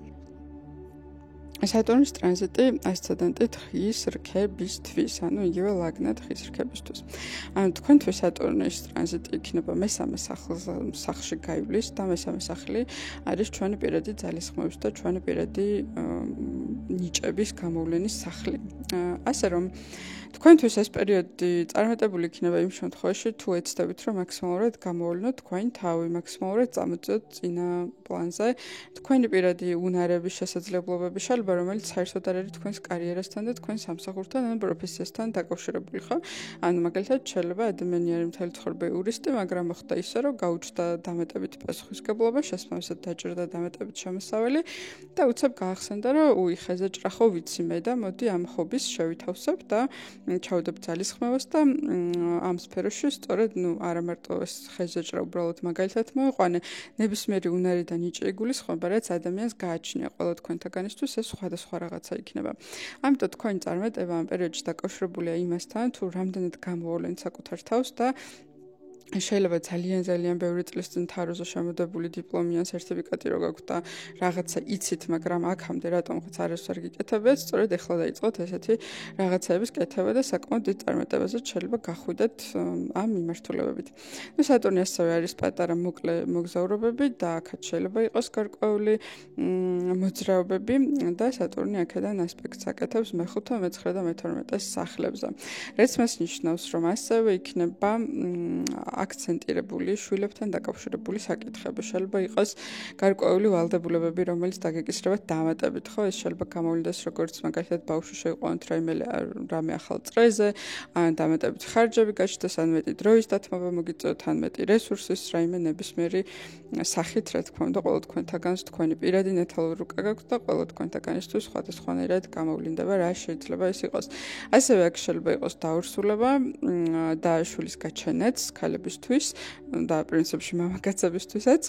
სატურნის ტრანზიტი ასცენდენტი თხის რქებისთვის, ანუ იგივე ლაგნად თხის რქებისთვის. ანუ თქვენთვის სატურნის ტრანზიტი იქნება მესამე სახლში გაივლის და მესამე სახლი არის ჩვენი პირადი ძალისხმევის და ჩვენი პირადი ნიჭების გამოვლენის სახლი. ასე რომ თქვენთვის ეს პერიოდი წარმატებული იქნება იმ შემთხვევაში, თუ ეცდებით, რომ მაქსიმალურად გამოვლინოთ თქვენი თავი, მაქსიმალურად წამოწიოთ წინა პლანზე თქვენი პირადი უნარების შესაძლებლობები, შეიძლება რომელიც საერთოდ არ არის თქვენს კარიერასთან და თქვენ სამსახურთან ან პროფესიასთან დაკავშირებული ხო? ანუ მაგალითად შეიძლება ადამიანი არის მთელი ცხოვრება იურისტი, მაგრამ მოხდა ისე, რომ გაუჩნდა დამატებით პასუხისმგებლობა, შესაბამისად დაჭირდა დამატებით შემოსავალი და უცებ გაახსენდა, რომ ხეზე ჭრახო ვიცი მე და მოდი ამ ჰობის შევითავსებ და ჩავდებ ძალისხმევას და ამ სფეროში სწორედ არა მარტო ეს ხეზე ჭრა უბრალოდ მაგალითად მოიყვანე, ნებისმიერი უნარი და ნიჭი იგულისხმება, რაც ადამიანს გააჩნია ყველა თქვენთაგანისთვის ეს სხვადასხვა რაღაცა იქნება. ამიტომ თქვენი წარმატება ამ პერიოდში დაკავშირებულია იმასთან, თუ რამდენად გამოავლენთ საკუთარ თავს და შეიძლება ძალიან ბევრი წლის წინ თაროზე შემოდებული დიპლომი ან სერტიფიკატი რო გაქვთ და რაღაცა იცით, მაგრამ აქამდე რატომღაც არასდროს არ გიკეთებიათ, სწორედ ეხლა დაიწყოთ ესეთი რაღაცების კეთება და საკმაოდ დიდ წარმატებაზე შეიძლება გახვიდეთ ამ მიმართულებებით. სატურნი ასევე არის პატარა მოკლე მოგზაურობები და აქაც შეიძლება იყოს გარკვეული მოძრაობები და სატურნი აქედან ასპექტს აკეთებს მე-5, მე-9 და მე-12 სახლებზე. რაც მას ნიშნავს, რომ ასევე იქნება აქცენტირებული შვილებთან დაკავშირებული საკითხები. შეიძლება იყოს გარკვეული ვალდებულებები, რომელიც დაგეკისრებათ დამატებით, ხო? ეს შეიძლება გამოვლინდეს როგორც მაგალითად ბავშვი შეიყვანოთ რამე ახალ წრეზე, ან დამატებით ხარჯები გაჩნდეს, ან მეტი დროის დათმობა მოგიწევთ, ან მეტი რესურსის რაიმე ნებისმიერი სახით, რა თქმა უნდა, ყველა თქვენთაგანს თქვენი პირადი ნათელური რუკა გაქვთ და ყველა თქვენთაგანისთვის სხვადასხვანაირად გამოვლინდება, რა შეიძლება ეს იყოს. ასევე აქ შეიძლება იყოს დაურსულება და შვილის გაჩენაც ქალებისთვის და პრინციპში მამაკაცებისთვისაც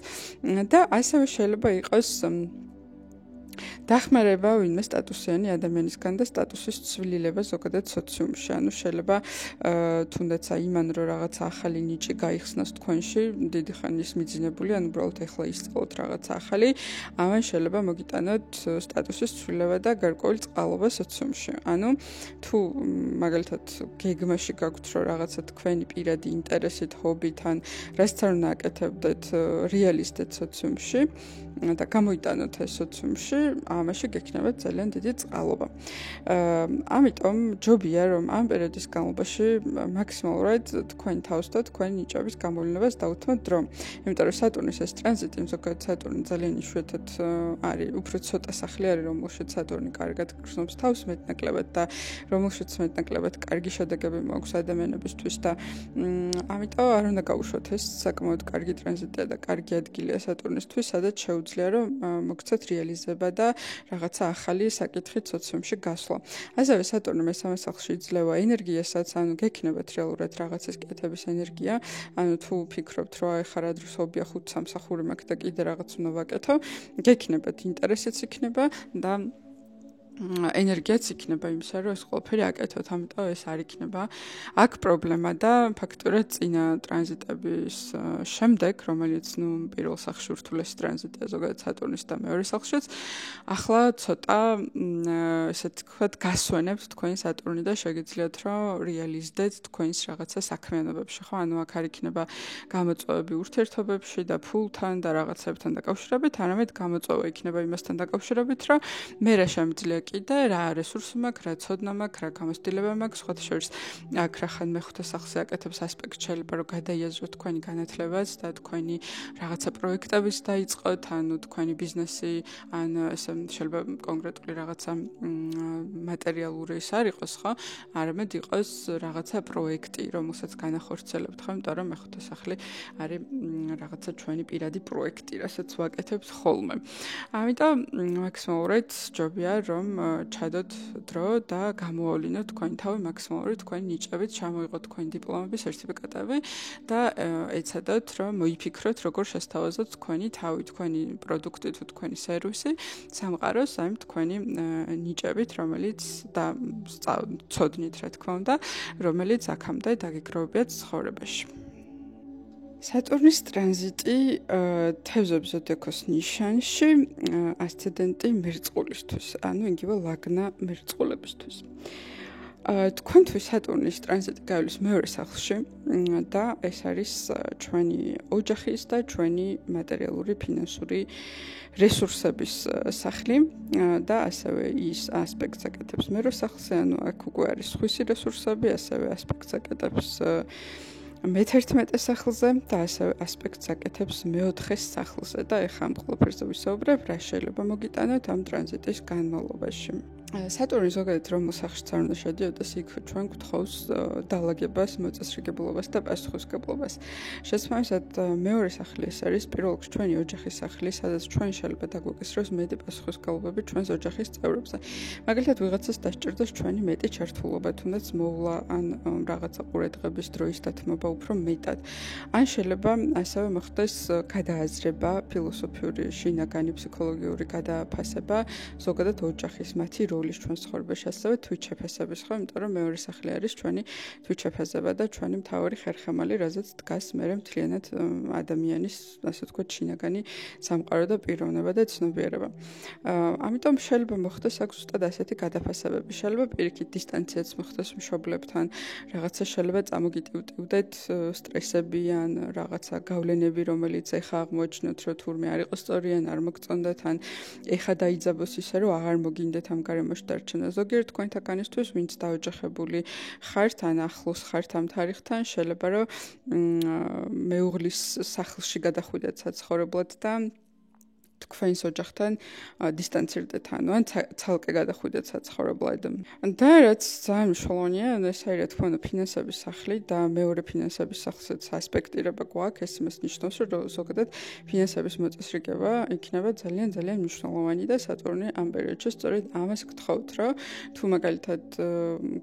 და ასევე შეიძლება იყოს დახმარება ვინმე სტატუსიანი ადამიანისგან და სტატუსის ცვლილება ზოგადად სოციუმში. ანუ შეიძლება თუნდაც იმან რომ რაღაცა ახალი ნიჭი გაიხსნას თქვენში, დიდი ხანის მიძინებული, ან უბრალოდ ეხლა ისწავლოთ რაღაცა ახალი, ამან შეიძლება მოგიტანოთ სტატუსის ცვლილება და გარკვეული წყალობა სოციუმში. ანუ თუ მაგალითად გეგმაში გაქვთ რომ რაღაცა თქვენი პირადი ინტერესით, ჰობით ან რასაც არ უნდა აკეთებდეთ, რეალისტეთ სოციუმში და გამოიტანოთ ეს სოციუმში, ამაში გექნება ძალიან დიდი წყალობა. ამიტომ ჯობია რომ ამ პერიოდის განმავლობაში მაქსიმალურად თქვენ თავს და თქვენი ნიჭების გამოვლენებას დაუთმოთ დრო. იმიტომ რომ სატურნის ეს ტრანზიტი, ზოგადად სატურნი ძალიან იშვიათად არის, უფრო ცოტა სახლი არის, რომელშიც სატურნი კარგად გრძნობს თავს მეტნაკლებად და რომელშიც მეტნაკლებად კარგი შედეგები მაქვს ადამიანებისთვის და ამიტომ არ უნდა გაუშვათ ეს საკმაოდ კარგი ტრანზიტია და კარგი ადგილია სატურნისთვის, სადაც შეუძლია რომ მოგცეთ რეალიზება და რაღაცა ახალი საკითხით სოციუმში გასვლა. ასევე სატურნი მესამე სახლში იძლევა ენერგიასაც, ანუ გექნებათ რეალურად რაღაცის კეთების ენერგია, ანუ თუ ფიქრობთ, რომ ეხლა რა დროს ობია 5 სამსახური მაქვს და კიდე რაღაც უნდა ვაკეთო, გექნებათ ინტერესიც იქნება და ენერგიაც იქნება იმისა, რომ ეს ყველაფერი აკეთოთ, ამიტომ ეს არ იქნება აქ პრობლემა და ფაქტურად წინა ტრანზიტების შემდეგ, რომელიც პირველ სახლში ურთულეს ტრანზიტია ზოგადად სატურნის და მეორე სახლშიც, ახლა ცოტა ესე თქვათ გასვენებთ თქვენი სატურნი და შეგიძლიათ რომ რეალიზდეთ თქვენს რაღაცა საქმიანობებში, ხო? ანუ აქ არ იქნება გამოწვევები ურთიერთობებში და ფულთან და რაღაცებთან დაკავშირებით, არამედ გამოწვევა იქნება იმასთან დაკავშირებით, რომ მე რა შემიძლია კიდე რა რესურსი მაქვს, რა ცოდნა მაქვს, რა გამოცდილება მაქვს, სხვათა შორის აქ რახან მე-5 სახლზე აკეთებს ასპექტ შეიძლება რომ გადაიაზროთ თქვენი განათლებაც და თქვენი რაღაცა პროექტების დაიწყოთ, ანუ თქვენი ბიზნესი, ან ესე შეიძლება კონკრეტული რაღაცა მატერიალური ის არ იყოს, ხო? არამედ იყოს რაღაცა პროექტი, რომელსაც განახორციელებთ, ხო? იმიტომ რომ მე-5 სახლი არის რაღაცა ჩვენი პირადი პროექტი, რასაც ვაკეთებთ ხოლმე. ამიტომ მაქსიმალურად ჯობია რომ ჩადოთ დრო და გამოავლინოთ თქვენი თავი მაქსიმალურად თქვენი ნიჭებით, ჩამოიღოთ თქვენი დიპლომები, სერტიფიკატები და ეცადოთ რომ მოიფიქროთ როგორ შესთავაზოთ თქვენი თავი, თქვენი პროდუქტი თუ თქვენი სერვისი სამყაროს ამ თქვენი ნიჭებით, რომელიც და ცოდნით რა თქმა უნდა, რომელიც აქამდე დაგეგროვებიათ ცხოვრებაში. სატურნის ტრანზიტი თევზების ზოდიაქოს ნიშანში ასცენდენტი მერწყულისთვის, ანუ იგივე ლაგნა მერწყულებისთვის. თქვენთვის სატურნის ტრანზიტი გავლის მეორე სახლში და ეს არის ჩვენი ოჯახის და ჩვენი მატერიალური ფინანსური რესურსების სახლი და ასევე ის ასპექტს აკეთებს მეორე სახლზე, ანუ აქ უკვე არის სხვისი რესურსები, ასევე ასპექტს აკეთებს მე-11 სახლზე და ასევე ასპექტს აკეთებს მე-4 სახლზე და ეხლა ამ ყველაფერზე ვისაუბრებ, რა შეიძლება მოგიტანოთ ამ ტრანზიტის განმავლობაში. სატურნი ზოგადად რომელ სახლშიც არ უნდა შედიოდეს, იქ ჩვენ გვთხოვს დალაგებას, მოწესრიგებლობას და პასუხისმგებლობას. შესაბამისად, მეორე სახლი ეს არის პირველ რიგში ჩვენი ოჯახის სახლი, სადაც ჩვენ შეიძლება დაგვეკისროს მეტი პასუხისმგებლობები ჩვენს ოჯახის წევრებზე. მაგალითად, ვიღაცას დასჭირდეს ჩვენი მეტი ჩართულობა, თუნდაც მოვლა ან რაღაცა ყურადღების დროის დათმობა უფრო მეტად. ან შეიძლება ასევე მოხდეს გადააზრება, ფილოსოფიური, შინაგანი, ფსიქოლოგიური გადააფასება, ზოგადად ოჯახის მათი როლის ჩვენს ცხოვრებაში, ასევე თვითშეფასების ხო, იმიტომ რომ მეორე სახლი არის ჩვენი თვითშეფასება და ჩვენი მთავარი ხერხემალი, რაზეც დგას მერე მთლიანად ადამიანის, ასე ვთქვათ, შინაგანი სამყარო და პიროვნება და ცნობიერება. ამიტომ შეიძლება მოხდეს აქ ზუსტად ასეთი გადაფასებები. შეიძლება პირიქით დისტანციაც მოხდეს მშობლებთან, რაღაცა შეიძლება წამოგიტივტივდეთ სტრესები ან რაღაცა გავლენები, რომელიც ეხა აღმოჩნდეთ, რომ თურმე არ იყო სწორი ან არ მოგწონდეთ, ან ეხა დაიძაბოს ისე, რომ აღარ მოგინდეთ ამ გარემოში დარჩენა. ზოგიერთ თქვენთაგანისთვის, ვინც დაოჯახებული ხართ ან ახლოს ხართ ამ თარიღთან, შეიძლება რომ მეუღლის სახლში გადახვიდეთ საცხოვრებლად და თქვენს ოჯახთან დისტანცირდეთ, ანუ ან ცალკე გადახვიდეთ საცხოვრებლად. და რაც ძალიან მნიშვნელოვანია, ეს არის რა თქმა უნდა ფინანსების სახლი და მეორე ფინანსების სახლსაც ასპექტირება გვაქვს, ეს იმას ნიშნავს, რომ ზოგადად ფინანსების მოწესრიგება იქნება ძალიან მნიშვნელოვანი და სატურნი ამ პერიოდში სწორედ ამას გთხოვთ, რომ თუ მაგალითად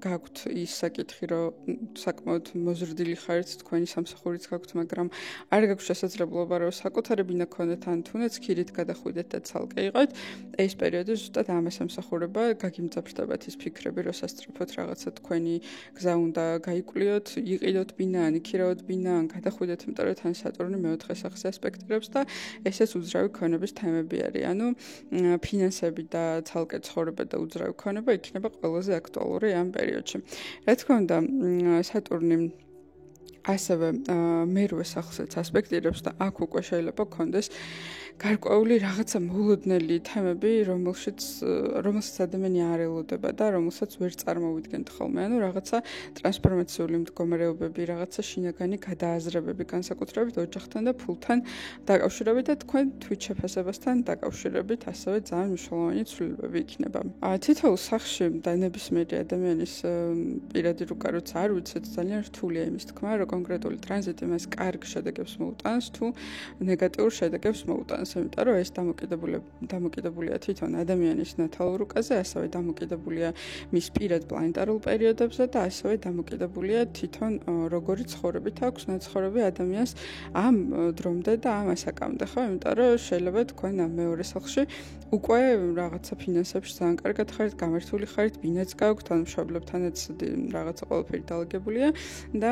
გაქვთ ის საკითხი, რომ საკმაოდ მოზრდილი ხართ, თქვენი სამსახურიც გაქვთ, მაგრამ არ გაქვთ შესაძლებლობა, რომ საკუთარი ბინა გქონდეთ ან თუნდაც ქირით გადახვიდეთ და ცალკე იყოთ, ეს პერიოდი ზუსტად ამას ემსახურება, გაგიმძაფრდებათ ის ფიქრები, რომ სასწრაფოდ რაღაცა თქვენი გზა უნდა გაიკვლიოთ, იყიდოთ ბინა, ან იქირავოთ ბინა, ან გადახვიდეთ, იმიტომ რომ თან სატურნი მე-4 სახლს ასპექტირებს და ესეც უძრავი ქონების თემები არის. ანუ ფინანსები და ცალკე ცხოვრება და უძრავი ქონება იქნება ყველაზე აქტუალური ამ პერიოდში. რა თქმა უნდა, სატურნი ასევე მერვე სახლსაც ასპექტირებს და აქ უკვე შეიძლება გქონდეს გარკვეული რაღაცა მოულოდნელი თემები, რომელსაც ადამიანი არ ელოდება და რომელსაც ვერ წარმოვიდგენთ ხოლმე. ანუ რაღაცა ტრანსფორმაციული მდგომარეობები, რაღაცა შინაგანი გადააზრებები, განსაკუთრებით ოჯახთან და ფულთან დაკავშირებით და თქვენ თვითშეფასებასთან დაკავშირებით ასევე ძალიან მნიშვნელოვანი ცვლილებები იქნება. თითოეულ სახლში და ნებისმიერი ადამიანის პირადი რუკა როცა არ ვიცით, ძალიან რთულია იმის თქმა, რომ კონკრეტული ტრანზიტი მას კარგ შედეგებს მოუტანს თუ ნეგატიურ შედეგებს მოუტანს. იმიტომ რომ ეს დამოკიდებულია თვითონ ადამიანის ნათალურ რუკაზე, ასევე დამოკიდებულია მის პირად პლანეტარულ პერიოდებზე და ასევე დამოკიდებულია თვითონ როგორი ცხოვრებით აქვს ნაცხოვრები ადამიანს ამ დრომდე და ამ ასაკამდე, ხო? იმიტომ რომ შეიძლება თქვენ ამ მეორე სახლში უკვე რაღაცა ფინანსებში ძალიან კარგად ხართ, გამართული ხართ, ბინაც გაქვთ, ან მშობლებთანაც რაღაცა ყველაფერი დალაგებულია და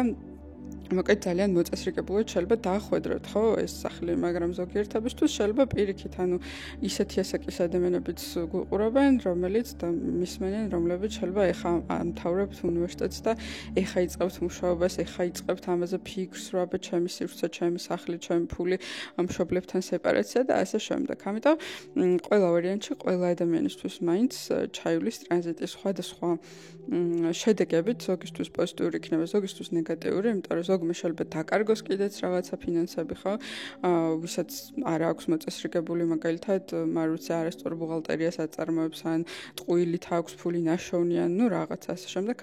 მოკლედ ძალიან მოწესრიგებლად შეიძლება დაახვედროთ, ხო, ეს სახლი, მაგრამ ზოგიერთებისთვის შეიძლება პირიქით, ანუ ისეთი ასაკის ადამიანებიც გვიყურებენ, რომელიც და მისმენენ, რომლებიც შეიძლება ეხა ამთავრებთ უნივერსიტეტს და ეხა იწყებთ მუშაობას, ეხა იწყებთ ამაზე ფიქრს, რომ აბა ჩემი სივრცე, ჩემი სახლი, ჩემი ფული, მშობლებთან სეპარაცია და ასე შემდეგ. ამიტომ ყველა ვარიანტში, ყველა ადამიანისთვის მაინც ჩაივლის ტრანზიტი სხვადასხვა შედეგებით, ზოგისთვის პოზიტიური იქნება, ზოგისთვის ნეგატიური, იმიტომ რომ ზოგმა შეიძლება დაკარგოს კიდეც რაღაცა ფინანსები, ხო? ვისაც არ აქვს მოწესრიგებული, მაგალითად, მარუცე არასწორ ბუღალტერიას აწარმოებს ან ტყუილით აქვს ფული ნაშოვნი ან ნუ რაღაცა ასე შემდეგ,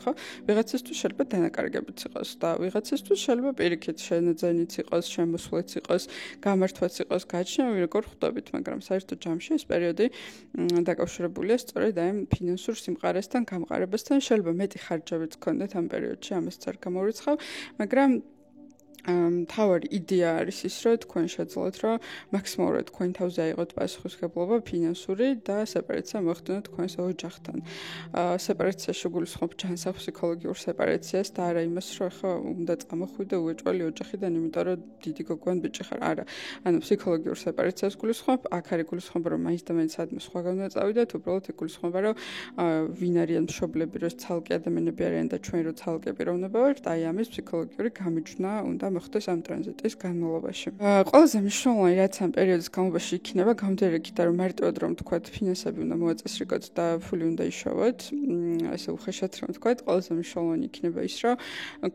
ხო? ვიღაცისთვის შეიძლება დანაკარგებიც იყოს და ვიღაცისთვის შეიძლება პირიქით შენაძენიც იყოს, შემოსვლაც იყოს, გამართვაც იყოს, გაჩნევი როგორ ხვდებით, მაგრამ საერთოდ ჯამში ეს პერიოდი დაკავშირებულია სწორედ ამ ფინანსურ სიმყარესთან, გამყარებასთან, შეიძლება მეტი ხარჯებიც გქონდეთ ამ პერიოდში, ამასაც არ გამორიცხავ, მაგრამ თავარი იდეა არის ის, რომ თქვენ შეძლოთ, რომ მაქსიმალურად თქვენ თავზე აიღოთ პასუხისმგებლობა ფინანსური და სეპარაცია მოხდნოთ თქვენს ოჯახთან. სეპარაცია შეგულისხმობ ჯანსაღ ფსიქოლოგიურ სეპარაციას და არა იმას, რომ ახლა უნდა წამოხვიდე უეჭველი ოჯახიდან, იმიტომ რომ დიდი გოგო ან ბიჭი ხარ. არა. ანუ ფსიქოლოგიურ სეპარაციას გულისხმობ, აქ არის გულისხმობა, რომ მაინც და მაინც სადმე სხვაგან უნდა წავიდეთ, უბრალოდ გულისხმობა, რომ ვინ არიან მშობლები, რომ ცალკე ადამიანები არიან და ჩვენ რო ცალკე პიროვნება ვართ, აი ამის ფსიქოლოგიური გამიჯვნა უნდა მოხდეს ამ ტრანზიტის განმავლობაში. ყველაზე მნიშვნელოვანი რაც ამ პერიოდის განმავლობაში იქნება, გამოდიერი იქიდან რომ მარტივად რომ თქვათ ფინანსები უნდა მოაწესრიგოთ და ფული უნდა იშოვოთ, ასე უხეშად რომ თქვათ, ყველაზე მნიშვნელოვანი იქნება ის, რომ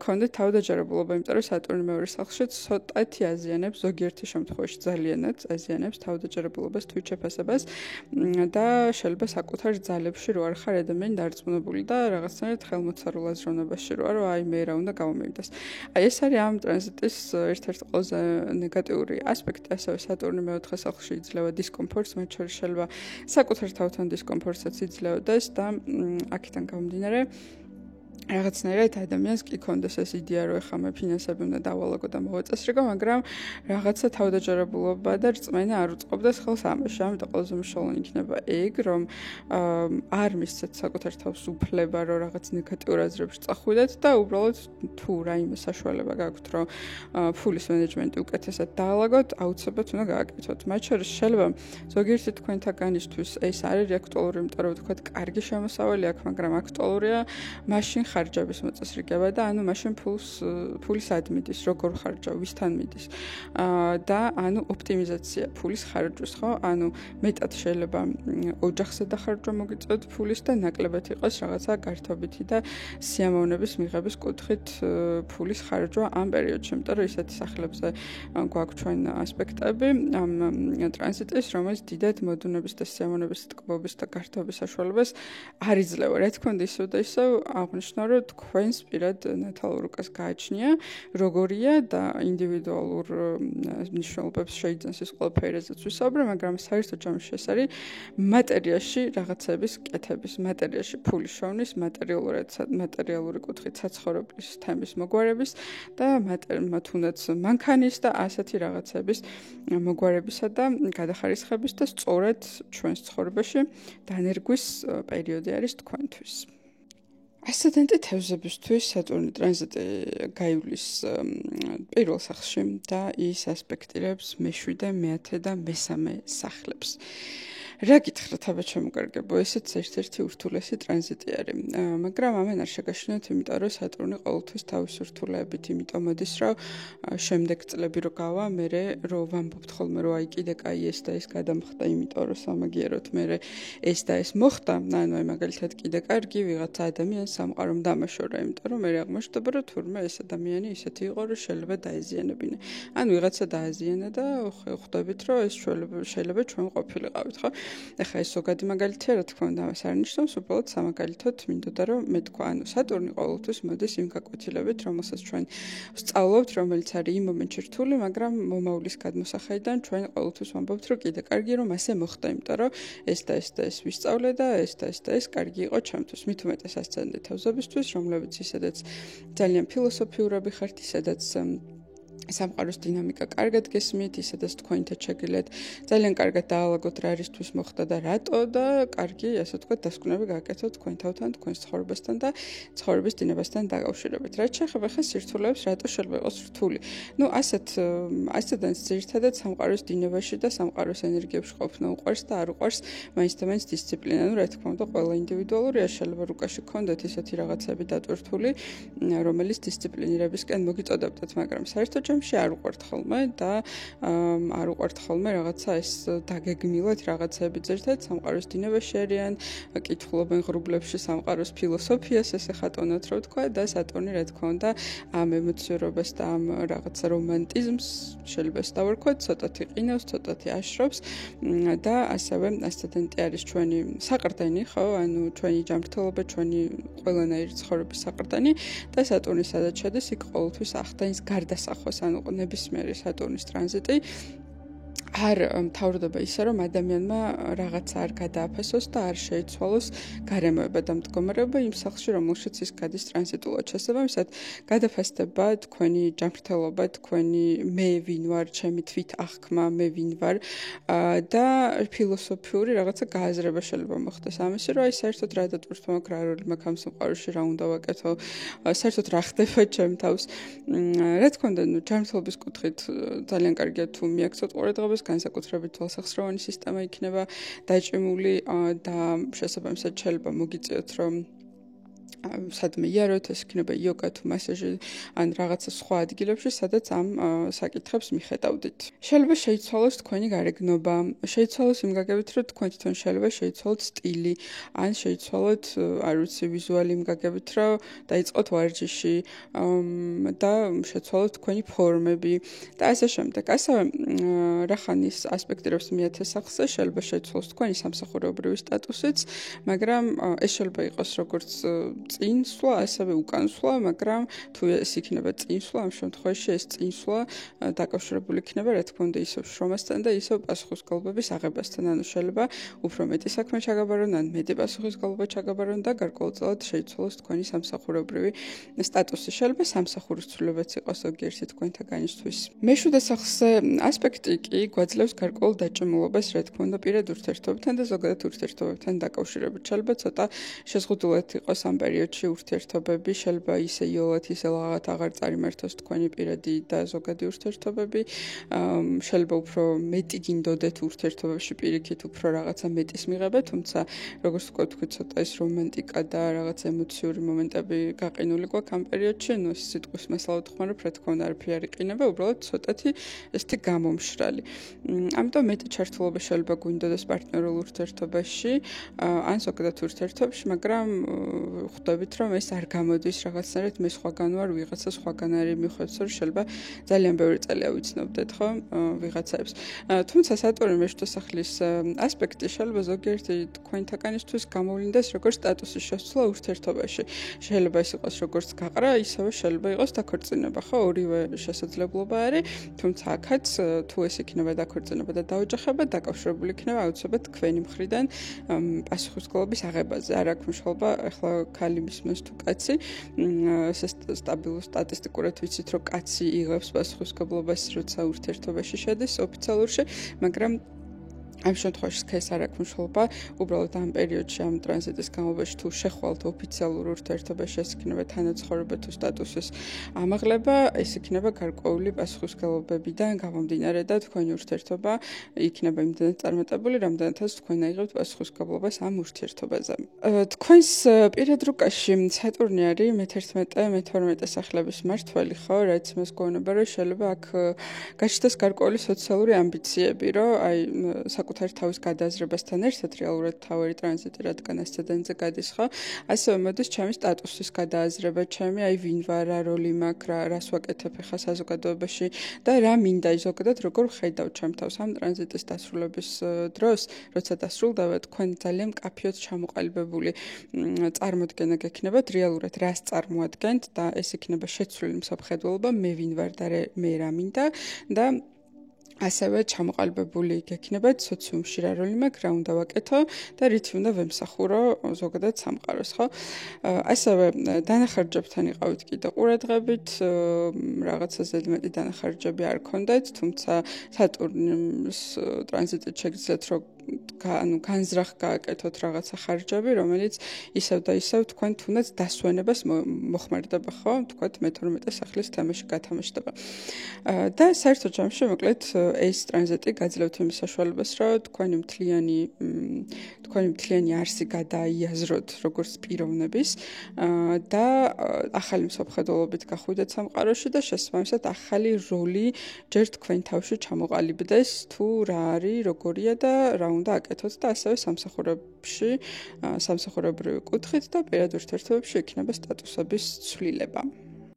გქონდეთ თავდაჯერებულობა, იმიტომ რომ სატურნი მეორე სახლში ცოტათი აზიანებს, ზოგიერთი შემთხვევაში ძალიანაც აზიანებს თავდაჯერებულობას, თვითშეფასებას და შეიძლება საკუთარ ძალებში რო არ ხარ ადამიანი დარწმუნებული და რაღაცნაირად ხელმოწერულ აზროვნებაში რო არა, აი მე რა უნდა გამომივიდეს. აი ეს არის ამ ტრანზიტის ერთ-ერთი ყველაზე ნეგატიური ასპექტი, ასევე სატურნი მეოთხე სახლში იძლევა დისკომფორტს, მათ შორის შეიძლება საკუთარ თავთან დისკომფორტსაც იძლეოდეს და აქედან გამომდინარე რაღაცნაირად ადამიანს კი ქონდეს ეს იდეა, რომ ეხლა მე ფინანსები უნდა დავალაგო და მოვაწესრიგო, მაგრამ რაღაცა თავდაჯერებულობა და რწმენა არ უწყობდეს ხელს ამაში. ამიტომ ყველაზე მნიშვნელოვანი იქნება ეგ, რომ არ მისცეთ საკუთარ თავს უფლება, რომ რაღაც ნეგატიურ აზრებში წახვიდეთ და უბრალოდ თუ რაიმე საშუალება გაქვთ, რომ ფულის მენეჯმენტი უკეთესად დაალაგოთ, აუცილებლად უნდა გააკეთოთ. მათ შორის შეიძლება ზოგიერთი თქვენთაგანისთვის ეს არ არის აქტუალური, იმიტომ რომ თქვათ კარგი შემოსავალი აქვს, მაგრამ აქტუალურია მაშინ ხარჯების მოწესრიგება და ანუ მაშინ ფულის ადმიდის, როგორ ხარჯავ, ვისთან მიდის. და ანუ ოპტიმიზაცია ფულის ხარჯვის, ხო? ანუ მეტად შეიძლება ოჯახზე დახარჯვა მოგიწევთ ფულის და ნაკლებად იყოს რაღაცა გართობითი და სიამოვნების მიღების კუთხით ფულის ხარჯვა ამ პერიოდში, იმიტომ რომ ისეთი სახლებზე გვაქვს ჩვენ ასპექტები ამ ტრანზიტის, რომელიც დიდად მოდუნების და სიამოვნების ტკბობის და გართობის საშუალებას არ იძლევა. რა თქმა უნდა, ისევ და ისევ აღნიშნავ, რომ თქვენს პირად ნათალურ უკას გააჩნია, როგორია და ინდივიდუალურ მნიშვნელობებს შეიძენს ის ყველაფერი, რაზეც ვისაუბრე, მაგრამ საერთო ჯამში ეს არის მატერიაში რაღაცების კეთების, მატერიაში ფულის შოვნის, მატერიალური კუთხით საცხოვრებლის თემის მოგვარების და თუნდაც მანქანის და ასეთი რაღაცების მოგვარებისა და გადახარისხების და სწორედ ჩვენს ცხოვრებაში დანერგვის პერიოდი არის თქვენთვის. ასცენდენტი თევზებისთვის სატურნი ტრანზიტი გაივლის პირველ სახლში და ის ასპექტირებს მე-7, მე-10 და მე-3 სახლებს. რა გითხრათ აბა ჩემო კარგებო, ესეც ერთ-ერთი ურთულესი ტრანზიტი არის, მაგრამ ამან არ შეგაშინოთ, იმიტომ რომ სატურნი ყოველთვის თავის ურთულეებით, იმიტომ მოდის, რომ შემდეგ წლები რო გავა, მე რო ვამბობთ ხოლმე, რომ აი კიდე კაი ეს და ეს გადამხდა, იმიტომ რომ სამაგიეროდ მე ეს და ეს მოხდა, ანუ აი მაგალითად კიდე კარგი ვიღაცა ადამიანს სამყარომ დამაშორა, იმიტომ რომ მე აღმოჩნდება, რომ თურმე ეს ადამიანი ისეთი იყო, რომ შეიძლება დაეზიანებინა. ანუ ვიღაცა დააზიანა და ხვდებით, რომ ეს შეიძლება ჩვენ ყოფილიყავით, ხო? ეხლა ეს ზოგადი მაგალითია, რა თქმა უნდა, ამას არ ნიშნავს, უბრალოდ სამაგალითოდ მინდოდა რომ მე თქვა, ანუ სატურნი ყოველთვის მოდის იმ გაკვეთილებით, რომელსაც ჩვენ ვსწავლობთ, რომელიც არის იმ მომენტში რთული, მაგრამ მომავლის გადმოსახედიდან ჩვენ ყოველთვის ვამბობთ, რომ კიდე კარგი რომ ასე მოხდა, იმიტომ რომ ეს და ეს და ეს ვისწავლე და ეს და ეს და ეს კარგი იყო ჩემთვის. მით უმეტეს ასცენდენტ თევზებისთვის, რომლებიც ისედაც ძალიან ფილოსოფიურები ხართ, ისედაც სამყაროს დინამიკა კარგად გესმით, ისედაც თქვენთან შეგიძლიათ ძალიან კარგად დაალაგოთ რა არისთვის მოხდა და რატო და კარგი, ასე ვთქვათ, დასკვნები გააკეთოთ თქვენ თავთან, თქვენს ცხოვრებასთან და ცხოვრების დინებასთან დაკავშირებით. რაც შეეხება ხა სირთულეებს, რატო შეიძლება იყოს რთული. ნუ ასეთთან ძირითადად სამყაროს დინებაში და სამყაროს ენერგიებში ყოფნა უყვარს და არ უყვარს მაინც და მაინც დისციპლინა. ნუ რა თქმა უნდა, ყველა ინდივიდუალურია, შეიძლება რუკაში გქონდეთ ისეთი რაღაცები დატვირთული, რომელიც დისციპლინირებისკენ მოგიწოდებდათ, მაგრამ საერთოდ არ უყვართ ხოლმე და არ უყვართ ხოლმე რაღაცა ეს დაგეგმილოთ რაღაცები ძირთად სამყაროს დინებაში არიან, კითხულობენ ღრუბლებში სამყაროს ფილოსოფიას, ესე ხატონად რო თქვა და სატურნი რა თქმა უნდა ამ ემოციურობას და ამ რაღაცა რომანტიზმს შეიძლება დავარქვათ, ცოტათი ყინავს, ცოტათი აშრობს და ასევე ასცენდენტი არის ჩვენი საყრდენი, ხო, ანუ ჩვენი ჯანმრთელობა, ჩვენი ყველანაირი ცხოვრების საყრდენი და სატურნი სადაც შედის, იქ ყოველთვის ახდენის გარდასახვას, ანუ ნებისმიერი სატურნის ტრანზიტი არ მთავრდება ისე, რომ ადამიანმა რაღაცა არ გადააფასოს და არ შეიცვალოს გარემოება და მდგომარეობა იმ სახლში, რომელშიც ის გადის ტრანზიტულად. შესაბამისად, გადაფასდება თქვენი ჯანმრთელობა, თქვენი მე ვინ ვარ, ჩემი თვით აღქმა, მე ვინ ვარ და ფილოსოფიური რაღაცა გააზრება შეიძლება მოხდეს ამისი, რომ აი საერთოდ რა დატვირთვა მაქვს, რა როლი მაქვს ამ სამყაროში, რა უნდა ვაკეთო, საერთოდ რა ხდება ჩემ თავს. რა თქმა უნდა, ჯანმრთელობის კუთხით ძალიან კარგია თუ მიაქცევთ ყურადღებას, განსაკუთრებით თვალსახსროვანი სისტემა იქნება დაჭიმული და შესაბამისად შეიძლება მოგიწიოთ, რომ სადმე იაროთ, ეს იქნება იოგა თუ მასაჟი ან რაღაცა სხვა ადგილებში, სადაც ამ საკითხებს მიხედავდით. შეიძლება შეიცვალოს თქვენი გარეგნობა, შეიცვალოს იმ გაგებით, რომ თქვენ თვითონ შეიძლება შეიცვალოთ სტილი, ან შეიცვალოთ, არ ვიცი, ვიზუალი იმ გაგებით, რომ დაიწყოთ ვარჯიში და შეცვალოთ თქვენი ფორმები და ასე შემდეგ. ასევე რახანის ასპექტირებს მიათე სახლზე შეიძლება შეიცვალოს თქვენი სამსახურეობრივი სტატუსიც, მაგრამ ეს შეიძლება იყოს როგორც წინსვლა, ასევე უკანსვლა, მაგრამ თუ ეს იქნება წინსვლა, ამ შემთხვევაში ეს წინსვლა დაკავშირებული იქნება, რა თქმა უნდა, ისევ შრომასთან და ისევ პასუხისმგებლობის აღებასთან. ანუ შეიძლება უფრო მეტი საქმე ჩაგაბარონ, ან მეტი პასუხისმგებლობა ჩაგაბარონ და გარკვეულწილად შეიცვალოს თქვენი სამსახურეობრივი სტატუსი. შეიძლება სამსახურის ცვლილებაც იყოს ზოგიერთი თქვენთაგანისთვის. მეშვიდე სახლზე ასპექტი კი გვაძლევს გარკვეულ დაჭიმულობას, რა თქმა უნდა, პირად ურთიერთობებთან და ზოგადად ურთიერთობებთან დაკავშირებით. შეიძლება ცოტა შეზღუდულად იყოს ამ პერიოდში ურთიერთობები, შეიძლება ისე იოლად, ისე ლაღად აღარ წარიმართოს თქვენი პირადი და ზოგადი ურთიერთობები. შეიძლება უფრო მეტი გინდოდეთ ურთიერთობებში პირიქით, უფრო რაღაცა მეტის მიღება, თუმცა როგორც ვთქვით, ცოტა ეს რომანტიკა და რაღაც ემოციური მომენტები გაყინული გვაქვს ამ პერიოდში, ნუ ეს სიტყვის მასალა ვთქვამთ, რა თქმა უნდა, არაფერი არ იყინება, უბრალოდ ცოტათი ესეთი გამომშრალი. ამიტომ მეტი ჩართულობა შეიძლება გვინდოდეს პარტნიორულ ურთიერთობაში, ან ზოგადად ურთიერთობებში, მაგრამ ხვდებით, რომ ეს არ გამოდის რაღაცნაირად მე სხვაგან ვარ, ვიღაცა სხვაგან არის, მიხვდეთ, რომ შეიძლება ძალიან ბევრი წელი ავიცნობდეთ, ხო, ვიღაცებს. თუმცა სატურნი მეშვიდე სახლის ასპექტი შეიძლება ზოგიერთი თქვენთაგანისთვის გამოვლინდეს როგორც სტატუსის შესცვლა ურთიერთობაში. შეიძლება ის იყოს როგორც გაყრა, ისევე შეიძლება იყოს დაქორწინება, ხო, ორივე შესაძლებლობა არის, თუმცა აქაც თუ ეს იქნება დაქორწინება და დაოჯახება, დაკავშირებული იქნება აუცილებლად თქვენი მხრიდან პასუხისმგებლობის აღებაზე. არ აქვს მნიშვნელობა, ახლა ქალი მისმენს თუ კაცი, სტაბილურ სტატისტიკურად ვიცით, რომ კაცი იღებს პასუხისმგებლობას, როცა ურთიერთობაში შედის ოფიციალურში, მაგრამ ამ შემთხვევაში ეს არ აქვს მნიშვნელობა, უბრალოდ ამ პერიოდში, ამ ტრანზიტის განმავლობაში თუ შეხვალთ ოფიციალურ ურთიერთობაში, ეს იქნება თანაცხოვრება თუ სტატუსის ამაღლება, ეს იქნება გარკვეული პასუხისმგებლობებიდან გამომდინარე და თქვენი ურთიერთობა იქნება იმდენად წარმატებული, რამდენადაც თქვენ აიღებთ პასუხისმგებლობას ამ ურთიერთობაზე. თქვენს პირად რუკაში სატურნი არის მე-11, მე-12 სახლების მმართველი, ხო, რაც იმას გვეუბნება, რომ შეიძლება აქ გაჩნდეს გარკვეული სოციალური ამბიციები, რომ აი საკუთარი თავის გადააზრებასთან ერთად რეალურად თავი ტრანზიტი რადგან ასცედენტზე გადის, ხო? ასევე მოდის ჩემი სტატუსის გადააზრება, ჩემი აი ვინ ვარ, რა როლი მაქვს, რას ვაკეთებ ახლა საზოგადოებაში და რა მინდა ზოგადად როგორ ხედავ ჩემ თავს ამ ტრანზიტის დასრულების დროს, როცა დასრულდება, თქვენ ძალიან მკაფიოდ ჩამოყალიბებული წარმოდგენა გექნებათ რეალურად რას წარმოადგენთ და ეს იქნება შეცვლილი მსოფლმხედველობა, მე ვინ ვარ და მე რა მინდა და ასევე ჩამოყალიბებული გექნებათ სოციუმში რა როლი მაქვს, რა უნდა ვაკეთო და რითი უნდა ვემსახურო ზოგადად სამყაროს, ხო? ასევე დანახარჯებთან იყავით კიდე ყურადღებით, რაღაცა ზედმეტი დანახარჯები არ ქონდეთ, თუმცა სატურნის ტრანზიტით შეგიძლიათ რომ განზრახ გააკეთოთ რაღაცა ხარჯები, რომელიც ისევ და ისევ თქვენ თუნდაც დასვენებას მოხმარდება, ხო? თქვათ მე-12 სახლის თემაში გათამაშდება. და საერთო ჯამში მოკლედ ეს ტრანზიტი გაძლევთ იმის საშუალებას, რომ თქვენი მთლიანი არსი გადაიაზროთ როგორც პიროვნების და ახალი მსოფლმხედველობით გახვიდეთ სამყაროში და შესაბამისად ახალი როლი ჯერ თქვენ თავში ჩამოყალიბდეს, თუ რა არის, როგორია და რა უნდა აკეთოთ და ასევე სამსახურებში, სამსახურებრივი კუთხით და პირად ურთიერთობებში იქნება სტატუსების ცვლილება.